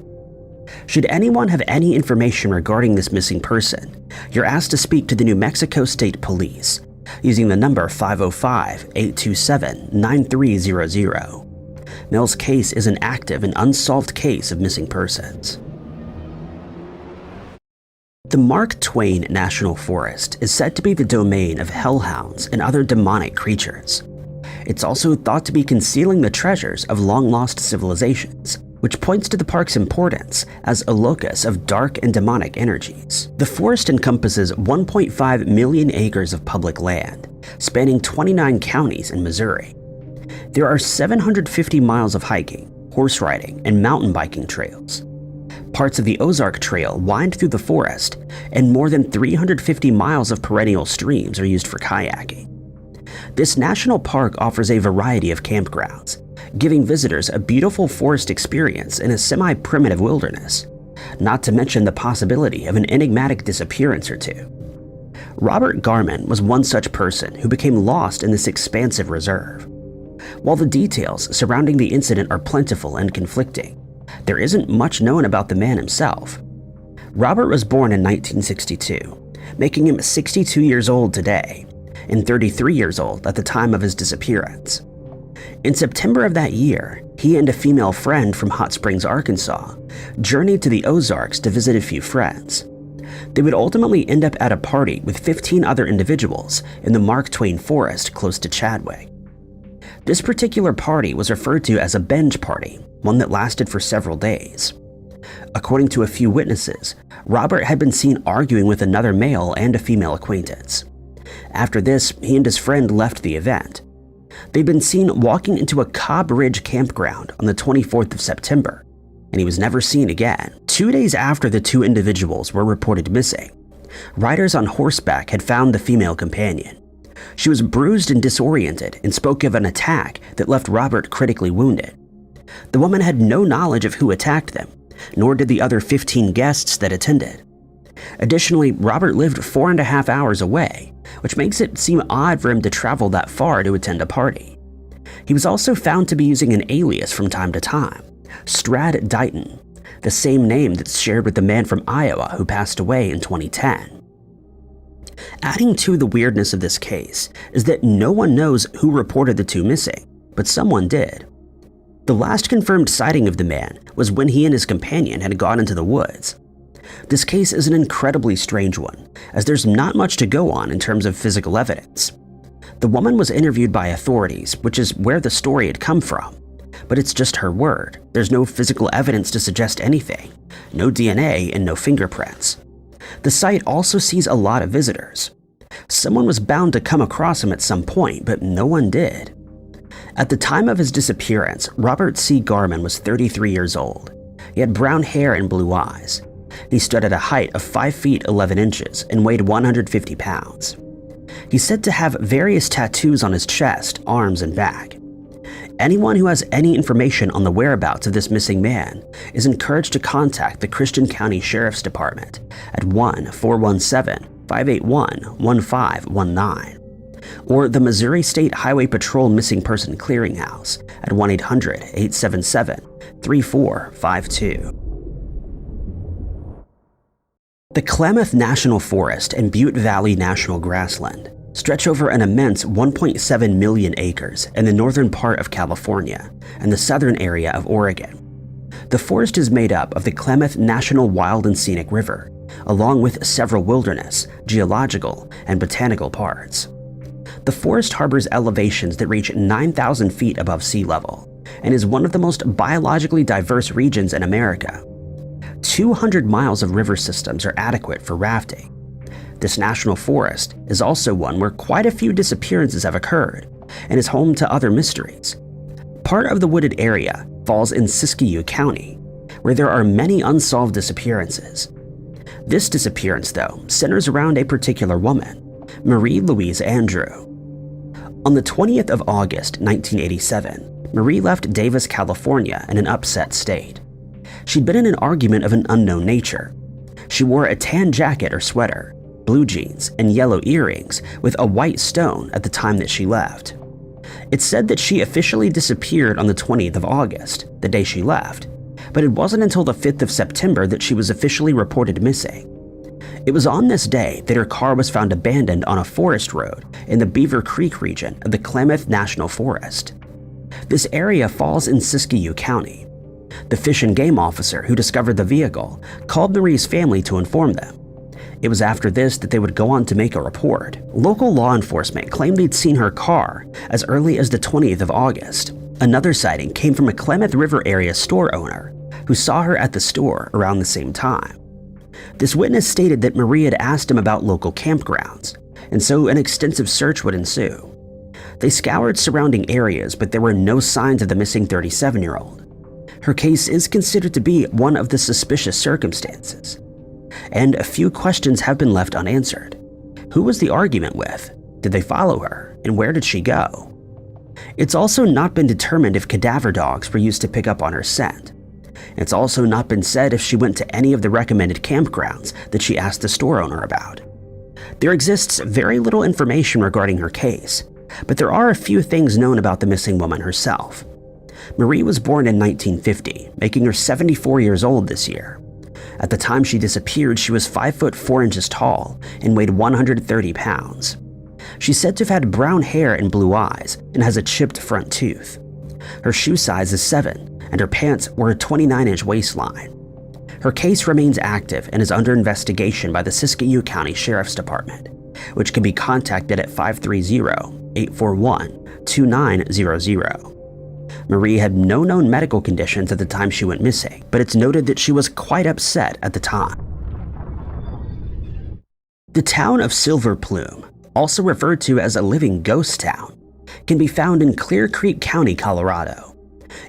Should anyone have any information regarding this missing person, you're asked to speak to the New Mexico State Police using the number 505-827-9300. Mel's case is an active and unsolved case of missing persons. The Mark Twain National Forest is said to be the domain of hellhounds and other demonic creatures. It's also thought to be concealing the treasures of long-lost civilizations, which points to the park's importance as a locus of dark and demonic energies. The forest encompasses 1.5 million acres of public land, spanning 29 counties in Missouri. There are 750 miles of hiking, horse riding, and mountain biking trails. Parts of the Ozark Trail wind through the forest, and more than 350 miles of perennial streams are used for kayaking. This national park offers a variety of campgrounds, giving visitors a beautiful forest experience in a semi-primitive wilderness, not to mention the possibility of an enigmatic disappearance or two. Robert Garman was one such person who became lost in this expansive reserve. While the details surrounding the incident are plentiful and conflicting, there isn't much known about the man himself. Robert was born in 1962, making him 62 years old today, and 33 years old at the time of his disappearance. In September of that year, he and a female friend from Hot Springs, Arkansas, journeyed to the Ozarks to visit a few friends. They would ultimately end up at a party with 15 other individuals in the Mark Twain Forest close to Chadwick. This particular party was referred to as a binge party, one that lasted for several days. According to a few witnesses, Robert had been seen arguing with another male and a female acquaintance. After this, he and his friend left the event. They'd been seen walking into a Cobb Ridge campground on the 24th of September, and he was never seen again. 2 days after the two individuals were reported missing, riders on horseback had found the female companion. She was bruised and disoriented and spoke of an attack that left Robert critically wounded. The woman had no knowledge of who attacked them, nor did the other 15 guests that attended. Additionally, Robert lived 4.5 hours away, which makes it seem odd for him to travel that far to attend a party. He was also found to be using an alias from time to time, Strad Dighton, the same name that's shared with the man from Iowa who passed away in 2010. Adding to the weirdness of this case is that no one knows who reported the two missing, but someone did. The last confirmed sighting of the man was when he and his companion had gone into the woods. This case is an incredibly strange one, as there's not much to go on in terms of physical evidence. The woman was interviewed by authorities, which is where the story had come from. But it's just her word. There's no physical evidence to suggest anything. No DNA and no fingerprints. The site also sees a lot of visitors. Someone was bound to come across him at some point, but no one did. At the time of his disappearance, Robert C. Garman was 33 years old. He had brown hair and blue eyes. He stood at a height of 5 feet 11 inches and weighed 150 pounds. He's said to have various tattoos on his chest, arms, and back. Anyone who has any information on the whereabouts of this missing man is encouraged to contact the Christian County Sheriff's Department at 1-417-581-1519 or the Missouri State Highway Patrol Missing Person Clearinghouse at 1-800-877-3452. The Klamath National Forest and Butte Valley National Grassland stretch over an immense 1.7 million acres in the northern part of California and the southern area of Oregon. The forest is made up of the Klamath National Wild and Scenic River, along with several wilderness, geological, and botanical parts. The forest harbors elevations that reach 9,000 feet above sea level and is one of the most biologically diverse regions in America. 200 miles of river systems are adequate for rafting. This national forest is also one where quite a few disappearances have occurred and is home to other mysteries. Part of the wooded area falls in Siskiyou County, where there are many unsolved disappearances. This disappearance, though, centers around a particular woman, Marie Louise Andrew. On the 20th of August, 1987, Marie left Davis, California in an upset state. She'd been in an argument of an unknown nature. She wore a tan jacket or sweater, blue jeans, and yellow earrings with a white stone at the time that she left. It's said that she officially disappeared on the 20th of August, the day she left, but it wasn't until the 5th of September that she was officially reported missing. It was on this day that her car was found abandoned on a forest road in the Beaver Creek region of the Klamath National Forest. This area falls in Siskiyou County. The Fish and Game officer who discovered the vehicle called Marie's family to inform them. It was after this that they would go on to make a report. Local law enforcement claimed they'd seen her car as early as the 20th of August. Another sighting came from a Klamath River area store owner who saw her at the store around the same time. This witness stated that Marie had asked him about local campgrounds, and so an extensive search would ensue. They scoured surrounding areas, but there were no signs of the missing 37-year-old. Her case is considered to be one of the suspicious circumstances, and a few questions have been left unanswered. Who was the argument with? Did they follow her? And where did she go? It's also not been determined if cadaver dogs were used to pick up on her scent. It's also not been said if she went to any of the recommended campgrounds that she asked the store owner about. There exists very little information regarding her case, but there are a few things known about the missing woman herself. Marie was born in 1950, making her 74 years old this year. At the time she disappeared, she was 5 foot 4 inches tall and weighed 130 pounds. She's said to have had brown hair and blue eyes and has a chipped front tooth. Her shoe size is 7, and her pants were a 29-inch waistline. Her case remains active and is under investigation by the Siskiyou County Sheriff's Department, which can be contacted at 530-841-2900. Marie had no known medical conditions at the time she went missing, but it's noted that she was quite upset at the time. The town of Silver Plume, also referred to as a living ghost town, can be found in Clear Creek County, Colorado.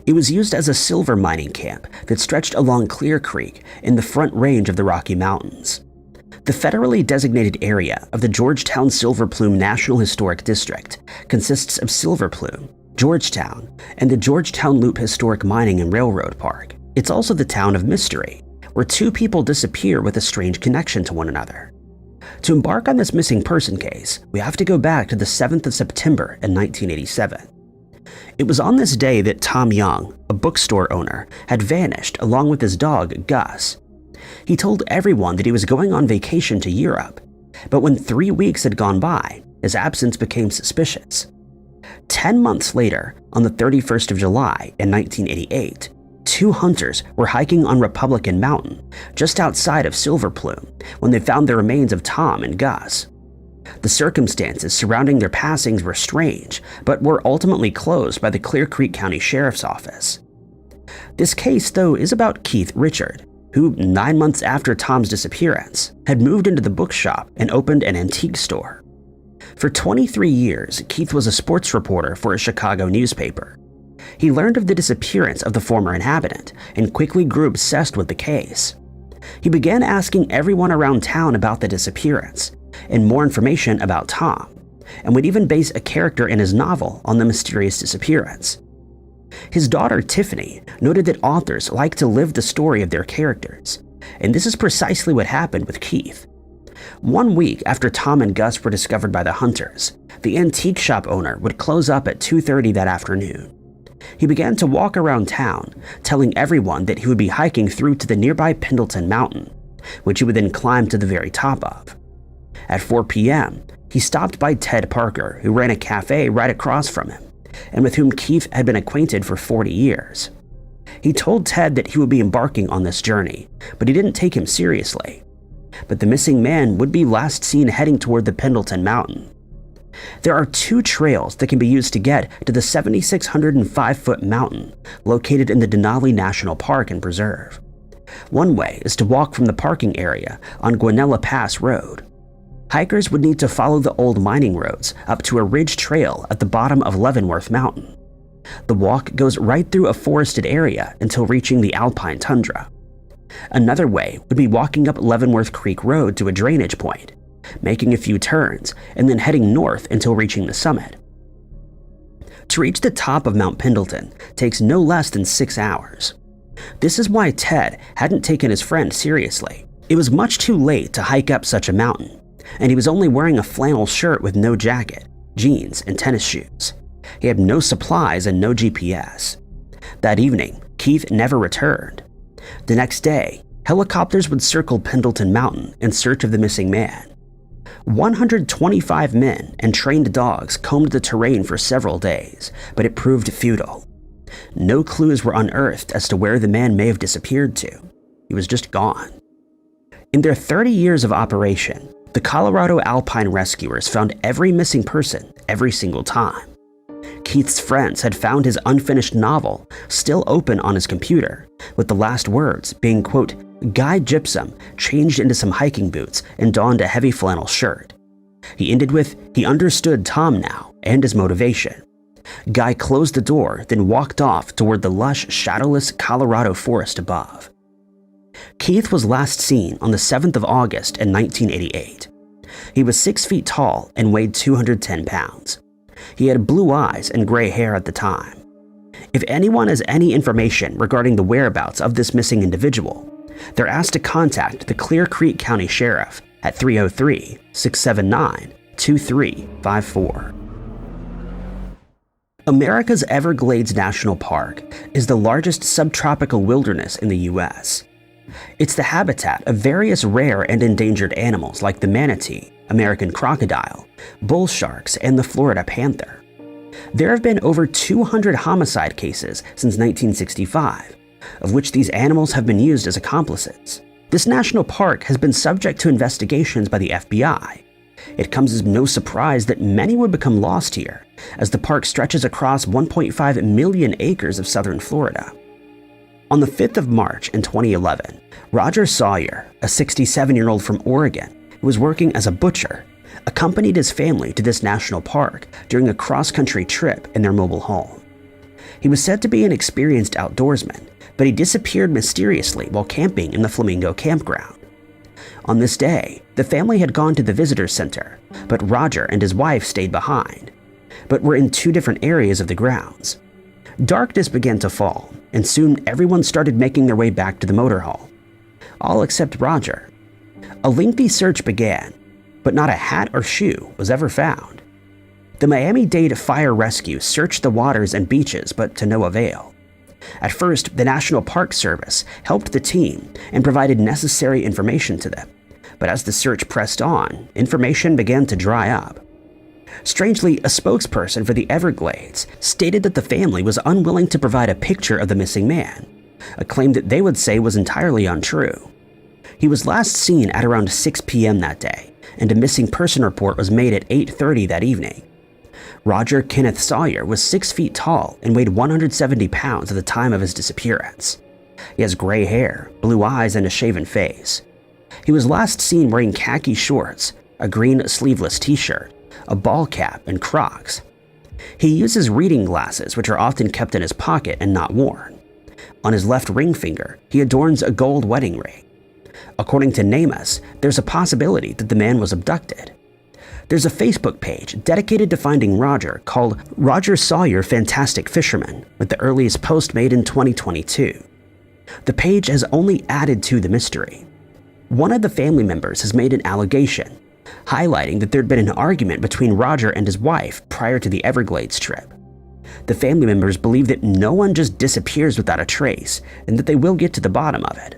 It was used as a silver mining camp that stretched along Clear Creek in the Front Range of the Rocky Mountains. The federally designated area of the Georgetown Silver Plume National Historic District consists of Silver Plume, Georgetown, and the Georgetown Loop Historic Mining and Railroad Park. It's also the town of mystery, where 2 people disappear with a strange connection to one another. To embark on this missing person case, we have to go back to the 7th of September in 1987. It was on this day that Tom Young, a bookstore owner, had vanished along with his dog, Gus. He told everyone that he was going on vacation to Europe, but when 3 weeks had gone by, his absence became suspicious. 10 months later, on the 31st of July in 1988, 2 hunters were hiking on Republican Mountain, just outside of Silver Plume, when they found the remains of Tom and Gus. The circumstances surrounding their passings were strange, but were ultimately closed by the Clear Creek County Sheriff's Office. This case, though, is about Keith Richard, who 9 months after Tom's disappearance had moved into the bookshop and opened an antique store. For 23 years, Keith was a sports reporter for a Chicago newspaper. He learned of the disappearance of the former inhabitant and quickly grew obsessed with the case. He began asking everyone around town about the disappearance and more information about Tom, and would even base a character in his novel on the mysterious disappearance. His daughter, Tiffany, noted that authors like to live the story of their characters, and this is precisely what happened with Keith. 1 week after Tom and Gus were discovered by the hunters, the antique shop owner would close up at 2:30 that afternoon. He began to walk around town, telling everyone that he would be hiking through to the nearby Pendleton Mountain, which he would then climb to the very top of. At 4 p.m., he stopped by Ted Parker, who ran a cafe right across from him, and with whom Keith had been acquainted for 40 years. He told Ted that he would be embarking on this journey, but he didn't take him seriously. But the missing man would be last seen heading toward the Pendleton Mountain. There are 2 trails that can be used to get to the 7,605-foot mountain located in the Denali National Park and Preserve. One way is to walk from the parking area on Guanella Pass Road. Hikers would need to follow the old mining roads up to a ridge trail at the bottom of Leavenworth Mountain. The walk goes right through a forested area until reaching the alpine tundra. Another way would be walking up Leavenworth Creek Road to a drainage point, making a few turns, and then heading north until reaching the summit. To reach the top of Mount Pendleton takes no less than 6 hours. This is why Ted hadn't taken his friend seriously. It was much too late to hike up such a mountain, and he was only wearing a flannel shirt with no jacket, jeans, and tennis shoes. He had no supplies and no GPS. That evening, Keith never returned. The next day, helicopters would circle Pendleton Mountain in search of the missing man. 125 men and trained dogs combed the terrain for several days, but it proved futile. No clues were unearthed as to where the man may have disappeared to. He was just gone. In their 30 years of operation, the Colorado Alpine Rescuers found every missing person every single time. Keith's friends had found his unfinished novel still open on his computer, with the last words being, quote, "Guy Gypsum changed into some hiking boots and donned a heavy flannel shirt." He ended with, he understood Tom now and his motivation. Guy closed the door, then walked off toward the lush, shadowless Colorado forest above. Keith was last seen on the 7th of August in 1988. He was 6 feet tall and weighed 210 pounds. He had blue eyes and gray hair at the time. If anyone has any information regarding the whereabouts of this missing individual, they're asked to contact the Clear Creek County Sheriff at 303-679-2354. America's Everglades National Park is the largest subtropical wilderness in the U.S. It's the habitat of various rare and endangered animals like the manatee, American crocodile, bull sharks, and the Florida panther. There have been over 200 homicide cases since 1965, of which these animals have been used as accomplices. This national park has been subject to investigations by the FBI. It comes as no surprise that many would become lost here, as the park stretches across 1.5 million acres of southern Florida. On the 5th of March in 2011, Roger Sawyer, a 67-year-old from Oregon who was working as a butcher, accompanied his family to this national park during a cross-country trip in their mobile home. He was said to be an experienced outdoorsman, but he disappeared mysteriously while camping in the Flamingo campground. On this day, the family had gone to the visitor center, but Roger and his wife stayed behind, but were in 2 different areas of the grounds. Darkness began to fall, and soon everyone started making their way back to the motorhome. All except Roger. A lengthy search began, but not a hat or shoe was ever found. The Miami-Dade Fire Rescue searched the waters and beaches, but to no avail. At first, the National Park Service helped the team and provided necessary information to them, but as the search pressed on, information began to dry up. Strangely, a spokesperson for the Everglades stated that the family was unwilling to provide a picture of the missing man, a claim that they would say was entirely untrue. He was last seen at around 6 p.m. that day, and a missing person report was made at 8:30 that evening. Roger Kenneth Sawyer was 6 feet tall and weighed 170 pounds at the time of his disappearance. He has gray hair, blue eyes, and a shaven face. He was last seen wearing khaki shorts, a green sleeveless t-shirt, a ball cap, and Crocs. He uses reading glasses, which are often kept in his pocket and not worn. On his left ring finger, he adorns a gold wedding ring. According to NamUs, there's a possibility that the man was abducted. There's a Facebook page dedicated to finding Roger called Roger Sawyer Fantastic Fisherman, with the earliest post made in 2022. The page has only added to the mystery. One of the family members has made an allegation, highlighting that there'd been an argument between Roger and his wife prior to the Everglades trip. The family members believe that no one just disappears without a trace, and that they will get to the bottom of it.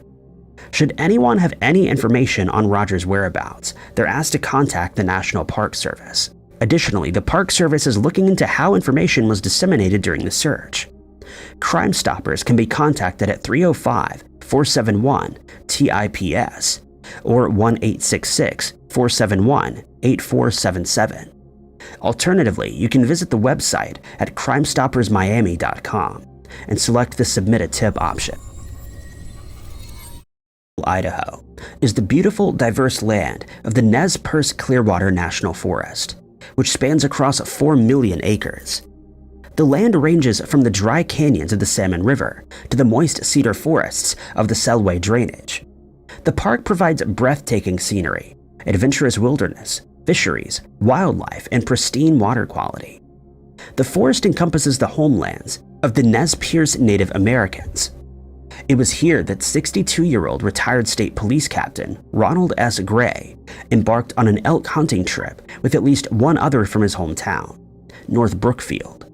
Should anyone have any information on Roger's whereabouts, they're asked to contact the National Park Service. Additionally, the Park Service is looking into how information was disseminated during the search. Crime Stoppers can be contacted at 305-471-TIPS or 1-866-471-8477. Alternatively, you can visit the website at crimestoppersmiami.com and select the Submit a Tip option. Idaho is the beautiful, diverse land of the Nez Perce Clearwater National Forest, which spans across 4 million acres. The land ranges from the dry canyons of the Salmon River to the moist cedar forests of the Selway drainage. The park provides breathtaking scenery, adventurous wilderness, fisheries, wildlife, and pristine water quality. The forest encompasses the homelands of the Nez Perce Native Americans. It was here that 62-year-old retired state police captain Ronald S. Gray embarked on an elk hunting trip with at least one other from his hometown, North Brookfield.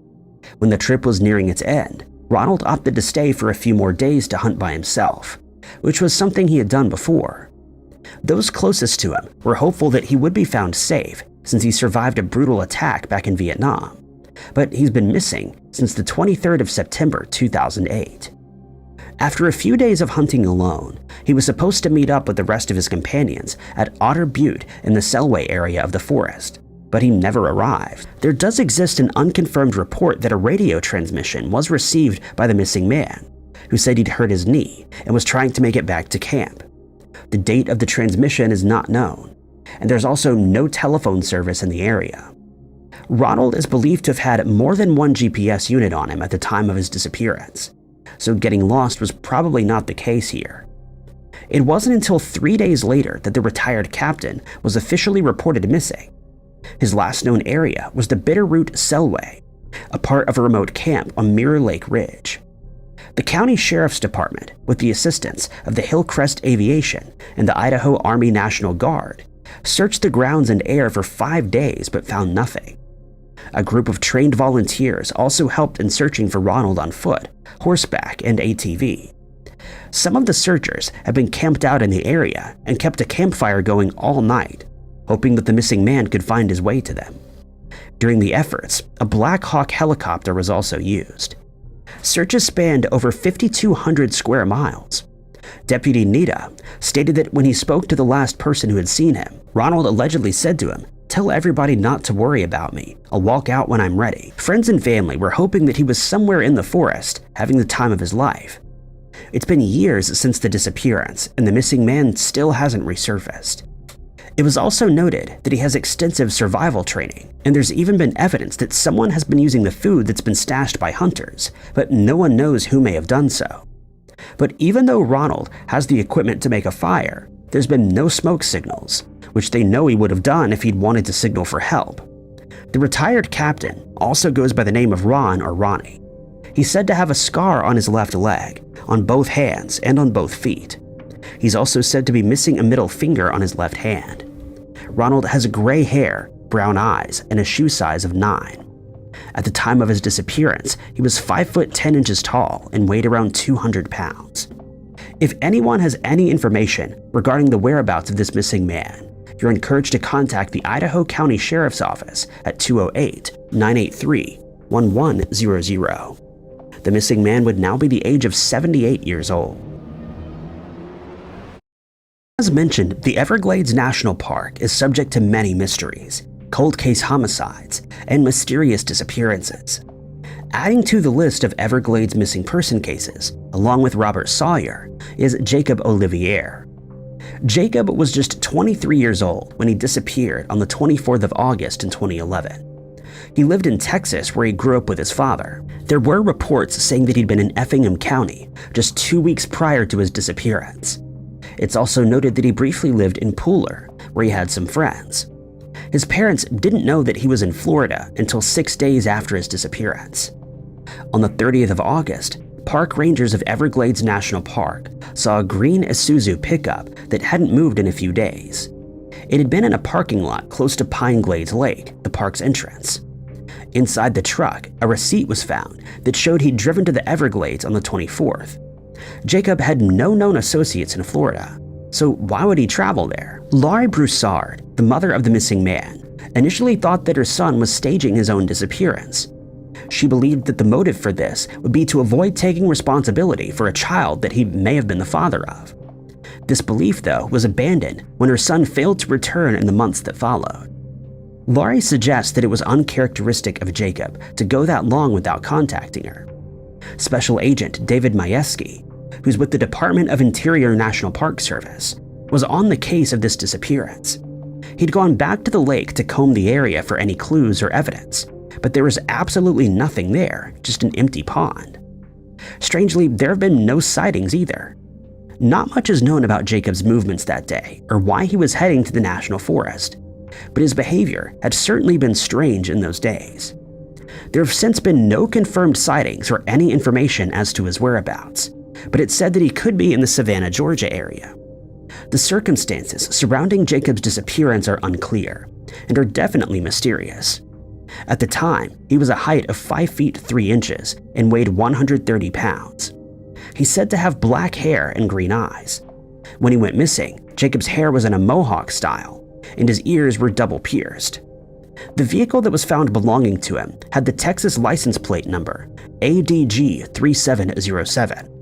When the trip was nearing its end, Ronald opted to stay for a few more days to hunt by himself, which was something he had done before. Those closest to him were hopeful that he would be found safe since he survived a brutal attack back in Vietnam, but he's been missing since the 23rd of September 2008. After a few days of hunting alone, he was supposed to meet up with the rest of his companions at Otter Butte in the Selway area of the forest, but he never arrived. There does exist an unconfirmed report that a radio transmission was received by the missing man, who said he'd hurt his knee and was trying to make it back to camp. The date of the transmission is not known, and there's also no telephone service in the area. Ronald is believed to have had more than one GPS unit on him at the time of his disappearance, so getting lost was probably not the case here. It wasn't until 3 days later that the retired captain was officially reported missing. His last known area was the Bitterroot Selway, a part of a remote camp on Mirror Lake Ridge. The county sheriff's department, with the assistance of the Hillcrest Aviation and the Idaho Army National Guard, searched the grounds and air for 5 days but found nothing. A group of trained volunteers also helped in searching for Ronald on foot, horseback, and ATV. Some of the searchers had been camped out in the area and kept a campfire going all night, hoping that the missing man could find his way to them. During the efforts, a Black Hawk helicopter was also used. Searches spanned over 5,200 square miles. Deputy Nita stated that when he spoke to the last person who had seen him, Ronald allegedly said to him, "Tell everybody not to worry about me. I'll walk out when I'm ready." Friends and family were hoping that he was somewhere in the forest, having the time of his life. It's been years since the disappearance, and the missing man still hasn't resurfaced. It was also noted that he has extensive survival training, and there's even been evidence that someone has been using the food that's been stashed by hunters, but no one knows who may have done so. But even though Ronald has the equipment to make a fire, there's been no smoke signals, which they know he would have done if he'd wanted to signal for help. The retired captain also goes by the name of Ron or Ronnie. He's said to have a scar on his left leg, on both hands, and on both feet. He's also said to be missing a middle finger on his left hand. Ronald has gray hair, brown eyes, and a shoe size of 9. At the time of his disappearance, he was 5 foot 10 inches tall and weighed around 200 pounds. If anyone has any information regarding the whereabouts of this missing man, you're encouraged to contact the Idaho County Sheriff's Office at 208-983-1100. The missing man would now be the age of 78 years old. As mentioned, the Everglades National Park is subject to many mysteries, cold case homicides, and mysterious disappearances. Adding to the list of Everglades missing person cases, along with Robert Sawyer, is Jacob Olivier. Jacob was just 23 years old when he disappeared on the 24th of August in 2011. He lived in Texas where he grew up with his father. There were reports saying that he'd been in Effingham County just 2 weeks prior to his disappearance. It's also noted that he briefly lived in Pooler, where he had some friends. His parents didn't know that he was in Florida until 6 days after his disappearance. On the 30th of August, park rangers of Everglades National Park saw a green Isuzu pickup that hadn't moved in a few days. It had been in a parking lot close to Pine Glades Lake, the park's entrance. Inside the truck, a receipt was found that showed he'd driven to the Everglades on the 24th. Jacob had no known associates in Florida, so why would he travel there? Laurie Broussard, the mother of the missing man, initially thought that her son was staging his own disappearance. She believed that the motive for this would be to avoid taking responsibility for a child that he may have been the father of. This belief, though, was abandoned when her son failed to return in the months that followed. Laurie suggests that it was uncharacteristic of Jacob to go that long without contacting her. Special Agent David Majewski, who's with the Department of Interior National Park Service, was on the case of this disappearance. He'd gone back to the lake to comb the area for any clues or evidence, but there was absolutely nothing there, just an empty pond. Strangely, there have been no sightings either. Not much is known about Jacob's movements that day or why he was heading to the national forest, but his behavior had certainly been strange in those days. There have since been no confirmed sightings or any information as to his whereabouts, but it's said that he could be in the Savannah, Georgia area. The circumstances surrounding Jacob's disappearance are unclear and are definitely mysterious. At the time, he was a height of 5 feet 3 inches and weighed 130 pounds. He's said to have black hair and green eyes. When he went missing, Jacob's hair was in a mohawk style, and his ears were double pierced. The vehicle that was found belonging to him had the Texas license plate number ADG 3707.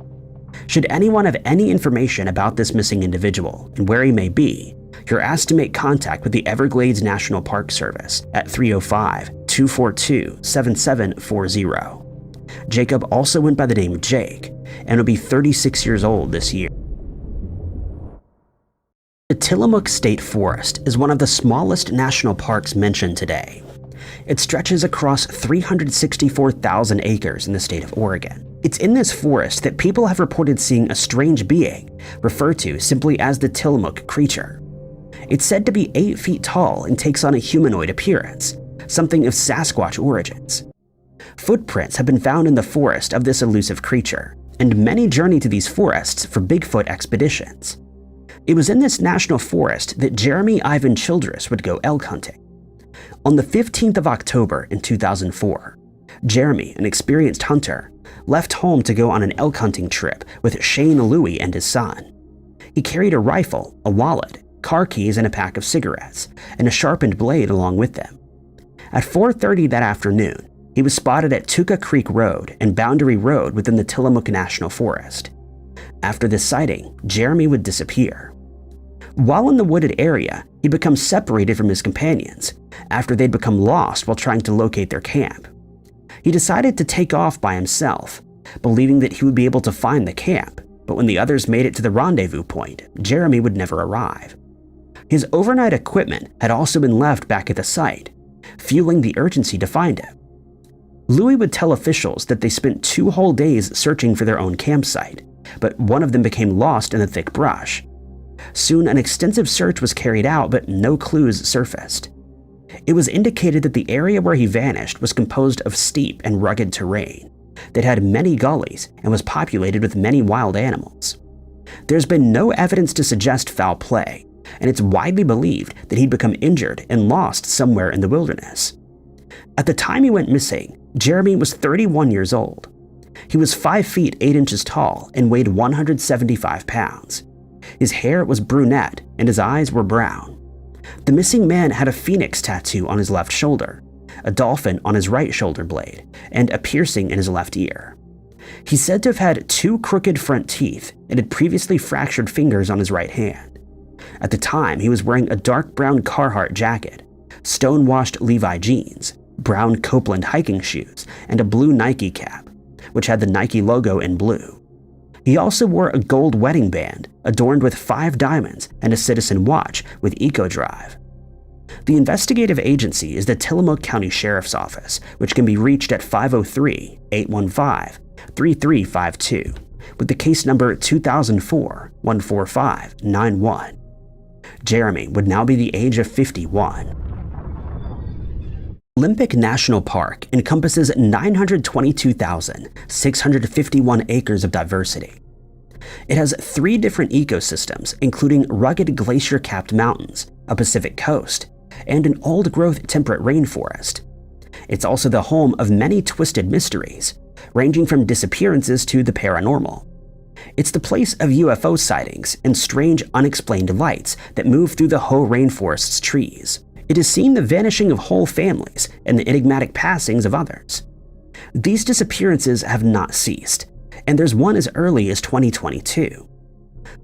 Should anyone have any information about this missing individual and where he may be, you're asked to make contact with the Everglades National Park Service at 305-242-7740. Jacob also went by the name Jake and will be 36 years old this year. The Tillamook State Forest is one of the smallest national parks mentioned today. It stretches across 364,000 acres in the state of Oregon. It's in this forest that people have reported seeing a strange being, referred to simply as the Tillamook creature. It's said to be 8 feet tall and takes on a humanoid appearance, something of Sasquatch origins. Footprints have been found in the forest of this elusive creature, and many journey to these forests for Bigfoot expeditions. It was in this national forest that Jeremy Ivan Childress would go elk hunting. On the 15th of October in 2004, Jeremy, an experienced hunter, left home to go on an elk hunting trip with Shane Louie and his son. He carried a rifle, a wallet, car keys, and a pack of cigarettes, and a sharpened blade along with them. At 4:30 that afternoon, he was spotted at Tuka Creek Road and Boundary Road within the Tillamook National Forest. After this sighting, Jeremy would disappear. While in the wooded area, he'd become separated from his companions after they'd become lost while trying to locate their camp. He decided to take off by himself, believing that he would be able to find the camp, but when the others made it to the rendezvous point, Jeremy would never arrive. His overnight equipment had also been left back at the site, fueling the urgency to find him. Louis would tell officials that they spent 2 whole days searching for their own campsite, but one of them became lost in the thick brush. Soon, an extensive search was carried out, but no clues surfaced. It was indicated that the area where he vanished was composed of steep and rugged terrain that had many gullies and was populated with many wild animals. There's been no evidence to suggest foul play, and it's widely believed that he'd become injured and lost somewhere in the wilderness. At the time he went missing, Jeremy was 31 years old. He was 5 feet 8 inches tall and weighed 175 pounds. His hair was brunette and his eyes were brown. The missing man had a phoenix tattoo on his left shoulder, a dolphin on his right shoulder blade, and a piercing in his left ear. He's said to have had 2 crooked front teeth and had previously fractured fingers on his right hand. At the time, he was wearing a dark brown Carhartt jacket, stone-washed Levi jeans, brown Copeland hiking shoes, and a blue Nike cap, which had the Nike logo in blue. He also wore a gold wedding band adorned with 5 diamonds and a citizen watch with EcoDrive. The investigative agency is the Tillamook County Sheriff's Office, which can be reached at 503-815-3352, with the case number 2004-14591. Jeremy would now be the age of 51. Olympic National Park encompasses 922,651 acres of diversity. It has 3 different ecosystems, including rugged glacier-capped mountains, a Pacific coast, and an old-growth temperate rainforest. It's also the home of many twisted mysteries, ranging from disappearances to the paranormal. It's the place of UFO sightings and strange unexplained lights that move through the Hoh rainforest's trees. It has seen the vanishing of whole families and the enigmatic passings of others. These disappearances have not ceased, and there's one as early as 2022.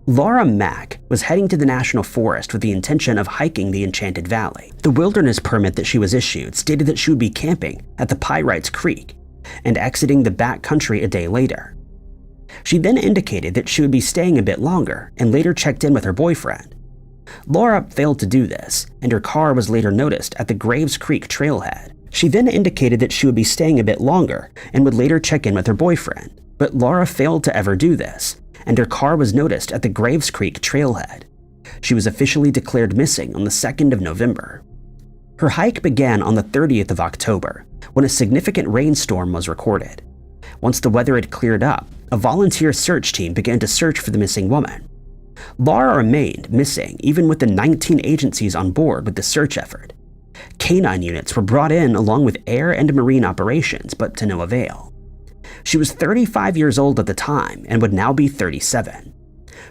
Laura Mack was heading to the National Forest with the intention of hiking the Enchanted Valley. The wilderness permit that she was issued stated that she would be camping at the Pyrites Creek and exiting the back country a day later. She then indicated that she would be staying a bit longer and later checked in with her boyfriend. Laura failed to do this, and her car was later noticed at the Graves Creek trailhead. She then indicated that she would be staying a bit longer and would later check in with her boyfriend, but Laura failed to ever do this, and her car was noticed at the Graves Creek trailhead. She was officially declared missing on the 2nd of November. Her hike began on the 30th of October, when a significant rainstorm was recorded. Once the weather had cleared up, a volunteer search team began to search for the missing woman. Laura remained missing even with the 19 agencies on board with the search effort. Canine units were brought in along with air and marine operations, but to no avail. She was 35 years old at the time and would now be 37.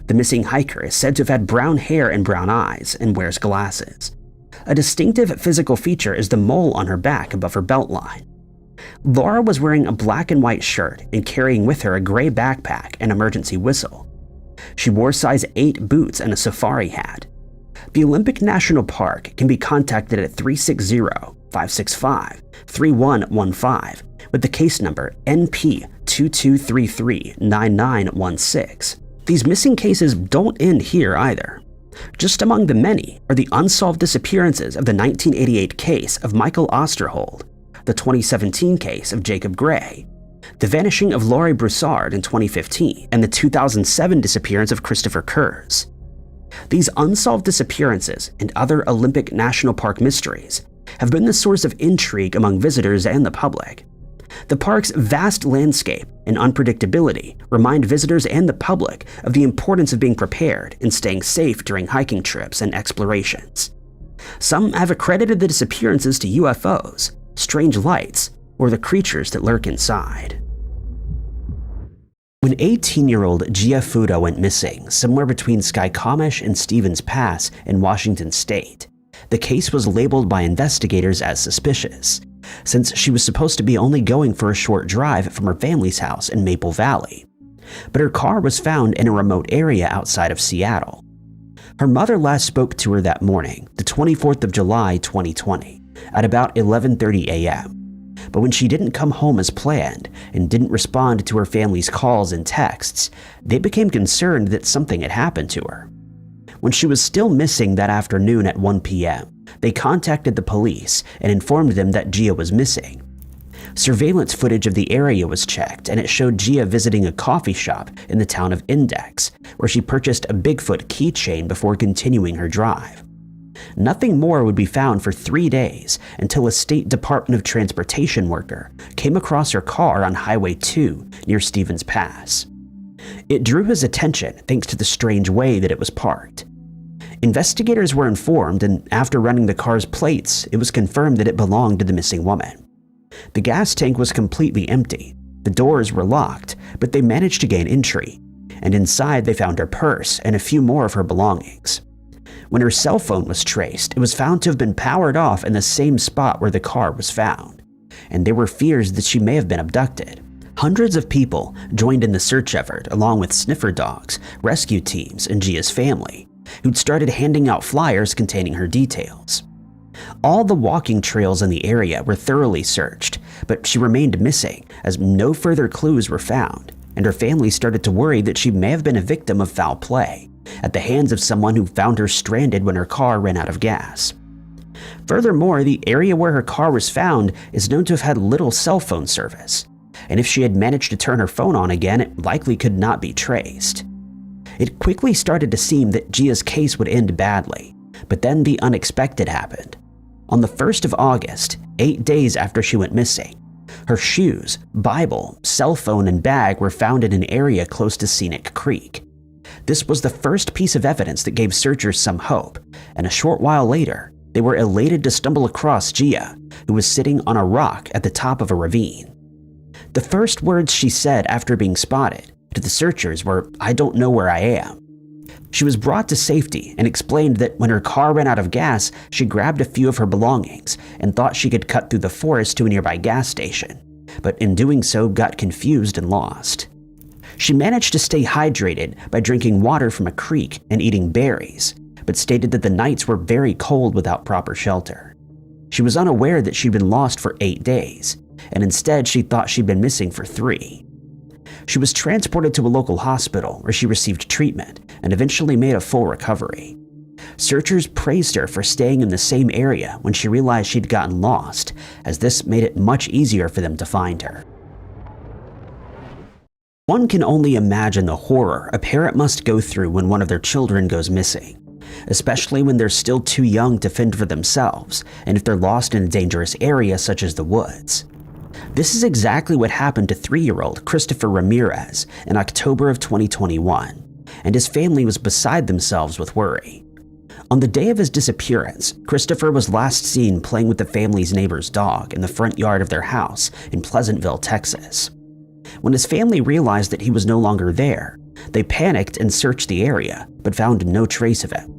The missing hiker is said to have had brown hair and brown eyes and wears glasses. A distinctive physical feature is the mole on her back above her belt line. Laura was wearing a black and white shirt and carrying with her a gray backpack and emergency whistle. She wore size 8 boots and a safari hat. The Olympic National Park can be contacted at 360-565-3115 with the case number NP22339916. These missing cases don't end here either. Just among the many are the unsolved disappearances of the 1988 case of Michael Osterhold, the 2017 case of Jacob Gray, the vanishing of Laurie Broussard in 2015, and the 2007 disappearance of Christopher Kurz. These unsolved disappearances and other Olympic National Park mysteries have been the source of intrigue among visitors and the public. The park's vast landscape and unpredictability remind visitors and the public of the importance of being prepared and staying safe during hiking trips and explorations. Some have accredited the disappearances to UFOs, strange lights, or the creatures that lurk inside. When 18-year-old Gia Fuda went missing somewhere between Skykomish and Stevens Pass in Washington state, the case was labeled by investigators as suspicious, since she was supposed to be only going for a short drive from her family's house in Maple Valley. But her car was found in a remote area outside of Seattle. Her mother last spoke to her that morning, the 24th of July, 2020, at about 11:30 a.m. But when she didn't come home as planned and didn't respond to her family's calls and texts, they became concerned that something had happened to her. When she was still missing that afternoon at 1 p.m., they contacted the police and informed them that Gia was missing. Surveillance footage of the area was checked, and it showed Gia visiting a coffee shop in the town of Index, where she purchased a Bigfoot keychain before continuing her drive. Nothing more would be found for 3 days until a State Department of Transportation worker came across her car on Highway 2 near Stevens Pass. It drew his attention thanks to the strange way that it was parked. Investigators were informed, and after running the car's plates, it was confirmed that it belonged to the missing woman. The gas tank was completely empty, the doors were locked, but they managed to gain entry, and inside they found her purse and a few more of her belongings. When her cell phone was traced, it was found to have been powered off in the same spot where the car was found, and there were fears that she may have been abducted. Hundreds of people joined in the search effort along with sniffer dogs, rescue teams, and Gia's family, who'd started handing out flyers containing her details. All the walking trails in the area were thoroughly searched, but she remained missing as no further clues were found, and her family started to worry that she may have been a victim of foul play at the hands of someone who found her stranded when her car ran out of gas. Furthermore, the area where her car was found is known to have had little cell phone service, and if she had managed to turn her phone on again, it likely could not be traced. It quickly started to seem that Gia's case would end badly, but then the unexpected happened. On the 1st of August, 8 days after she went missing, her shoes, Bible, cell phone, and bag were found in an area close to Scenic Creek. This was the first piece of evidence that gave searchers some hope, and a short while later, they were elated to stumble across Gia, who was sitting on a rock at the top of a ravine. The first words she said after being spotted to the searchers were, "I don't know where I am." She was brought to safety and explained that when her car ran out of gas, she grabbed a few of her belongings and thought she could cut through the forest to a nearby gas station, but in doing so got confused and lost. She managed to stay hydrated by drinking water from a creek and eating berries, but stated that the nights were very cold without proper shelter. She was unaware that she'd been lost for 8 days, and instead she thought she'd been missing for 3. She was transported to a local hospital where she received treatment and eventually made a full recovery. Searchers praised her for staying in the same area when she realized she'd gotten lost, as this made it much easier for them to find her. One can only imagine the horror a parent must go through when one of their children goes missing, especially when they're still too young to fend for themselves and if they're lost in a dangerous area such as the woods. This is exactly what happened to 3-year-old Christopher Ramirez in October of 2021, and his family was beside themselves with worry. On the day of his disappearance, Christopher was last seen playing with the family's neighbor's dog in the front yard of their house in Pleasantville, Texas. When his family realized that he was no longer there, they panicked and searched the area, but found no trace of him.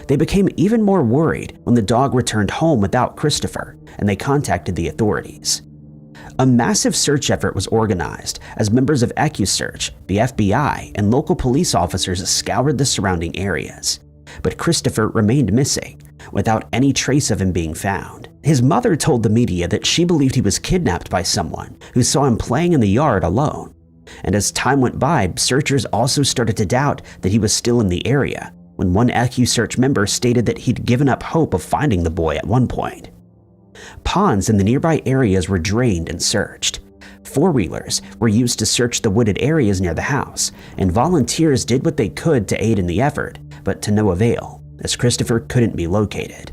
They became even more worried when the dog returned home without Christopher, and they contacted the authorities. A massive search effort was organized as members of EcuSearch, the FBI, and local police officers scoured the surrounding areas. But Christopher remained missing, without any trace of him being found. His mother told the media that she believed he was kidnapped by someone who saw him playing in the yard alone. And as time went by, searchers also started to doubt that he was still in the area, when one EcuSearch member stated that he'd given up hope of finding the boy at one point. Ponds in the nearby areas were drained and searched. 4-wheelers were used to search the wooded areas near the house, and volunteers did what they could to aid in the effort, but to no avail, as Christopher couldn't be located.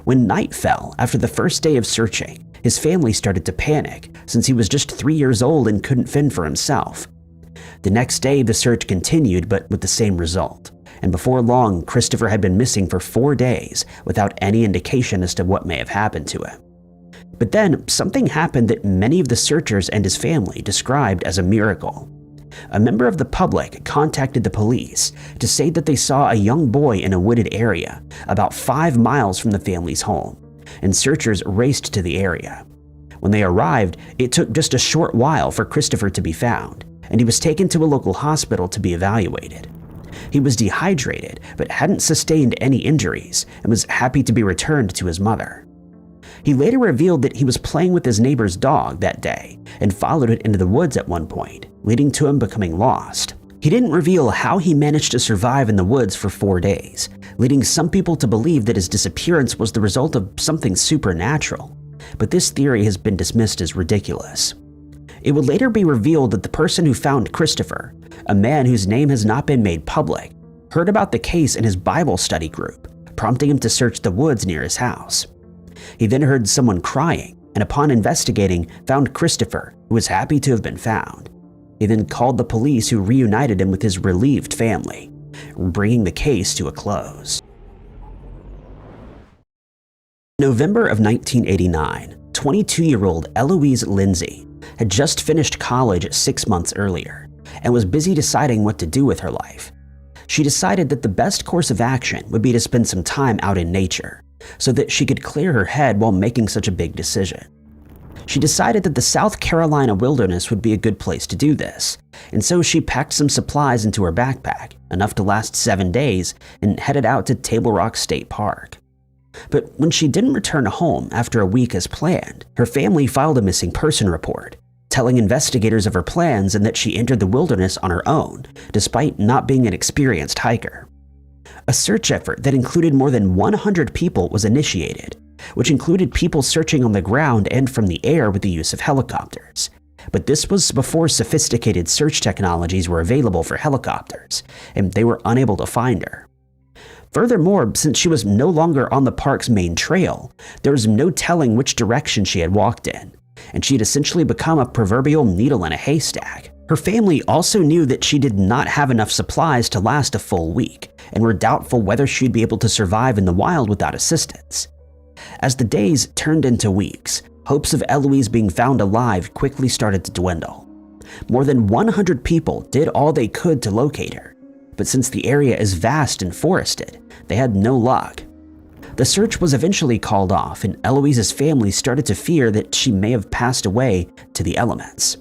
When night fell after the first day of searching, his family started to panic since he was just 3 years old and couldn't fend for himself. The next day, the search continued, but with the same result. And before long, Christopher had been missing for 4 days without any indication as to what may have happened to him. But then, something happened that many of the searchers and his family described as a miracle. A member of the public contacted the police to say that they saw a young boy in a wooded area about 5 miles from the family's home, and searchers raced to the area. When they arrived, it took just a short while for Christopher to be found, and he was taken to a local hospital to be evaluated. He was dehydrated but hadn't sustained any injuries and was happy to be returned to his mother. He later revealed that he was playing with his neighbor's dog that day and followed it into the woods at one point, leading to him becoming lost. He didn't reveal how he managed to survive in the woods for 4 days, leading some people to believe that his disappearance was the result of something supernatural, but this theory has been dismissed as ridiculous. It would later be revealed that the person who found Christopher, a man whose name has not been made public, heard about the case in his Bible study group, prompting him to search the woods near his house. He then heard someone crying, and upon investigating, found Christopher, who was happy to have been found. He then called the police, who reunited him with his relieved family, bringing the case to a close. In November of 1989, 22-year-old Eloise Lindsay had just finished college 6 months earlier and was busy deciding what to do with her life. She decided that the best course of action would be to spend some time out in nature so that she could clear her head while making such a big decision. She decided that the South Carolina wilderness would be a good place to do this, and so she packed some supplies into her backpack, enough to last 7 days, and headed out to Table Rock State Park. But when she didn't return home after a week as planned, her family filed a missing person report, telling investigators of her plans and that she entered the wilderness on her own, despite not being an experienced hiker. A search effort that included more than 100 people was initiated, which included people searching on the ground and from the air with the use of helicopters. But this was before sophisticated search technologies were available for helicopters, and they were unable to find her. Furthermore, since she was no longer on the park's main trail, there was no telling which direction she had walked in, and she had essentially become a proverbial needle in a haystack. Her family also knew that she did not have enough supplies to last a full week, and were doubtful whether she'd be able to survive in the wild without assistance. As the days turned into weeks, hopes of Eloise being found alive quickly started to dwindle. More than 100 people did all they could to locate her, but since the area is vast and forested, they had no luck. The search was eventually called off, and Eloise's family started to fear that she may have passed away to the elements.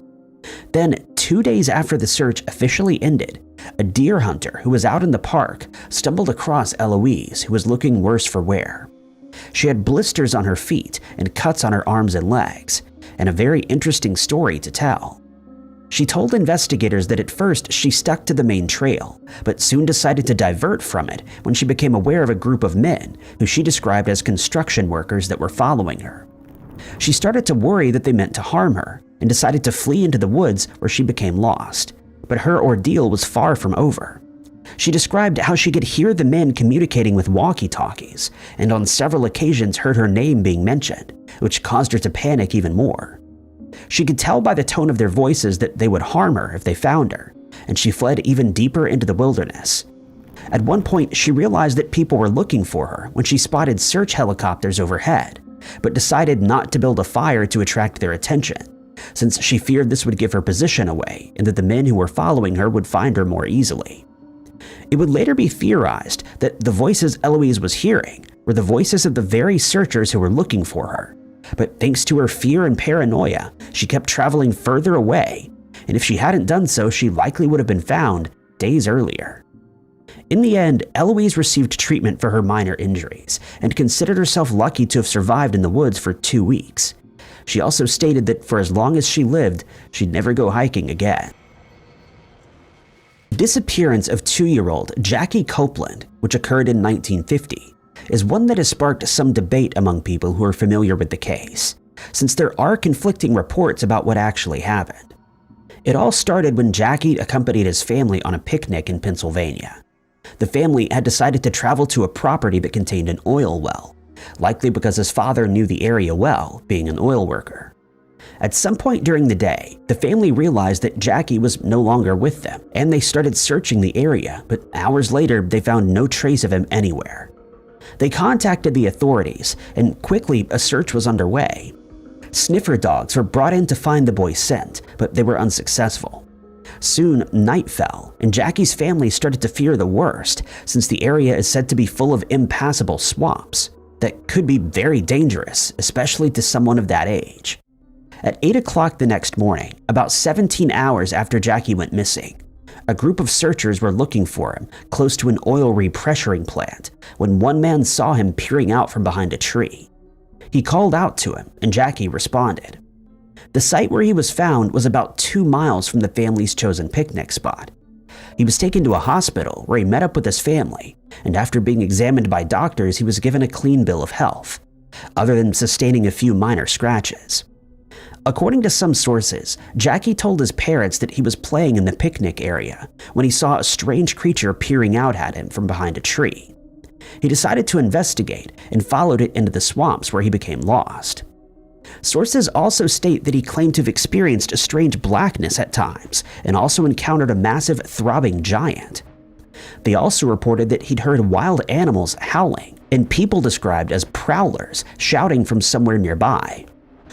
Then, 2 days after the search officially ended, a deer hunter who was out in the park stumbled across Eloise, who was looking worse for wear. She had blisters on her feet and cuts on her arms and legs, and a very interesting story to tell. She told investigators that at first she stuck to the main trail, but soon decided to divert from it when she became aware of a group of men who she described as construction workers that were following her. She started to worry that they meant to harm her and decided to flee into the woods where she became lost, but her ordeal was far from over. She described how she could hear the men communicating with walkie-talkies, and on several occasions heard her name being mentioned, which caused her to panic even more. She could tell by the tone of their voices that they would harm her if they found her, and she fled even deeper into the wilderness. At one point, she realized that people were looking for her when she spotted search helicopters overhead, but decided not to build a fire to attract their attention, since she feared this would give her position away and that the men who were following her would find her more easily. It would later be theorized that the voices Eloise was hearing were the voices of the very searchers who were looking for her, but thanks to her fear and paranoia, she kept traveling further away, and if she hadn't done so, she likely would have been found days earlier. In the end, Eloise received treatment for her minor injuries and considered herself lucky to have survived in the woods for 2 weeks. She also stated that for as long as she lived, she'd never go hiking again. The disappearance of 2-year-old Jackie Copeland, which occurred in 1950, is one that has sparked some debate among people who are familiar with the case, since there are conflicting reports about what actually happened. It all started when Jackie accompanied his family on a picnic in Pennsylvania. The family had decided to travel to a property that contained an oil well, likely because his father knew the area well, being an oil worker. At some point during the day, the family realized that Jackie was no longer with them, and they started searching the area, but hours later they found no trace of him anywhere. They contacted the authorities, and quickly a search was underway. Sniffer dogs were brought in to find the boy's scent, but they were unsuccessful. Soon, night fell, and Jackie's family started to fear the worst, since the area is said to be full of impassable swamps that could be very dangerous, especially to someone of that age. At 8 o'clock the next morning, about 17 hours after Jackie went missing, a group of searchers were looking for him close to an oil repressuring plant when one man saw him peering out from behind a tree. He called out to him, and Jackie responded. The site where he was found was about 2 miles from the family's chosen picnic spot. He was taken to a hospital where he met up with his family, and after being examined by doctors, he was given a clean bill of health, other than sustaining a few minor scratches. According to some sources, Jackie told his parents that he was playing in the picnic area when he saw a strange creature peering out at him from behind a tree. He decided to investigate and followed it into the swamps where he became lost. Sources also state that he claimed to have experienced a strange blackness at times and also encountered a massive throbbing giant. They also reported that he'd heard wild animals howling and people described as prowlers shouting from somewhere nearby.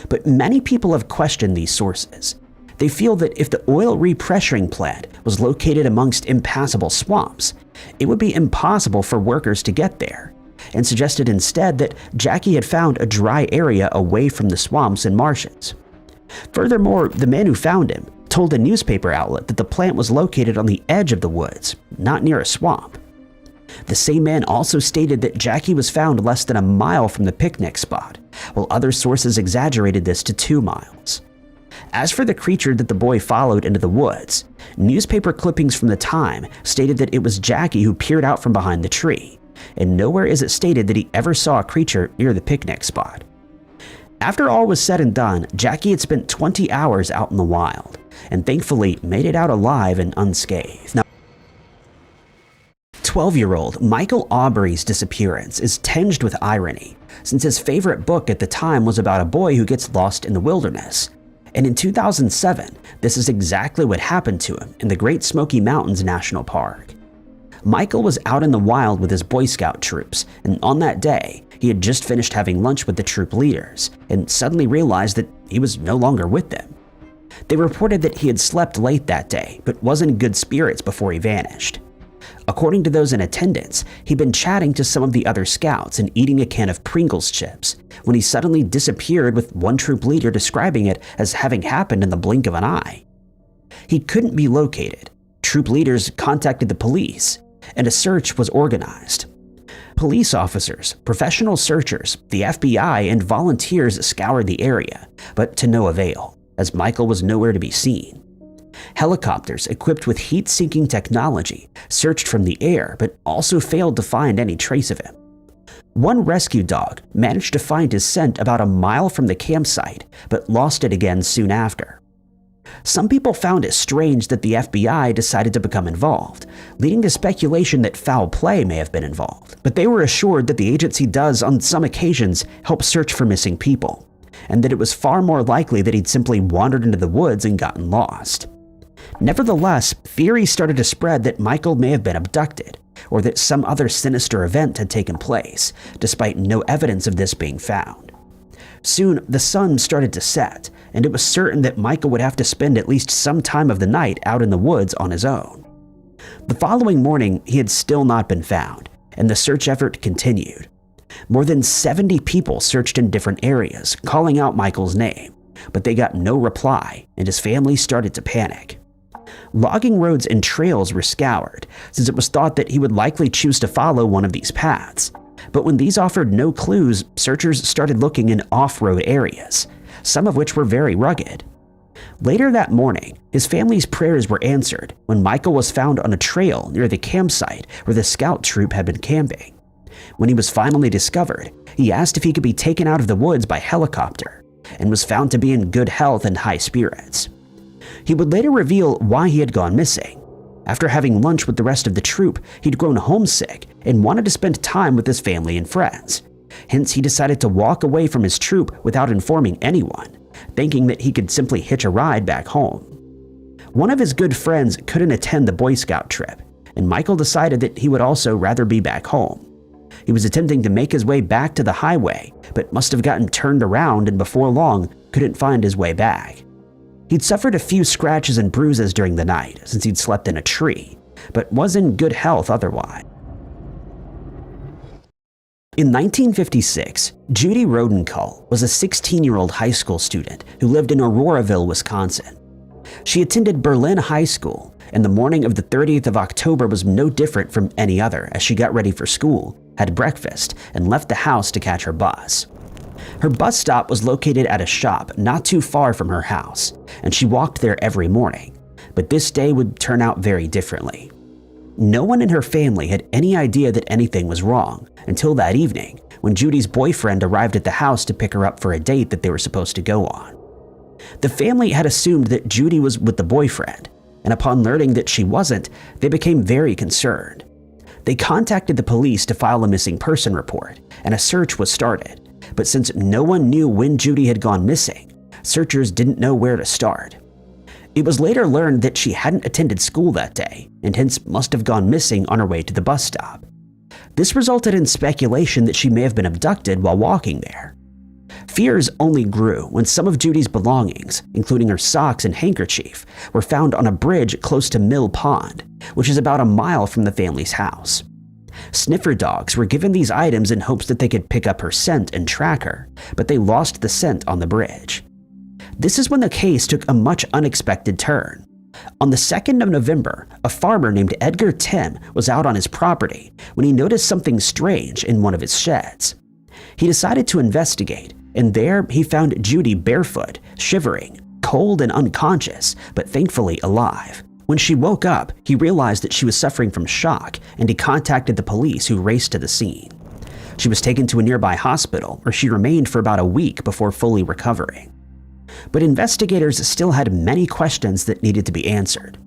But many people have questioned these sources. They feel that if the oil repressuring plant was located amongst impassable swamps, it would be impossible for workers to get there, and suggested instead that Jackie had found a dry area away from the swamps and marshes. Furthermore, the man who found him told a newspaper outlet that the plant was located on the edge of the woods, not near a swamp. The same man also stated that Jackie was found less than a mile from the picnic spot, while other sources exaggerated this to 2 miles. As for the creature that the boy followed into the woods, newspaper clippings from the time stated that it was Jackie who peered out from behind the tree, and nowhere is it stated that he ever saw a creature near the picnic spot. After all was said and done, Jackie had spent 20 hours out in the wild, and thankfully made it out alive and unscathed. Now, 12-year-old Michael Aubrey's disappearance is tinged with irony, since his favorite book at the time was about a boy who gets lost in the wilderness. And in 2007, this is exactly what happened to him in the Great Smoky Mountains National Park. Michael was out in the wild with his Boy Scout troops, and on that day, he had just finished having lunch with the troop leaders and suddenly realized that he was no longer with them. They reported that he had slept late that day but was in good spirits before he vanished. According to those in attendance, he'd been chatting to some of the other scouts and eating a can of Pringles chips when he suddenly disappeared, with one troop leader describing it as having happened in the blink of an eye. He couldn't be located. Troop leaders contacted the police, and a search was organized. Police officers, professional searchers, the FBI, and volunteers scoured the area, but to no avail, as Michael was nowhere to be seen. Helicopters equipped with heat-seeking technology searched from the air but also failed to find any trace of him. One rescue dog managed to find his scent about a mile from the campsite but lost it again soon after. Some people found it strange that the FBI decided to become involved, leading to speculation that foul play may have been involved, but they were assured that the agency does on some occasions help search for missing people, and that it was far more likely that he'd simply wandered into the woods and gotten lost. Nevertheless, theories started to spread that Michael may have been abducted, or that some other sinister event had taken place, despite no evidence of this being found. Soon, the sun started to set, and it was certain that Michael would have to spend at least some time of the night out in the woods on his own. The following morning, he had still not been found, and the search effort continued. More than 70 people searched in different areas, calling out Michael's name, but they got no reply, and his family started to panic. Logging roads and trails were scoured, since it was thought that he would likely choose to follow one of these paths. But when these offered no clues, searchers started looking in off-road areas, some of which were very rugged. Later that morning, his family's prayers were answered when Michael was found on a trail near the campsite where the scout troop had been camping. When he was finally discovered, he asked if he could be taken out of the woods by helicopter, and was found to be in good health and high spirits. He would later reveal why he had gone missing. After having lunch with the rest of the troop, he'd grown homesick and wanted to spend time with his family and friends. Hence, he decided to walk away from his troop without informing anyone, thinking that he could simply hitch a ride back home. One of his good friends couldn't attend the Boy Scout trip, and Michael decided that he would also rather be back home. He was attempting to make his way back to the highway, but must have gotten turned around and before long couldn't find his way back. He'd suffered a few scratches and bruises during the night since he'd slept in a tree, but was in good health otherwise. In 1956, Judy Rodenkuhl was a 16-year-old high school student who lived in Auroraville, Wisconsin. She attended Berlin High School, and the morning of the 30th of October was no different from any other as she got ready for school, had breakfast, and left the house to catch her bus. Her bus stop was located at a shop not too far from her house, and she walked there every morning, but this day would turn out very differently. No one in her family had any idea that anything was wrong until that evening when Judy's boyfriend arrived at the house to pick her up for a date that they were supposed to go on. The family had assumed that Judy was with the boyfriend, and upon learning that she wasn't, they became very concerned. They contacted the police to file a missing person report, and a search was started. But since no one knew when Judy had gone missing, searchers didn't know where to start. It was later learned that she hadn't attended school that day, and hence must have gone missing on her way to the bus stop. This resulted in speculation that she may have been abducted while walking there. Fears only grew when some of Judy's belongings, including her socks and handkerchief, were found on a bridge close to Mill Pond, which is about a mile from the family's house. Sniffer dogs were given these items in hopes that they could pick up her scent and track her, but they lost the scent on the bridge. This is when the case took a much unexpected turn. On the 2nd of November, a farmer named Edgar Tim was out on his property when he noticed something strange in one of his sheds. He decided to investigate, and there he found Judy barefoot, shivering, cold and unconscious, but thankfully alive. When she woke up, he realized that she was suffering from shock, and he contacted the police, who raced to the scene. She was taken to a nearby hospital where she remained for about a week before fully recovering. But investigators still had many questions that needed to be answered.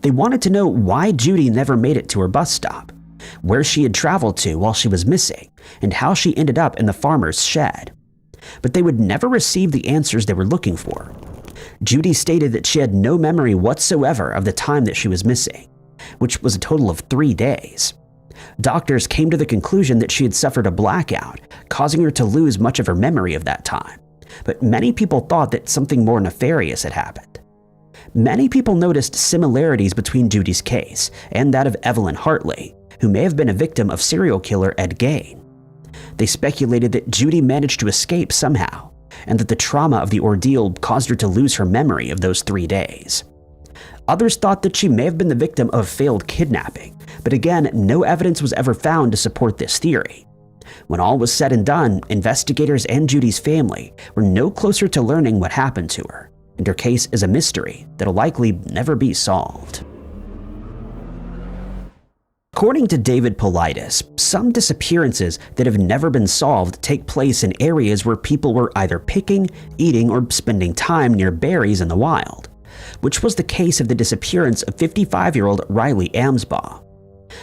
They wanted to know why Judy never made it to her bus stop, where she had traveled to while she was missing, and how she ended up in the farmer's shed. But they would never receive the answers they were looking for. Judy stated that she had no memory whatsoever of the time that she was missing, which was a total of 3 days. Doctors came to the conclusion that she had suffered a blackout, causing her to lose much of her memory of that time. But many people thought that something more nefarious had happened. Many people noticed similarities between Judy's case and that of Evelyn Hartley, who may have been a victim of serial killer Ed Gein. They speculated that Judy managed to escape somehow, and that the trauma of the ordeal caused her to lose her memory of those 3 days. Others thought that she may have been the victim of failed kidnapping, but again, no evidence was ever found to support this theory. When all was said and done, investigators and Judy's family were no closer to learning what happened to her, and her case is a mystery that'll likely never be solved. According to David Paulides, some disappearances that have never been solved take place in areas where people were either picking, eating, or spending time near berries in the wild, which was the case of the disappearance of 55-year-old Riley Amsbaugh.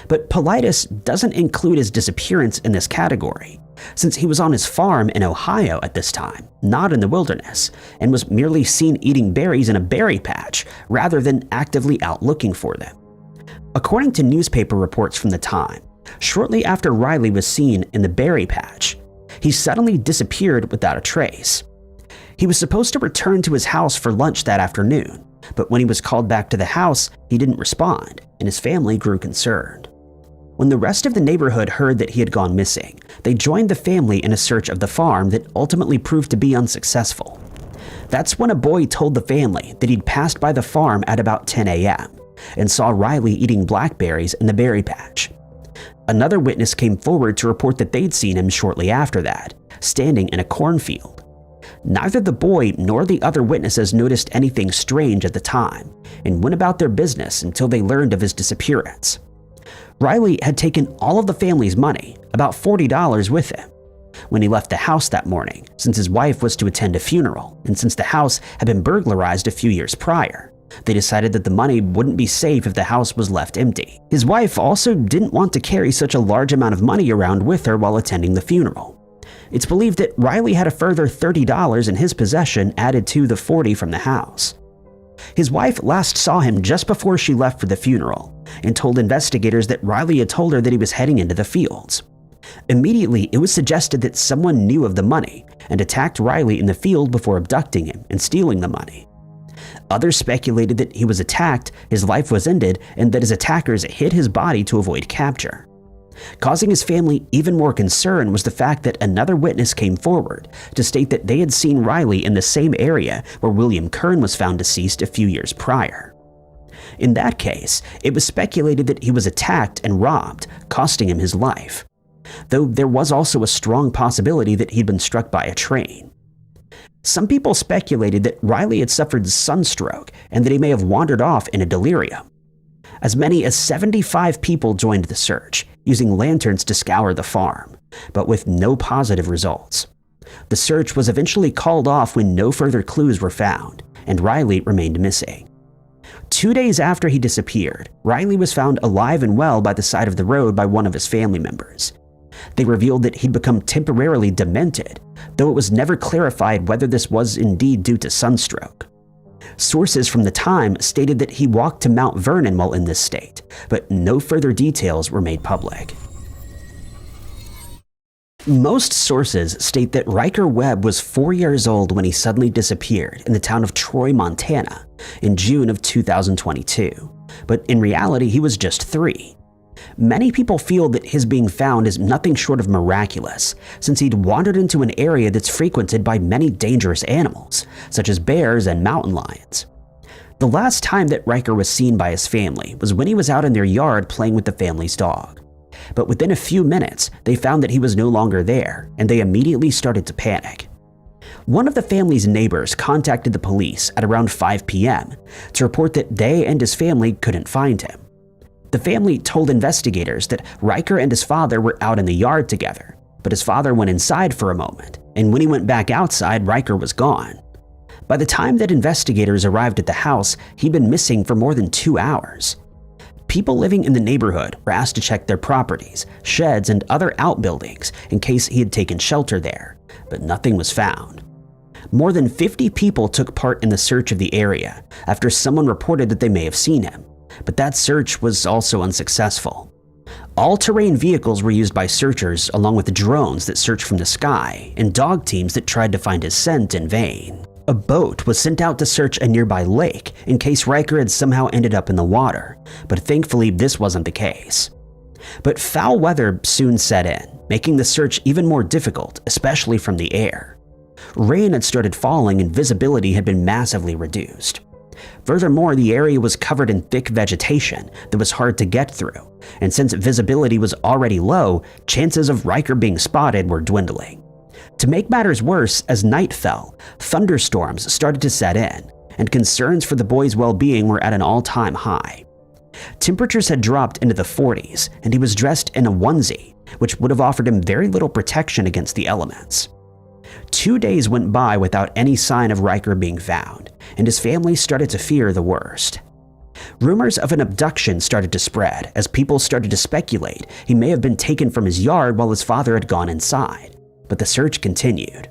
But Paulides doesn't include his disappearance in this category, since he was on his farm in Ohio at this time, not in the wilderness, and was merely seen eating berries in a berry patch rather than actively out looking for them. According to newspaper reports from the time, shortly after Riley was seen in the berry patch, he suddenly disappeared without a trace. He was supposed to return to his house for lunch that afternoon, but when he was called back to the house, he didn't respond, and his family grew concerned. When the rest of the neighborhood heard that he had gone missing, they joined the family in a search of the farm that ultimately proved to be unsuccessful. That's when a boy told the family that he'd passed by the farm at about 10 a.m. and saw Riley eating blackberries in the berry patch. Another witness came forward to report that they'd seen him shortly after that, standing in a cornfield. Neither the boy nor the other witnesses noticed anything strange at the time and went about their business until they learned of his disappearance. Riley had taken all of the family's money, about $40, with him when he left the house that morning, since his wife was to attend a funeral, and since the house had been burglarized a few years prior. They decided that the money wouldn't be safe if the house was left empty. His wife also didn't want to carry such a large amount of money around with her while attending the funeral. It's believed that Riley had a further $30 in his possession added to the $40 from the house. His wife last saw him just before she left for the funeral and told investigators that Riley had told her that he was heading into the fields. Immediately, it was suggested that someone knew of the money and attacked Riley in the field before abducting him and stealing the money. Others speculated that he was attacked, his life was ended, and that his attackers hid his body to avoid capture. Causing his family even more concern was the fact that another witness came forward to state that they had seen Riley in the same area where William Kern was found deceased a few years prior. In that case, it was speculated that he was attacked and robbed, costing him his life, though there was also a strong possibility that he'd been struck by a train. Some people speculated that Riley had suffered sunstroke and that he may have wandered off in a delirium. As many as 75 people joined the search, using lanterns to scour the farm, but with no positive results. The search was eventually called off when no further clues were found, and Riley remained missing. 2 days after he disappeared, Riley was found alive and well by the side of the road by one of his family members. They revealed that he'd become temporarily demented, though it was never clarified whether this was indeed due to sunstroke. Sources from the time stated that he walked to Mount Vernon while in this state, but no further details were made public. Most sources state that Riker Webb was 4 years old when he suddenly disappeared in the town of Troy, Montana, in June of 2022, but in reality he was just 3. Many people feel that his being found is nothing short of miraculous, since he'd wandered into an area that's frequented by many dangerous animals, such as bears and mountain lions. The last time that Riker was seen by his family was when he was out in their yard playing with the family's dog. But within a few minutes, they found that he was no longer there, and they immediately started to panic. One of the family's neighbors contacted the police at around 5 p.m. to report that they and his family couldn't find him. The family told investigators that Riker and his father were out in the yard together, but his father went inside for a moment, and when he went back outside, Riker was gone. By the time that investigators arrived at the house, he'd been missing for more than 2 hours. People living in the neighborhood were asked to check their properties, sheds, and other outbuildings in case he had taken shelter there, but nothing was found. More than 50 people took part in the search of the area after someone reported that they may have seen him, but that search was also unsuccessful. All-terrain vehicles were used by searchers along with drones that searched from the sky and dog teams that tried to find his scent in vain. A boat was sent out to search a nearby lake in case Riker had somehow ended up in the water, but thankfully this wasn't the case. But foul weather soon set in, making the search even more difficult, especially from the air. Rain had started falling and visibility had been massively reduced. Furthermore, the area was covered in thick vegetation that was hard to get through, and since visibility was already low, chances of Riker being spotted were dwindling. To make matters worse, as night fell, thunderstorms started to set in, and concerns for the boy's well-being were at an all-time high. Temperatures had dropped into the 40s, and he was dressed in a onesie, which would have offered him very little protection against the elements. 2 days went by without any sign of Riker being found, and his family started to fear the worst. Rumors of an abduction started to spread as people started to speculate he may have been taken from his yard while his father had gone inside, but the search continued.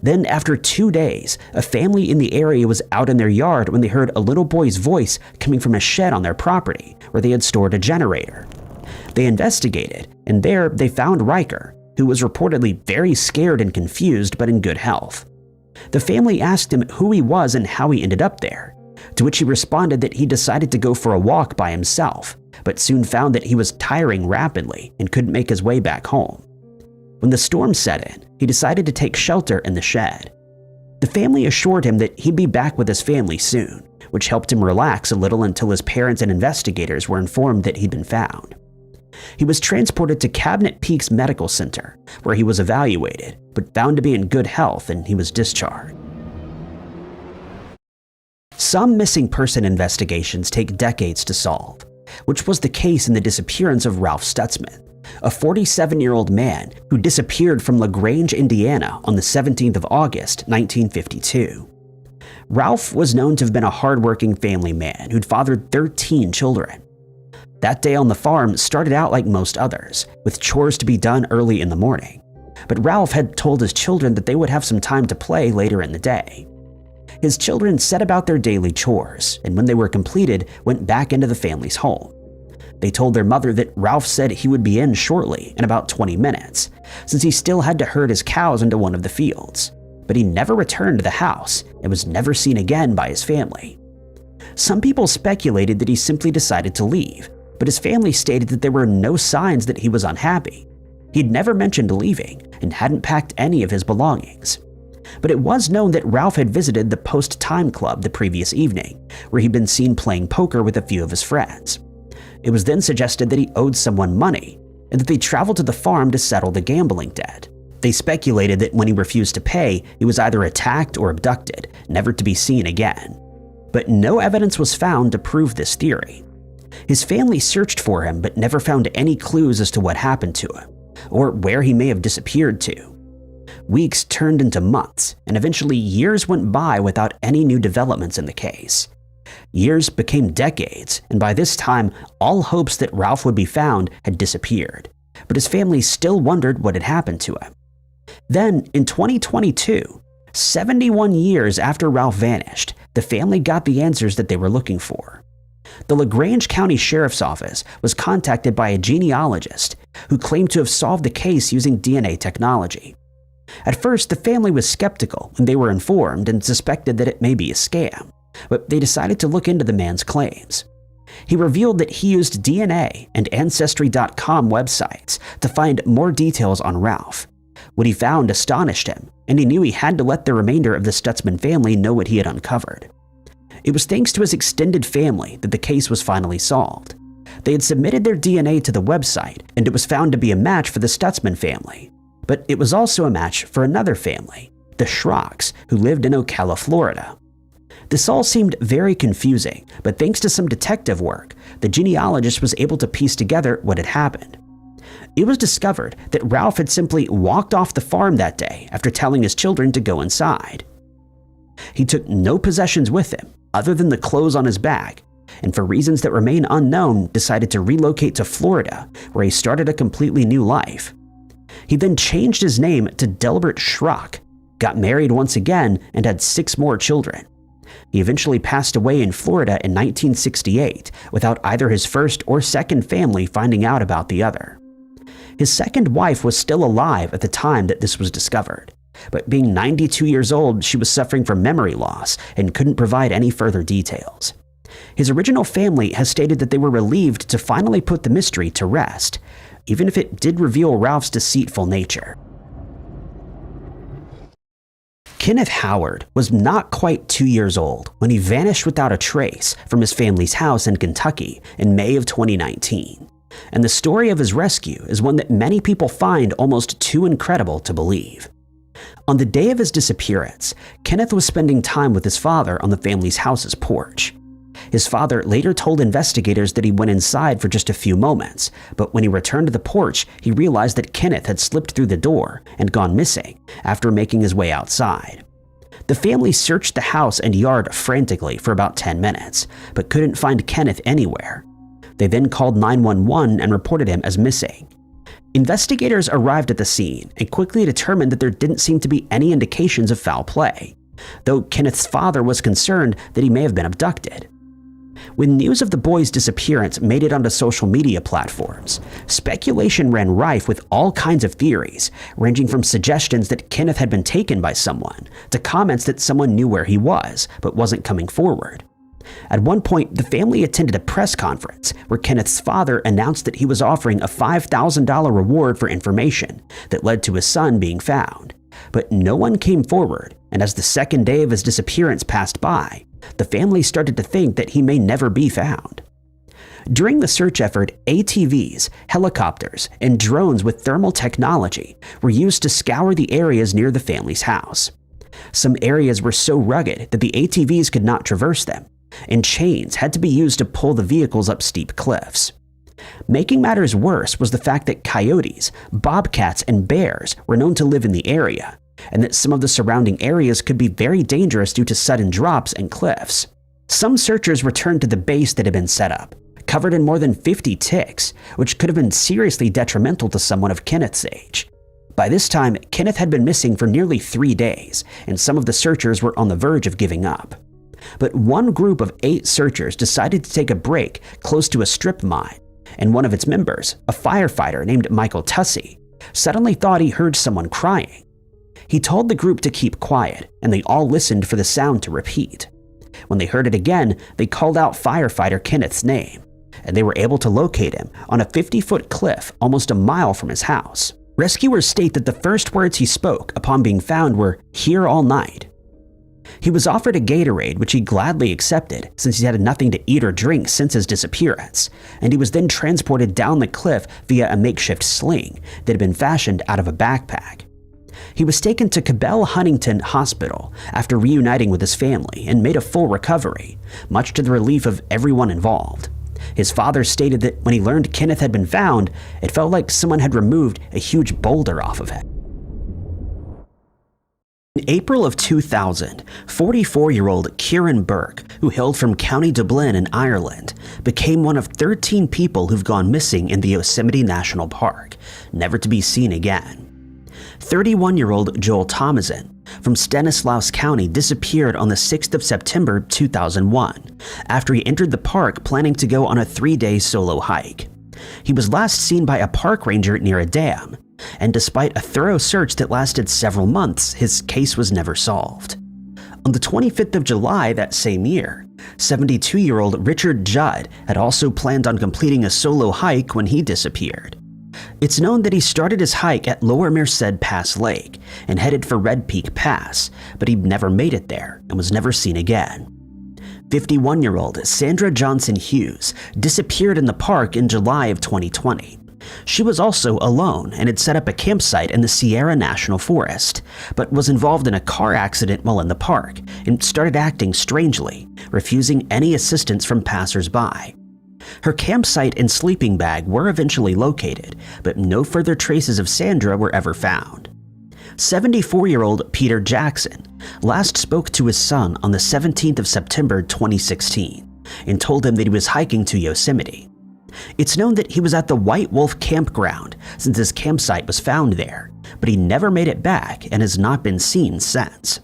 Then, after 2 days, a family in the area was out in their yard when they heard a little boy's voice coming from a shed on their property where they had stored a generator. They investigated, and there they found Riker, who was reportedly very scared and confused but in good health. The family asked him who he was and how he ended up there, to which he responded that he decided to go for a walk by himself, but soon found that he was tiring rapidly and couldn't make his way back home. When the storm set in, he decided to take shelter in the shed. The family assured him that he'd be back with his family soon, which helped him relax a little until his parents and investigators were informed that he'd been found. He was transported to Cabinet Peaks Medical Center, where he was evaluated, but found to be in good health, and he was discharged. Some missing person investigations take decades to solve, which was the case in the disappearance of Ralph Stutzman, a 47-year-old man who disappeared from LaGrange, Indiana on the 17th of August, 1952. Ralph was known to have been a hardworking family man who'd fathered 13 children. That day on the farm started out like most others, with chores to be done early in the morning. But Ralph had told his children that they would have some time to play later in the day. His children set about their daily chores, and when they were completed, went back into the family's home. They told their mother that Ralph said he would be in shortly, in about 20 minutes, since he still had to herd his cows into one of the fields. But he never returned to the house and was never seen again by his family. Some people speculated that he simply decided to leave, but his family stated that there were no signs that he was unhappy. He'd never mentioned leaving and hadn't packed any of his belongings. But it was known that Ralph had visited the Post Time Club the previous evening, where he'd been seen playing poker with a few of his friends. It was then suggested that he owed someone money, and that they traveled to the farm to settle the gambling debt. They speculated that when he refused to pay, he was either attacked or abducted, never to be seen again. But no evidence was found to prove this theory. His family searched for him but never found any clues as to what happened to him, or where he may have disappeared to. Weeks turned into months, and eventually years went by without any new developments in the case. Years became decades, and by this time, all hopes that Ralph would be found had disappeared, but his family still wondered what had happened to him. Then, in 2022, 71 years after Ralph vanished, the family got the answers that they were looking for. The LaGrange County Sheriff's Office was contacted by a genealogist who claimed to have solved the case using DNA technology. At first, the family was skeptical when they were informed and suspected that it may be a scam, but they decided to look into the man's claims. He revealed that he used DNA and Ancestry.com websites to find more details on Ralph. What he found astonished him, and he knew he had to let the remainder of the Stutzman family know what he had uncovered. It was thanks to his extended family that the case was finally solved. They had submitted their DNA to the website, and it was found to be a match for the Stutzman family. But it was also a match for another family, the Schrocks, who lived in Ocala, Florida. This all seemed very confusing, but thanks to some detective work, the genealogist was able to piece together what had happened. It was discovered that Ralph had simply walked off the farm that day after telling his children to go inside. He took no possessions with him other than the clothes on his back, and for reasons that remain unknown, decided to relocate to Florida, where he started a completely new life. He then changed his name to Delbert Schrock, got married once again, and had 6 more children. He eventually passed away in Florida in 1968 without either his first or second family finding out about the other. His second wife was still alive at the time that this was discovered, but being 92 years old, she was suffering from memory loss and couldn't provide any further details. His original family has stated that they were relieved to finally put the mystery to rest, even if it did reveal Ralph's deceitful nature. Kenneth Howard was not quite 2 years old when he vanished without a trace from his family's house in Kentucky in May of 2019. And the story of his rescue is one that many people find almost too incredible to believe. On the day of his disappearance, Kenneth was spending time with his father on the family's house's porch. His father later told investigators that he went inside for just a few moments, but when he returned to the porch, he realized that Kenneth had slipped through the door and gone missing after making his way outside. The family searched the house and yard frantically for about 10 minutes, but couldn't find Kenneth anywhere. They then called 911 and reported him as missing. Investigators arrived at the scene and quickly determined that there didn't seem to be any indications of foul play, though Kenneth's father was concerned that he may have been abducted. When news of the boy's disappearance made it onto social media platforms, speculation ran rife with all kinds of theories, ranging from suggestions that Kenneth had been taken by someone to comments that someone knew where he was but wasn't coming forward. At one point, the family attended a press conference where Kenneth's father announced that he was offering a $5,000 reward for information that led to his son being found. But no one came forward, and as the second day of his disappearance passed by, the family started to think that he may never be found. During the search effort, ATVs, helicopters, and drones with thermal technology were used to scour the areas near the family's house. Some areas were so rugged that the ATVs could not traverse them, and chains had to be used to pull the vehicles up steep cliffs. Making matters worse was the fact that coyotes, bobcats, and bears were known to live in the area, and that some of the surrounding areas could be very dangerous due to sudden drops and cliffs. Some searchers returned to the base that had been set up, covered in more than 50 ticks, which could have been seriously detrimental to someone of Kenneth's age. By this time, Kenneth had been missing for nearly 3 days, and some of the searchers were on the verge of giving up. But one group of 8 searchers decided to take a break close to a strip mine, and one of its members, a firefighter named Michael Tussey, suddenly thought he heard someone crying. He told the group to keep quiet, and they all listened for the sound to repeat. When they heard it again, they called out firefighter Kenneth's name, and they were able to locate him on a 50-foot cliff almost a mile from his house. Rescuers state that the first words he spoke upon being found were, "Here all night." He was offered a Gatorade, which he gladly accepted since he had nothing to eat or drink since his disappearance, and he was then transported down the cliff via a makeshift sling that had been fashioned out of a backpack. He was taken to Cabell Huntington Hospital after reuniting with his family and made a full recovery, much to the relief of everyone involved. His father stated that when he learned Kenneth had been found, it felt like someone had removed a huge boulder off of him. In April of 2000, 44-year-old Kieran Burke, who hailed from County Dublin in Ireland, became one of 13 people who've gone missing in the Yosemite National Park, never to be seen again. 31-year-old Joel Thomason from Stanislaus County disappeared on the 6th of September 2001 after he entered the park planning to go on a 3-day solo hike. He was last seen by a park ranger near a dam, and despite a thorough search that lasted several months, his case was never solved. On the 25th of July that same year, 72-year-old Richard Judd had also planned on completing a solo hike when he disappeared. It's known that he started his hike at Lower Merced Pass Lake and headed for Red Peak Pass, but he never made it there and was never seen again. 51-year-old Sandra Johnson Hughes disappeared in the park in July of 2020. She was also alone and had set up a campsite in the Sierra National Forest, but was involved in a car accident while in the park and started acting strangely, refusing any assistance from passers-by. Her campsite and sleeping bag were eventually located, but no further traces of Sandra were ever found. 74-year-old Peter Jackson last spoke to his son on the 17th of September 2016 and told him that he was hiking to Yosemite. It's known that he was at the White Wolf campground since his campsite was found there, but he never made it back and has not been seen since.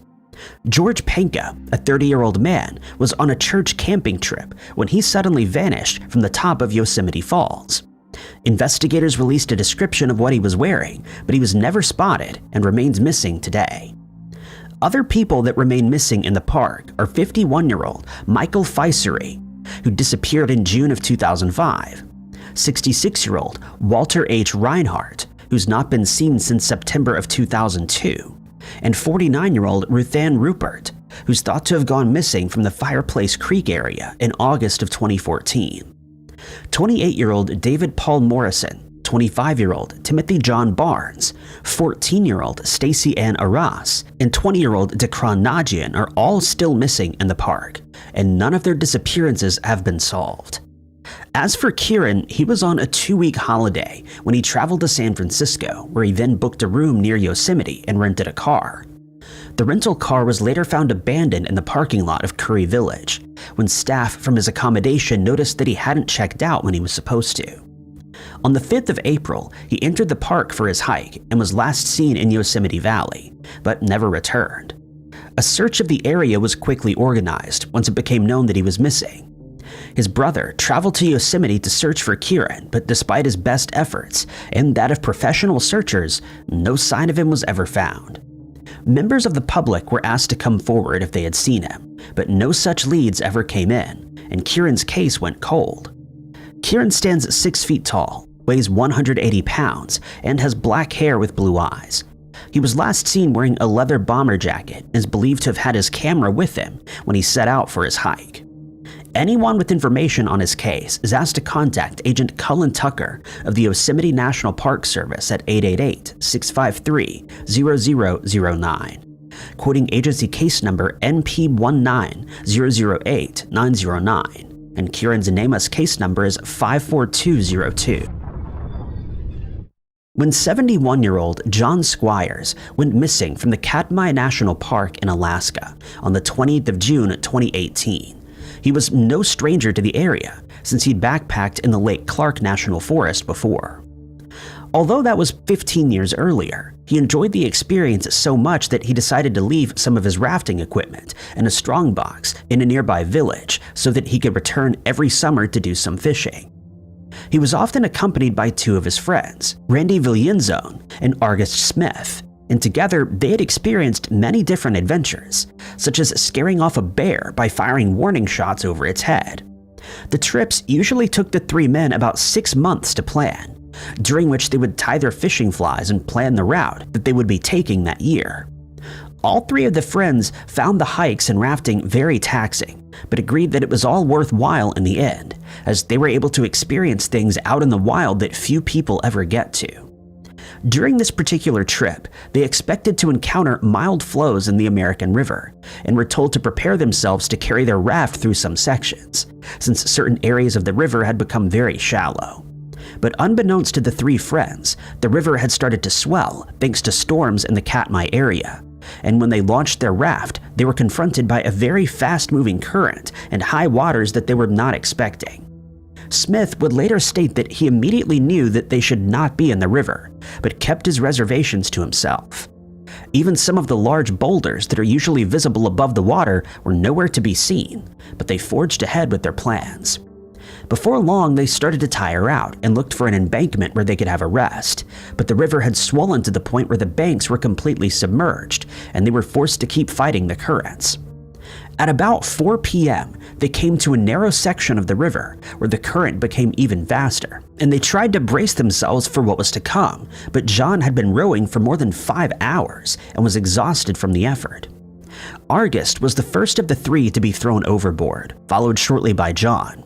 George Panka, a 30-year-old man, was on a church camping trip when he suddenly vanished from the top of Yosemite Falls. Investigators released a description of what he was wearing, but he was never spotted and remains missing today. Other people that remain missing in the park are 51-year-old Michael Feisery, who disappeared in June of 2005, 66-year-old Walter H. Reinhardt, who's not been seen since September of 2002, and 49-year-old Ruthann Rupert, who's thought to have gone missing from the Fireplace Creek area in August of 2014. 28-year-old David Paul Morrison, 25-year-old Timothy John Barnes, 14-year-old Stacey Ann Arras, and 20-year-old Dekron Najian are all still missing in the park, and none of their disappearances have been solved. As for Kieran, he was on a 2-week holiday when he traveled to San Francisco, where he then booked a room near Yosemite and rented a car. The rental car was later found abandoned in the parking lot of Curry Village, when staff from his accommodation noticed that he hadn't checked out when he was supposed to. On the 5th of April, he entered the park for his hike and was last seen in Yosemite Valley, but never returned. A search of the area was quickly organized once it became known that he was missing. His brother traveled to Yosemite to search for Kieran, but despite his best efforts and that of professional searchers, no sign of him was ever found. Members of the public were asked to come forward if they had seen him, but no such leads ever came in, and Kieran's case went cold. Kieran stands 6 feet tall, weighs 180 pounds, and has black hair with blue eyes. He was last seen wearing a leather bomber jacket and is believed to have had his camera with him when he set out for his hike. Anyone with information on his case is asked to contact Agent Cullen Tucker of the Yosemite National Park Service at 888-653-0009, quoting agency case number NP19008-909, and Kieran's NamUs case number is 54202. When 71-year-old John Squires went missing from the Katmai National Park in Alaska on the 20th of June 2018, he was no stranger to the area since he'd backpacked in the Lake Clark National Forest before. Although that was 15 years earlier, he enjoyed the experience so much that he decided to leave some of his rafting equipment and a strongbox in a nearby village so that he could return every summer to do some fishing. He was often accompanied by 2 of his friends, Randy Villienzone and August Smith, and together they had experienced many different adventures, such as scaring off a bear by firing warning shots over its head. The trips usually took the 3 men about 6 months to plan, during which they would tie their fishing flies and plan the route that they would be taking that year. All 3 of the friends found the hikes and rafting very taxing, but agreed that it was all worthwhile in the end, as they were able to experience things out in the wild that few people ever get to. During this particular trip, they expected to encounter mild flows in the American River, and were told to prepare themselves to carry their raft through some sections, since certain areas of the river had become very shallow. But unbeknownst to the 3 friends, the river had started to swell thanks to storms in the Katmai area, and when they launched their raft, they were confronted by a very fast-moving current and high waters that they were not expecting. Smith would later state that he immediately knew that they should not be in the river, but kept his reservations to himself. Even some of the large boulders that are usually visible above the water were nowhere to be seen, but they forged ahead with their plans. Before long, they started to tire out and looked for an embankment where they could have a rest, but the river had swollen to the point where the banks were completely submerged, and they were forced to keep fighting the currents. At about 4 p.m., they came to a narrow section of the river where the current became even faster, and they tried to brace themselves for what was to come, but John had been rowing for more than 5 hours and was exhausted from the effort. August was the first of the three to be thrown overboard, followed shortly by John.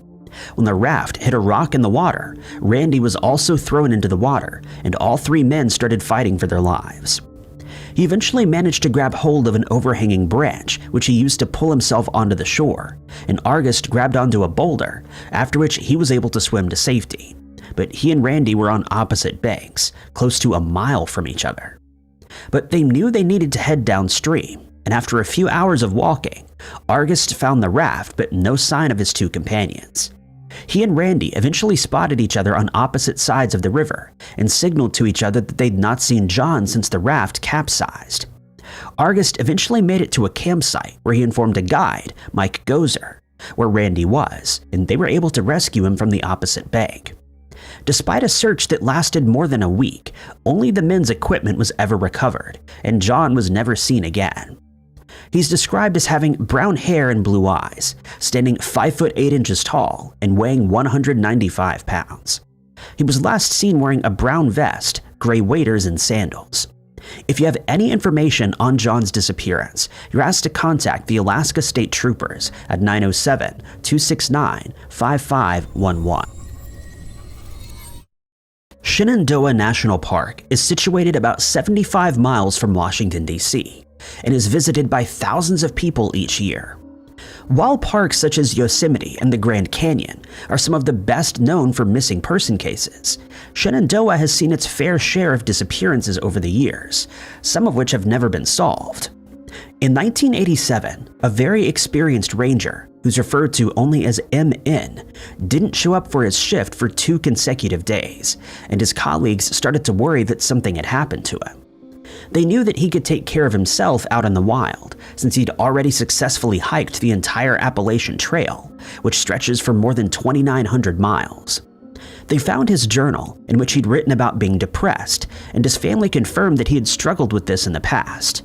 When the raft hit a rock in the water, Randy was also thrown into the water, and all three men started fighting for their lives. He eventually managed to grab hold of an overhanging branch, which he used to pull himself onto the shore, and August grabbed onto a boulder, after which he was able to swim to safety. But he and Randy were on opposite banks, close to a mile from each other. But they knew they needed to head downstream, and after a few hours of walking, August found the raft but no sign of his two companions. He and Randy eventually spotted each other on opposite sides of the river and signaled to each other that they'd not seen John since the raft capsized. August eventually made it to a campsite where he informed a guide, Mike Gozer, where Randy was, and they were able to rescue him from the opposite bank. Despite a search that lasted more than a week, only the men's equipment was ever recovered, and John was never seen again. He's described as having brown hair and blue eyes, standing 5 foot 8 inches tall and weighing 195 pounds. He was last seen wearing a brown vest, gray waders, and sandals. If you have any information on John's disappearance, you're asked to contact the Alaska State Troopers at 907-269-5511. Shenandoah National Park is situated about 75 miles from Washington, D.C., and is visited by thousands of people each year. While parks such as Yosemite and the Grand Canyon are some of the best known for missing person cases, Shenandoah has seen its fair share of disappearances over the years, some of which have never been solved. In 1987, a very experienced ranger, who's referred to only as MN, didn't show up for his shift for 2 consecutive days, and his colleagues started to worry that something had happened to him. They knew that he could take care of himself out in the wild, since he'd already successfully hiked the entire Appalachian Trail, which stretches for more than 2,900 miles. They found his journal, in which he'd written about being depressed, and his family confirmed that he had struggled with this in the past.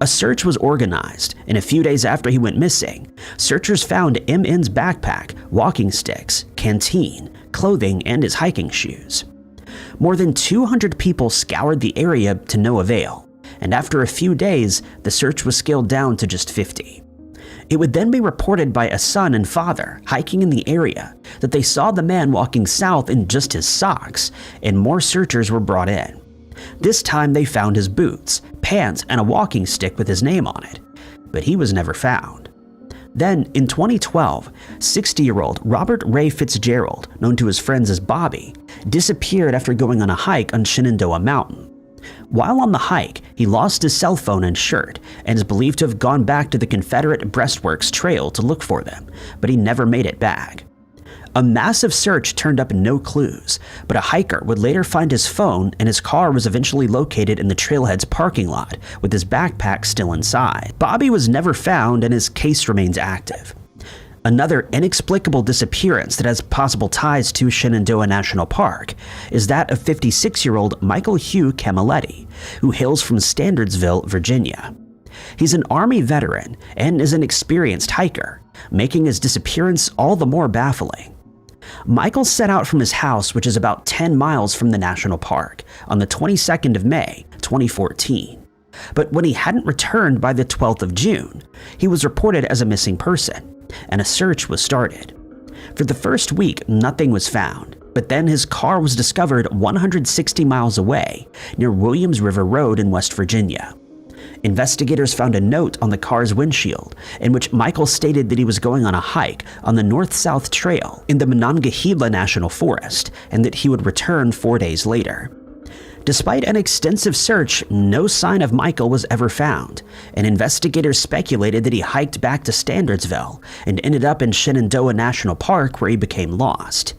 A search was organized, and a few days after he went missing, searchers found MN's backpack, walking sticks, canteen, clothing, and his hiking shoes. More than 200 people scoured the area to no avail, and after a few days, the search was scaled down to just 50. It would then be reported by a son and father hiking in the area that they saw the man walking south in just his socks, and more searchers were brought in. This time they found his boots, pants, and a walking stick with his name on it, but he was never found. Then, in 2012, 60-year-old Robert Ray Fitzgerald, known to his friends as Bobby, disappeared after going on a hike on Shenandoah Mountain. While on the hike, he lost his cell phone and shirt and is believed to have gone back to the Confederate Breastworks Trail to look for them, but he never made it back. A massive search turned up no clues, but a hiker would later find his phone, and his car was eventually located in the trailhead's parking lot with his backpack still inside. Bobby was never found, and his case remains active. Another inexplicable disappearance that has possible ties to Shenandoah National Park is that of 56-year-old Michael Hugh Camilletti, who hails from Standardsville, Virginia. He's an Army veteran and is an experienced hiker, making his disappearance all the more baffling. Michael set out from his house, which is about 10 miles from the national park, on the 22nd of May, 2014. But when he hadn't returned by the 12th of June, he was reported as a missing person, and a search was started. For the first week, nothing was found, but then his car was discovered 160 miles away, near Williams River Road in West Virginia. Investigators found a note on the car's windshield in which Michael stated that he was going on a hike on the North-South Trail in the Monongahela National Forest and that he would return 4 days later. Despite an extensive search, no sign of Michael was ever found, and investigators speculated that he hiked back to Standardsville and ended up in Shenandoah National Park where he became lost.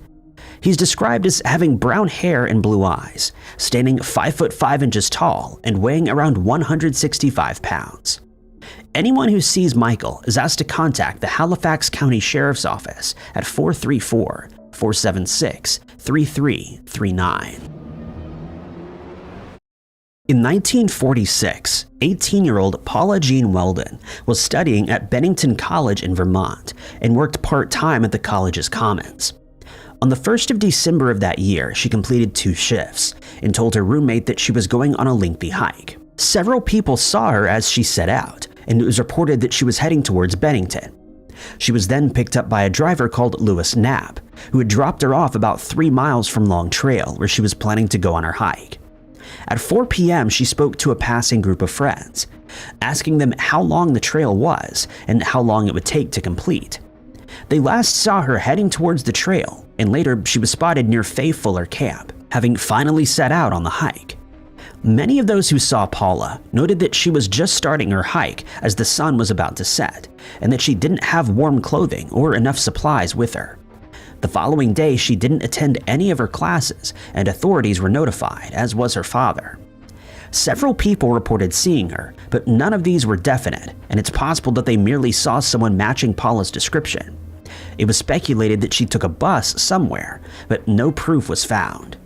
He's described as having brown hair and blue eyes, standing 5 foot 5 inches tall and weighing around 165 pounds. Anyone who sees Michael is asked to contact the Halifax County Sheriff's Office at 434-476-3339. In 1946, 18-year-old Paula Jean Weldon was studying at Bennington College in Vermont and worked part-time at the college's commons. On the 1st of December of that year, she completed 2 shifts and told her roommate that she was going on a lengthy hike. Several people saw her as she set out, and it was reported that she was heading towards Bennington. She was then picked up by a driver called Lewis Knapp, who had dropped her off about 3 miles from Long Trail, where she was planning to go on her hike. At 4 p.m., she spoke to a passing group of friends, asking them how long the trail was and how long it would take to complete. They last saw her heading towards the trail, and later she was spotted near Faye Fuller Camp, having finally set out on the hike. Many of those who saw Paula noted that she was just starting her hike as the sun was about to set, and that she didn't have warm clothing or enough supplies with her. The following day, she didn't attend any of her classes, and authorities were notified, as was her father. Several people reported seeing her, but none of these were definite, and it's possible that they merely saw someone matching Paula's description. It was speculated that she took a bus somewhere, but no proof was found.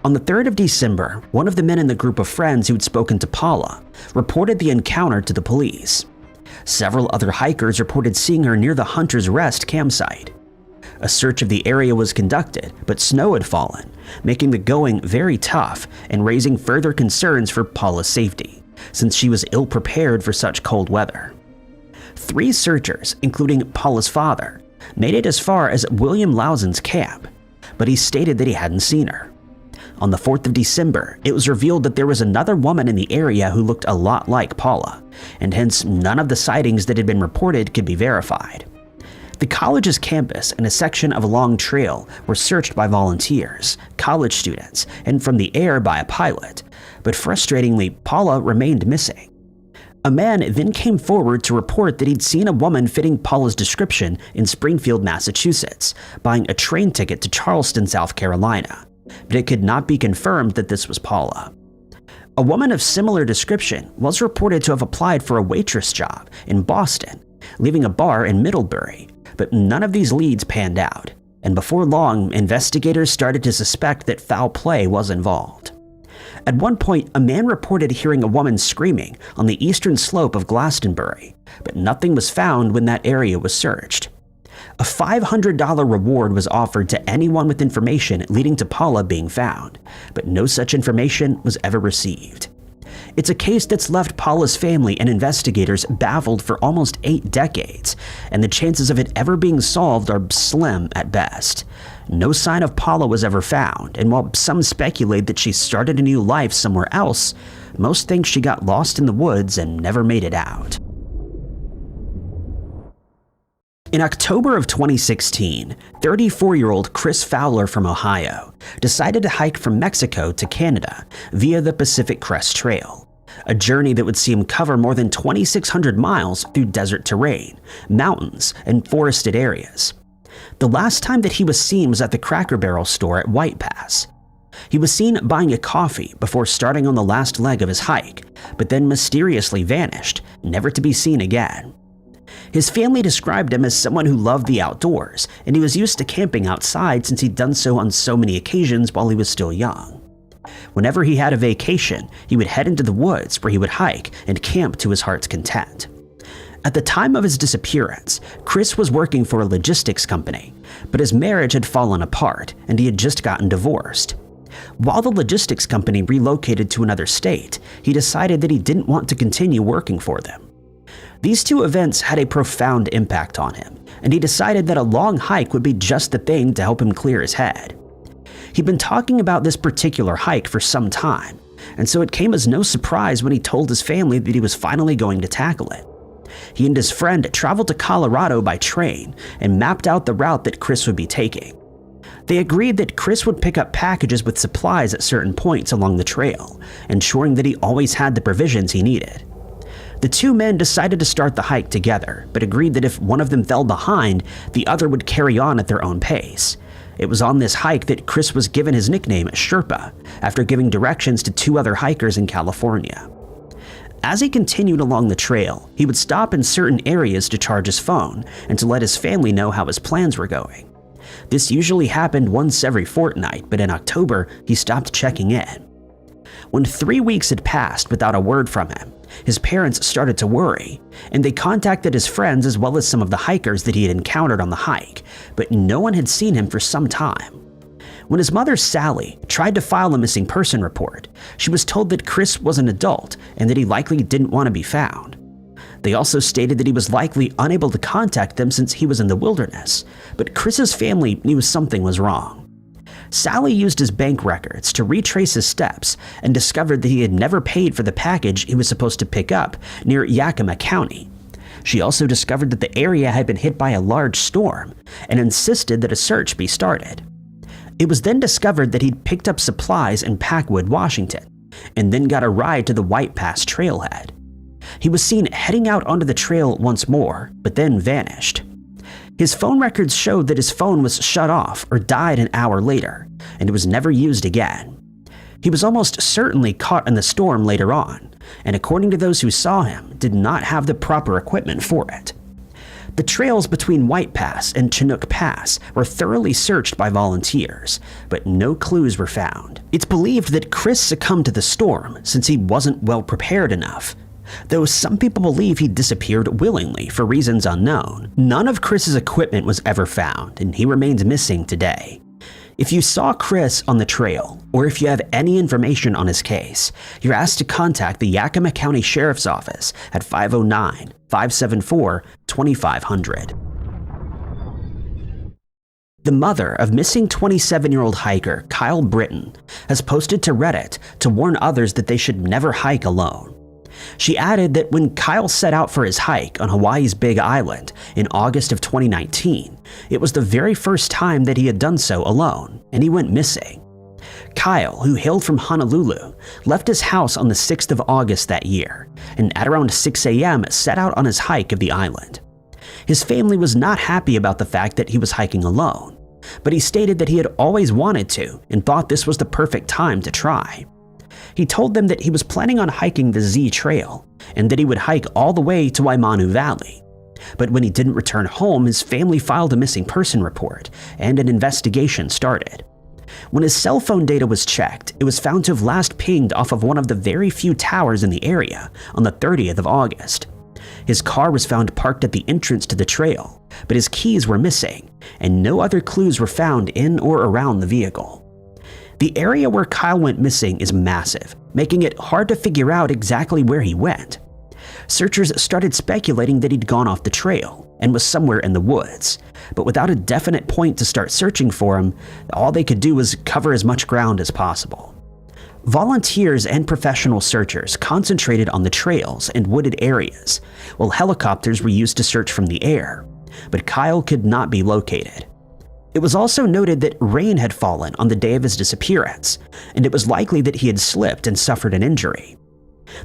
On the 3rd of December, one of the men in the group of friends who'd spoken to Paula reported the encounter to the police. Several other hikers reported seeing her near the Hunter's Rest campsite. A search of the area was conducted, but snow had fallen, making the going very tough and raising further concerns for Paula's safety, since she was ill-prepared for such cold weather. 3 searchers, including Paula's father, made it as far as William Lausen's camp, but he stated that he hadn't seen her. On the 4th of December, it was revealed that there was another woman in the area who looked a lot like Paula, and hence none of the sightings that had been reported could be verified. The college's campus and a section of a long trail were searched by volunteers, college students, and from the air by a pilot, but frustratingly, Paula remained missing. A man then came forward to report that he'd seen a woman fitting Paula's description in Springfield, Massachusetts, buying a train ticket to Charleston, South Carolina, but it could not be confirmed that this was Paula. A woman of similar description was reported to have applied for a waitress job in Boston, leaving a bar in Middlebury, but none of these leads panned out, and before long, investigators started to suspect that foul play was involved. At one point, a man reported hearing a woman screaming on the eastern slope of Glastonbury, but nothing was found when that area was searched. A $500 reward was offered to anyone with information leading to Paula being found, but no such information was ever received. It's a case that's left Paula's family and investigators baffled for almost 8 decades, and the chances of it ever being solved are slim at best. No sign of Paula was ever found, and while some speculate that she started a new life somewhere else, most think she got lost in the woods and never made it out. In October of 2016, 34-year-old Chris Fowler from Ohio decided to hike from Mexico to Canada via the Pacific Crest Trail, a journey that would see him cover more than 2,600 miles through desert terrain, mountains, and forested areas. The last time that he was seen was at the Cracker Barrel store at White Pass. He was seen buying a coffee before starting on the last leg of his hike, but then mysteriously vanished, never to be seen again. His family described him as someone who loved the outdoors, and he was used to camping outside since he'd done so on so many occasions while he was still young. Whenever he had a vacation, he would head into the woods where he would hike and camp to his heart's content. At the time of his disappearance, Chris was working for a logistics company, but his marriage had fallen apart and he had just gotten divorced. While the logistics company relocated to another state, he decided that he didn't want to continue working for them. These 2 events had a profound impact on him, and he decided that a long hike would be just the thing to help him clear his head. He'd been talking about this particular hike for some time, and so it came as no surprise when he told his family that he was finally going to tackle it. He and his friend traveled to Colorado by train and mapped out the route that Chris would be taking. They agreed that Chris would pick up packages with supplies at certain points along the trail, ensuring that he always had the provisions he needed. The 2 men decided to start the hike together, but agreed that if one of them fell behind, the other would carry on at their own pace. It was on this hike that Chris was given his nickname Sherpa, after giving directions to 2 other hikers in California. As he continued along the trail, he would stop in certain areas to charge his phone and to let his family know how his plans were going. This usually happened once every fortnight, but in October, he stopped checking in. When 3 weeks had passed without a word from him, his parents started to worry, and they contacted his friends as well as some of the hikers that he had encountered on the hike, but no one had seen him for some time. When his mother, Sally, tried to file a missing person report, she was told that Chris was an adult and that he likely didn't want to be found. They also stated that he was likely unable to contact them since he was in the wilderness, but Chris's family knew something was wrong. Sally used his bank records to retrace his steps and discovered that he had never paid for the package he was supposed to pick up near Yakima County. She also discovered that the area had been hit by a large storm and insisted that a search be started. It was then discovered that he'd picked up supplies in Packwood, Washington, and then got a ride to the White Pass trailhead. He was seen heading out onto the trail once more, but then vanished. His phone records showed that his phone was shut off or died an hour later, and it was never used again. He was almost certainly caught in the storm later on, and according to those who saw him, did not have the proper equipment for it. The trails between White Pass and Chinook Pass were thoroughly searched by volunteers, but no clues were found. It's believed that Chris succumbed to the storm since he wasn't well prepared enough, though some people believe he disappeared willingly for reasons unknown. None of Chris's equipment was ever found, and he remains missing today. If you saw Chris on the trail, or if you have any information on his case, you're asked to contact the Yakima County Sheriff's Office at 509-574-2500. The mother of missing 27-year-old hiker Kyle Britton has posted to Reddit to warn others that they should never hike alone. She added that when Kyle set out for his hike on Hawaii's Big Island in August of 2019, it was the very first time that he had done so alone, and he went missing. Kyle, who hailed from Honolulu, left his house on the 6th of August that year, and at around 6 a.m. set out on his hike of the island. His family was not happy about the fact that he was hiking alone, but he stated that he had always wanted to and thought this was the perfect time to try. He told them that he was planning on hiking the Z Trail and that he would hike all the way to Waimanu Valley. But when he didn't return home, his family filed a missing person report and an investigation started. When his cell phone data was checked, it was found to have last pinged off of one of the very few towers in the area on the 30th of August. His car was found parked at the entrance to the trail, but his keys were missing, and no other clues were found in or around the vehicle. The area where Kyle went missing is massive, making it hard to figure out exactly where he went. Searchers started speculating that he'd gone off the trail and was somewhere in the woods, but without a definite point to start searching for him, all they could do was cover as much ground as possible. Volunteers and professional searchers concentrated on the trails and wooded areas, while helicopters were used to search from the air, but Kyle could not be located. It was also noted that rain had fallen on the day of his disappearance, and it was likely that he had slipped and suffered an injury.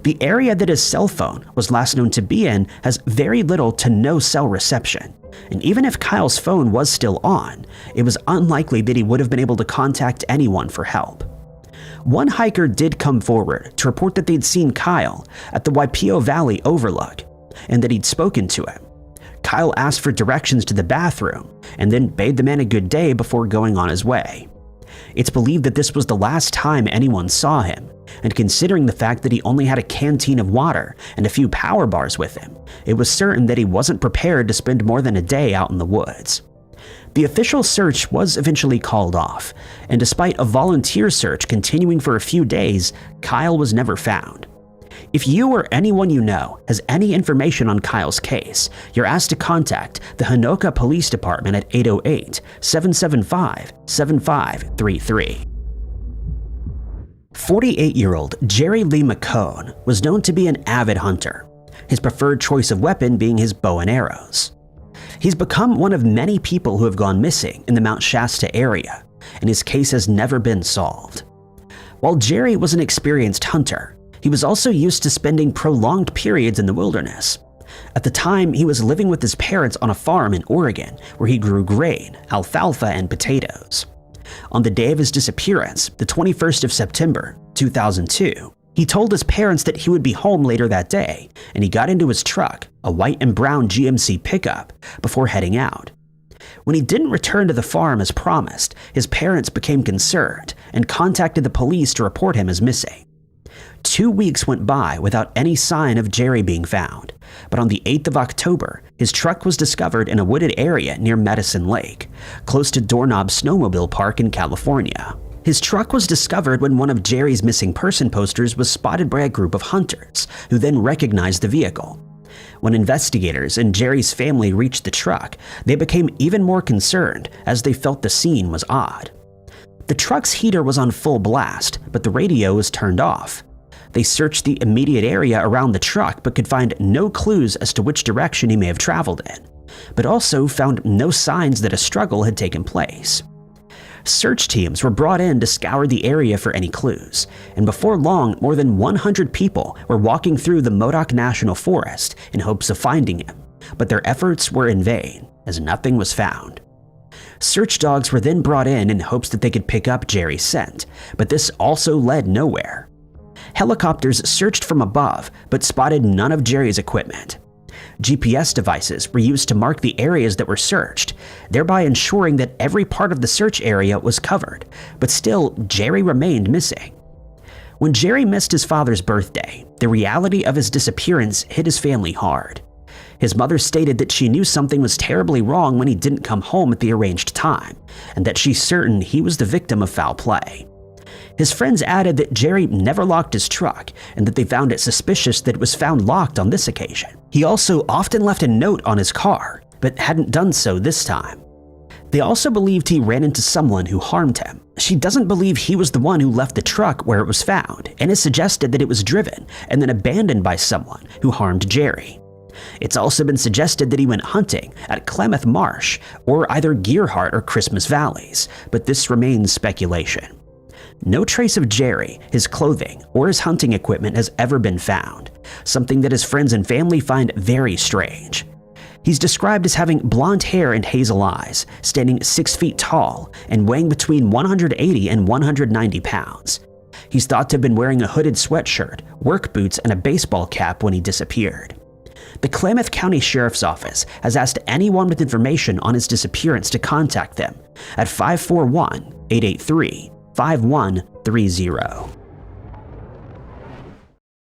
The area that his cell phone was last known to be in has very little to no cell reception, and even if Kyle's phone was still on, it was unlikely that he would have been able to contact anyone for help. One hiker did come forward to report that they'd seen Kyle at the Waipio Valley Overlook, and that he'd spoken to him. Kyle asked for directions to the bathroom and then bade the man a good day before going on his way. It's believed that this was the last time anyone saw him, and considering the fact that he only had a canteen of water and a few power bars with him, it was certain that he wasn't prepared to spend more than a day out in the woods. The official search was eventually called off, and despite a volunteer search continuing for a few days, Kyle was never found. If you or anyone you know has any information on Kyle's case, you're asked to contact the Hanoka Police Department at 808-775-7533. 48-year-old Jerry Lee McCone was known to be an avid hunter, his preferred choice of weapon being his bow and arrows. He's become one of many people who have gone missing in the Mount Shasta area, and his case has never been solved. While Jerry was an experienced hunter, he was also used to spending prolonged periods in the wilderness. At the time, he was living with his parents on a farm in Oregon where he grew grain, alfalfa, and potatoes. On the day of his disappearance, the 21st of September, 2002, he told his parents that he would be home later that day, and he got into his truck, a white and brown GMC pickup, before heading out. When he didn't return to the farm as promised, his parents became concerned and contacted the police to report him as missing. 2 weeks went by without any sign of Jerry being found, but on the 8th of October, his truck was discovered in a wooded area near Medicine Lake, close to Doorknob Snowmobile Park in California. His truck was discovered when one of Jerry's missing person posters was spotted by a group of hunters, who then recognized the vehicle. When investigators and Jerry's family reached the truck, they became even more concerned as they felt the scene was odd. The truck's heater was on full blast, but the radio was turned off. They searched the immediate area around the truck but could find no clues as to which direction he may have traveled in, but also found no signs that a struggle had taken place. Search teams were brought in to scour the area for any clues, and before long, more than 100 people were walking through the Modoc National Forest in hopes of finding him, but their efforts were in vain, as nothing was found. Search dogs were then brought in hopes that they could pick up Jerry's scent, but this also led nowhere. Helicopters searched from above, but spotted none of Jerry's equipment. GPS devices were used to mark the areas that were searched, thereby ensuring that every part of the search area was covered, but still, Jerry remained missing. When Jerry missed his father's birthday, the reality of his disappearance hit his family hard. His mother stated that she knew something was terribly wrong when he didn't come home at the arranged time, and that she's certain he was the victim of foul play. His friends added that Jerry never locked his truck and that they found it suspicious that it was found locked on this occasion. He also often left a note on his car, but hadn't done so this time. They also believed he ran into someone who harmed him. She doesn't believe he was the one who left the truck where it was found, and has suggested that it was driven and then abandoned by someone who harmed Jerry. It's also been suggested that he went hunting at Klamath Marsh or either Gearhart or Christmas Valleys, but this remains speculation. No trace of Jerry, his clothing, or his hunting equipment has ever been found, something that his friends and family find very strange. He's described as having blonde hair and hazel eyes, standing 6 feet tall, and weighing between 180 and 190 pounds. He's thought to have been wearing a hooded sweatshirt, work boots, and a baseball cap when he disappeared. The Klamath County Sheriff's Office has asked anyone with information on his disappearance to contact them at 541-883-5130.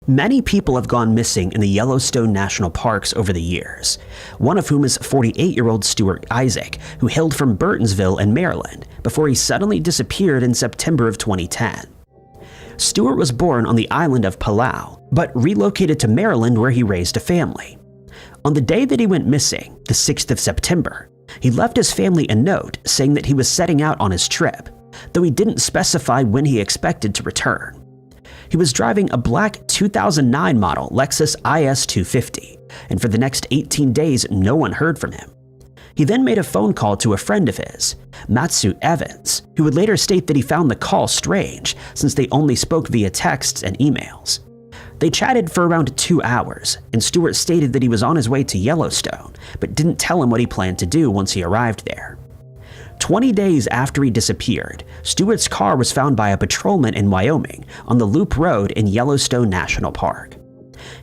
Many people have gone missing in the Yellowstone National Parks over the years, one of whom is 48-year-old Stuart Isaac, who hailed from Burtonsville in Maryland before he suddenly disappeared in September of 2010. Stuart was born on the island of Palau, but relocated to Maryland where he raised a family. On the day that he went missing, the 6th of September, he left his family a note saying that he was setting out on his trip, though he didn't specify when he expected to return. He was driving a black 2009 model Lexus IS 250, and for the next 18 days no one heard from him. He then made a phone call to a friend of his, Matsu Evans, who would later state that he found the call strange since they only spoke via texts and emails. They chatted for around 2 hours, and Stuart stated that he was on his way to Yellowstone, but didn't tell him what he planned to do once he arrived there. 20 days after he disappeared, Stuart's car was found by a patrolman in Wyoming on the Loop Road in Yellowstone National Park.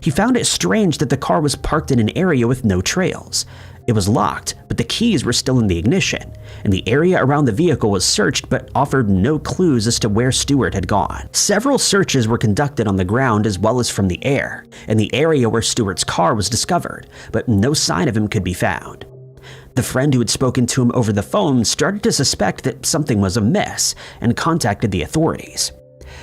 He found it strange that the car was parked in an area with no trails. It was locked, but the keys were still in the ignition, and the area around the vehicle was searched but offered no clues as to where Stuart had gone. Several searches were conducted on the ground as well as from the air, in the area where Stuart's car was discovered, but no sign of him could be found. The friend who had spoken to him over the phone started to suspect that something was amiss and contacted the authorities.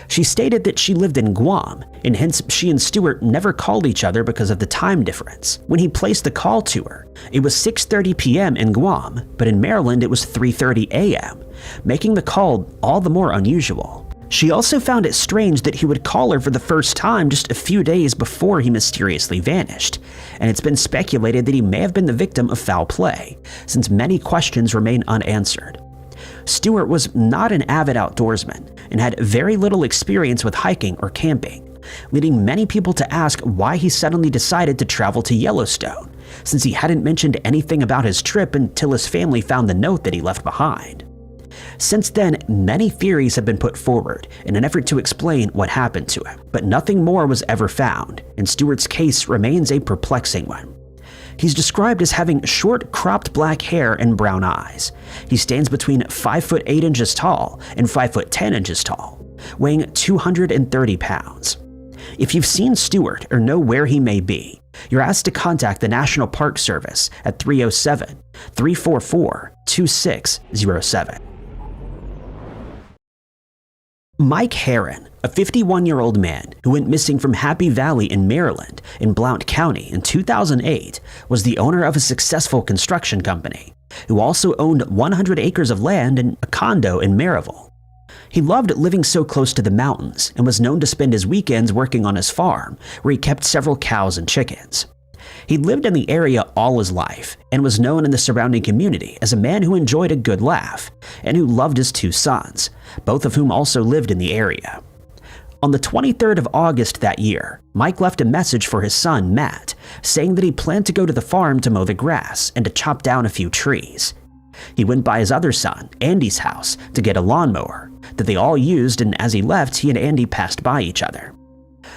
She stated that she lived in Guam, and hence she and Stuart never called each other because of the time difference. When he placed the call to her, it was 6:30 p.m. in Guam, but in Maryland it was 3:30 a.m., making the call all the more unusual. She also found it strange that he would call her for the first time just a few days before he mysteriously vanished, and it's been speculated that he may have been the victim of foul play, since many questions remain unanswered. Stuart was not an avid outdoorsman and had very little experience with hiking or camping, leading many people to ask why he suddenly decided to travel to Yellowstone, since he hadn't mentioned anything about his trip until his family found the note that he left behind. Since then, many theories have been put forward in an effort to explain what happened to him, but nothing more was ever found, and Stuart's case remains a perplexing one. He's described as having short, cropped black hair and brown eyes. He stands between 5 foot 8 inches tall and 5 foot 10 inches tall, weighing 230 pounds. If you've seen Stewart or know where he may be, you're asked to contact the National Park Service at 307-344-2607. Mike Herron, a 51-year-old man who went missing from Happy Valley in Maryland in Blount County in 2008, was the owner of a successful construction company, who also owned 100 acres of land and a condo in Maryville. He loved living so close to the mountains and was known to spend his weekends working on his farm, where he kept several cows and chickens. He lived in the area all his life and was known in the surrounding community as a man who enjoyed a good laugh and who loved his 2 sons, both of whom also lived in the area. On the 23rd of August that year, Mike left a message for his son, Matt, saying that he planned to go to the farm to mow the grass and to chop down a few trees. He went by his other son, Andy's house, to get a lawnmower that they all used, and as he left, he and Andy passed by each other.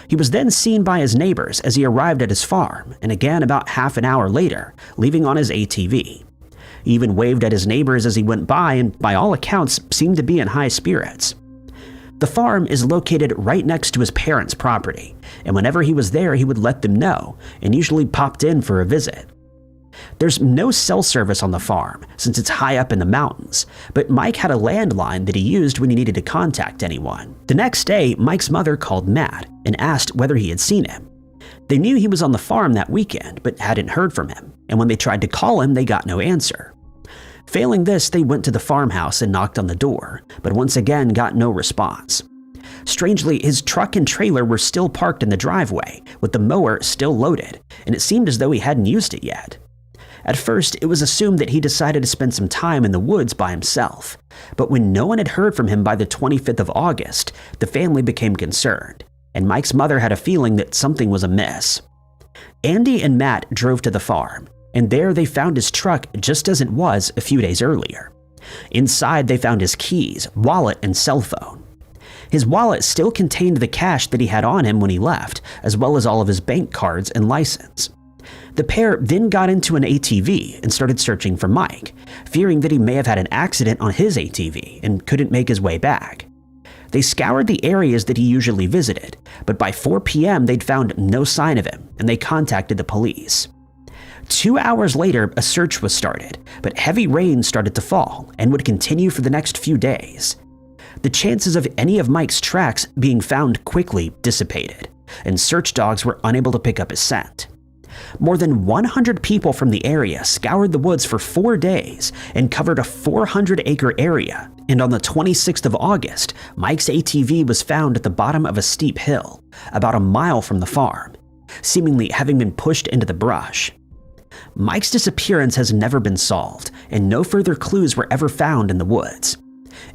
He was then seen by his neighbors as he arrived at his farm, and again about half an hour later, leaving on his ATV. He even waved at his neighbors as he went by and, by all accounts, seemed to be in high spirits. The farm is located right next to his parents' property, and whenever he was there, he would let them know and usually popped in for a visit. There's no cell service on the farm since it's high up in the mountains, but Mike had a landline that he used when he needed to contact anyone. The next day, Mike's mother called Matt and asked whether he had seen him. They knew he was on the farm that weekend, but hadn't heard from him, and when they tried to call him, they got no answer. Failing this, they went to the farmhouse and knocked on the door, but once again got no response. Strangely, his truck and trailer were still parked in the driveway, with the mower still loaded, and it seemed as though he hadn't used it yet. At first, it was assumed that he decided to spend some time in the woods by himself, but when no one had heard from him by the 25th of August, the family became concerned, and Mike's mother had a feeling that something was amiss. Andy and Matt drove to the farm, and there they found his truck just as it was a few days earlier. Inside, they found his keys, wallet, and cell phone. His wallet still contained the cash that he had on him when he left, as well as all of his bank cards and license. The pair then got into an ATV and started searching for Mike, fearing that he may have had an accident on his ATV and couldn't make his way back. They scoured the areas that he usually visited, but by 4 p.m. they'd found no sign of him, and they contacted the police. 2 hours later, a search was started, but heavy rain started to fall and would continue for the next few days. The chances of any of Mike's tracks being found quickly dissipated, and search dogs were unable to pick up his scent. More than 100 people from the area scoured the woods for 4 days and covered a 400-acre area, and on the 26th of August, Mike's ATV was found at the bottom of a steep hill, about a mile from the farm, seemingly having been pushed into the brush. Mike's disappearance has never been solved, and no further clues were ever found in the woods.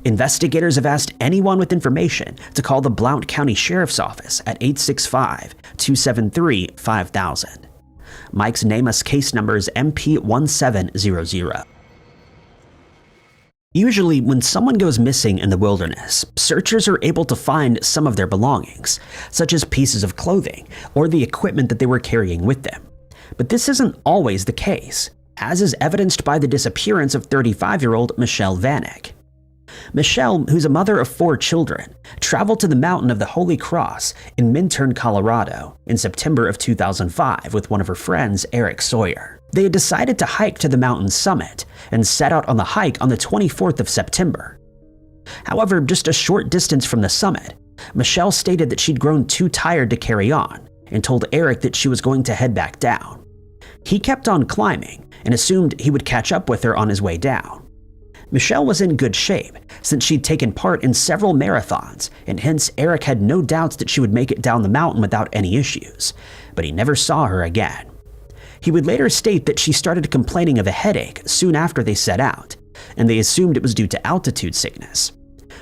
Investigators have asked anyone with information to call the Blount County Sheriff's Office at 865-273-5000. Mike's NamUs case number is MP1700. Usually, when someone goes missing in the wilderness, searchers are able to find some of their belongings, such as pieces of clothing or the equipment that they were carrying with them. But this isn't always the case, as is evidenced by the disappearance of 35-year-old Michelle Vanek. Michelle, who's a mother of 4 children, traveled to the Mountain of the Holy Cross in Minturn, Colorado in September of 2005 with one of her friends, Eric Sawyer. They had decided to hike to the mountain's summit and set out on the hike on the 24th of September. However, just a short distance from the summit, Michelle stated that she'd grown too tired to carry on and told Eric that she was going to head back down. He kept on climbing and assumed he would catch up with her on his way down. Michelle was in good shape since she'd taken part in several marathons, and hence Eric had no doubts that she would make it down the mountain without any issues, but he never saw her again. He would later state that she started complaining of a headache soon after they set out, and they assumed it was due to altitude sickness.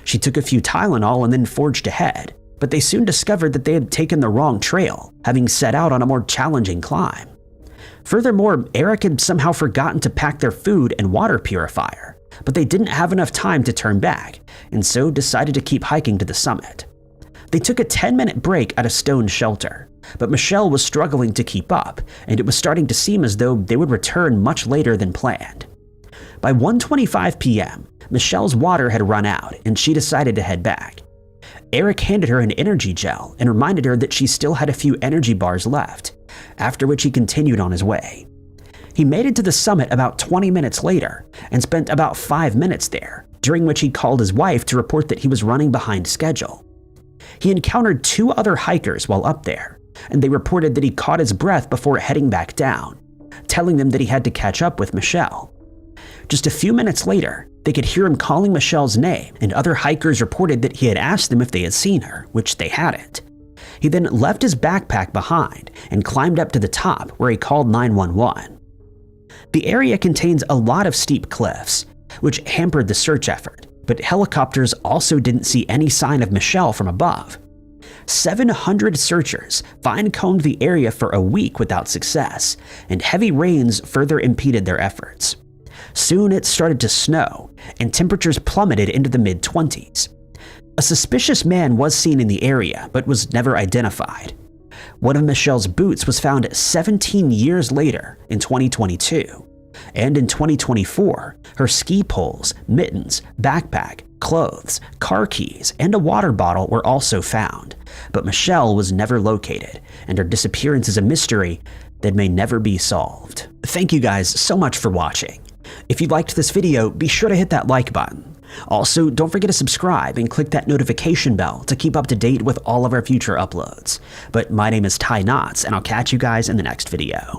She took a few Tylenol and then forged ahead, but they soon discovered that they had taken the wrong trail, having set out on a more challenging climb. Furthermore, Eric had somehow forgotten to pack their food and water purifier, but they didn't have enough time to turn back, and so decided to keep hiking to the summit. They took a 10-minute break at a stone shelter, but Michelle was struggling to keep up, and it was starting to seem as though they would return much later than planned. By 1:25 p.m., Michelle's water had run out, and she decided to head back. Eric handed her an energy gel and reminded her that she still had a few energy bars left, after which he continued on his way. He made it to the summit about 20 minutes later and spent about 5 minutes there, during which he called his wife to report that he was running behind schedule. He encountered 2 other hikers while up there, and they reported that he caught his breath before heading back down, telling them that he had to catch up with Michelle. Just a few minutes later, they could hear him calling Michelle's name, and other hikers reported that he had asked them if they had seen her, which they hadn't. He then left his backpack behind and climbed up to the top, where he called 911. The area contains a lot of steep cliffs, which hampered the search effort, but helicopters also didn't see any sign of Michelle from above. 700 searchers fine-combed the area for a week without success, and heavy rains further impeded their efforts. Soon it started to snow, and temperatures plummeted into the mid-20s. A suspicious man was seen in the area, but was never identified. One of Michelle's boots was found 17 years later in 2022. And in 2024, her ski poles, mittens, backpack, clothes, car keys, and a water bottle were also found. But Michelle was never located, and her disappearance is a mystery that may never be solved. Thank you guys so much for watching. If you liked this video, be sure to hit that like button. Also, don't forget to subscribe and click that notification bell to keep up to date with all of our future uploads. But my name is Ty Knotts, and I'll catch you guys in the next video.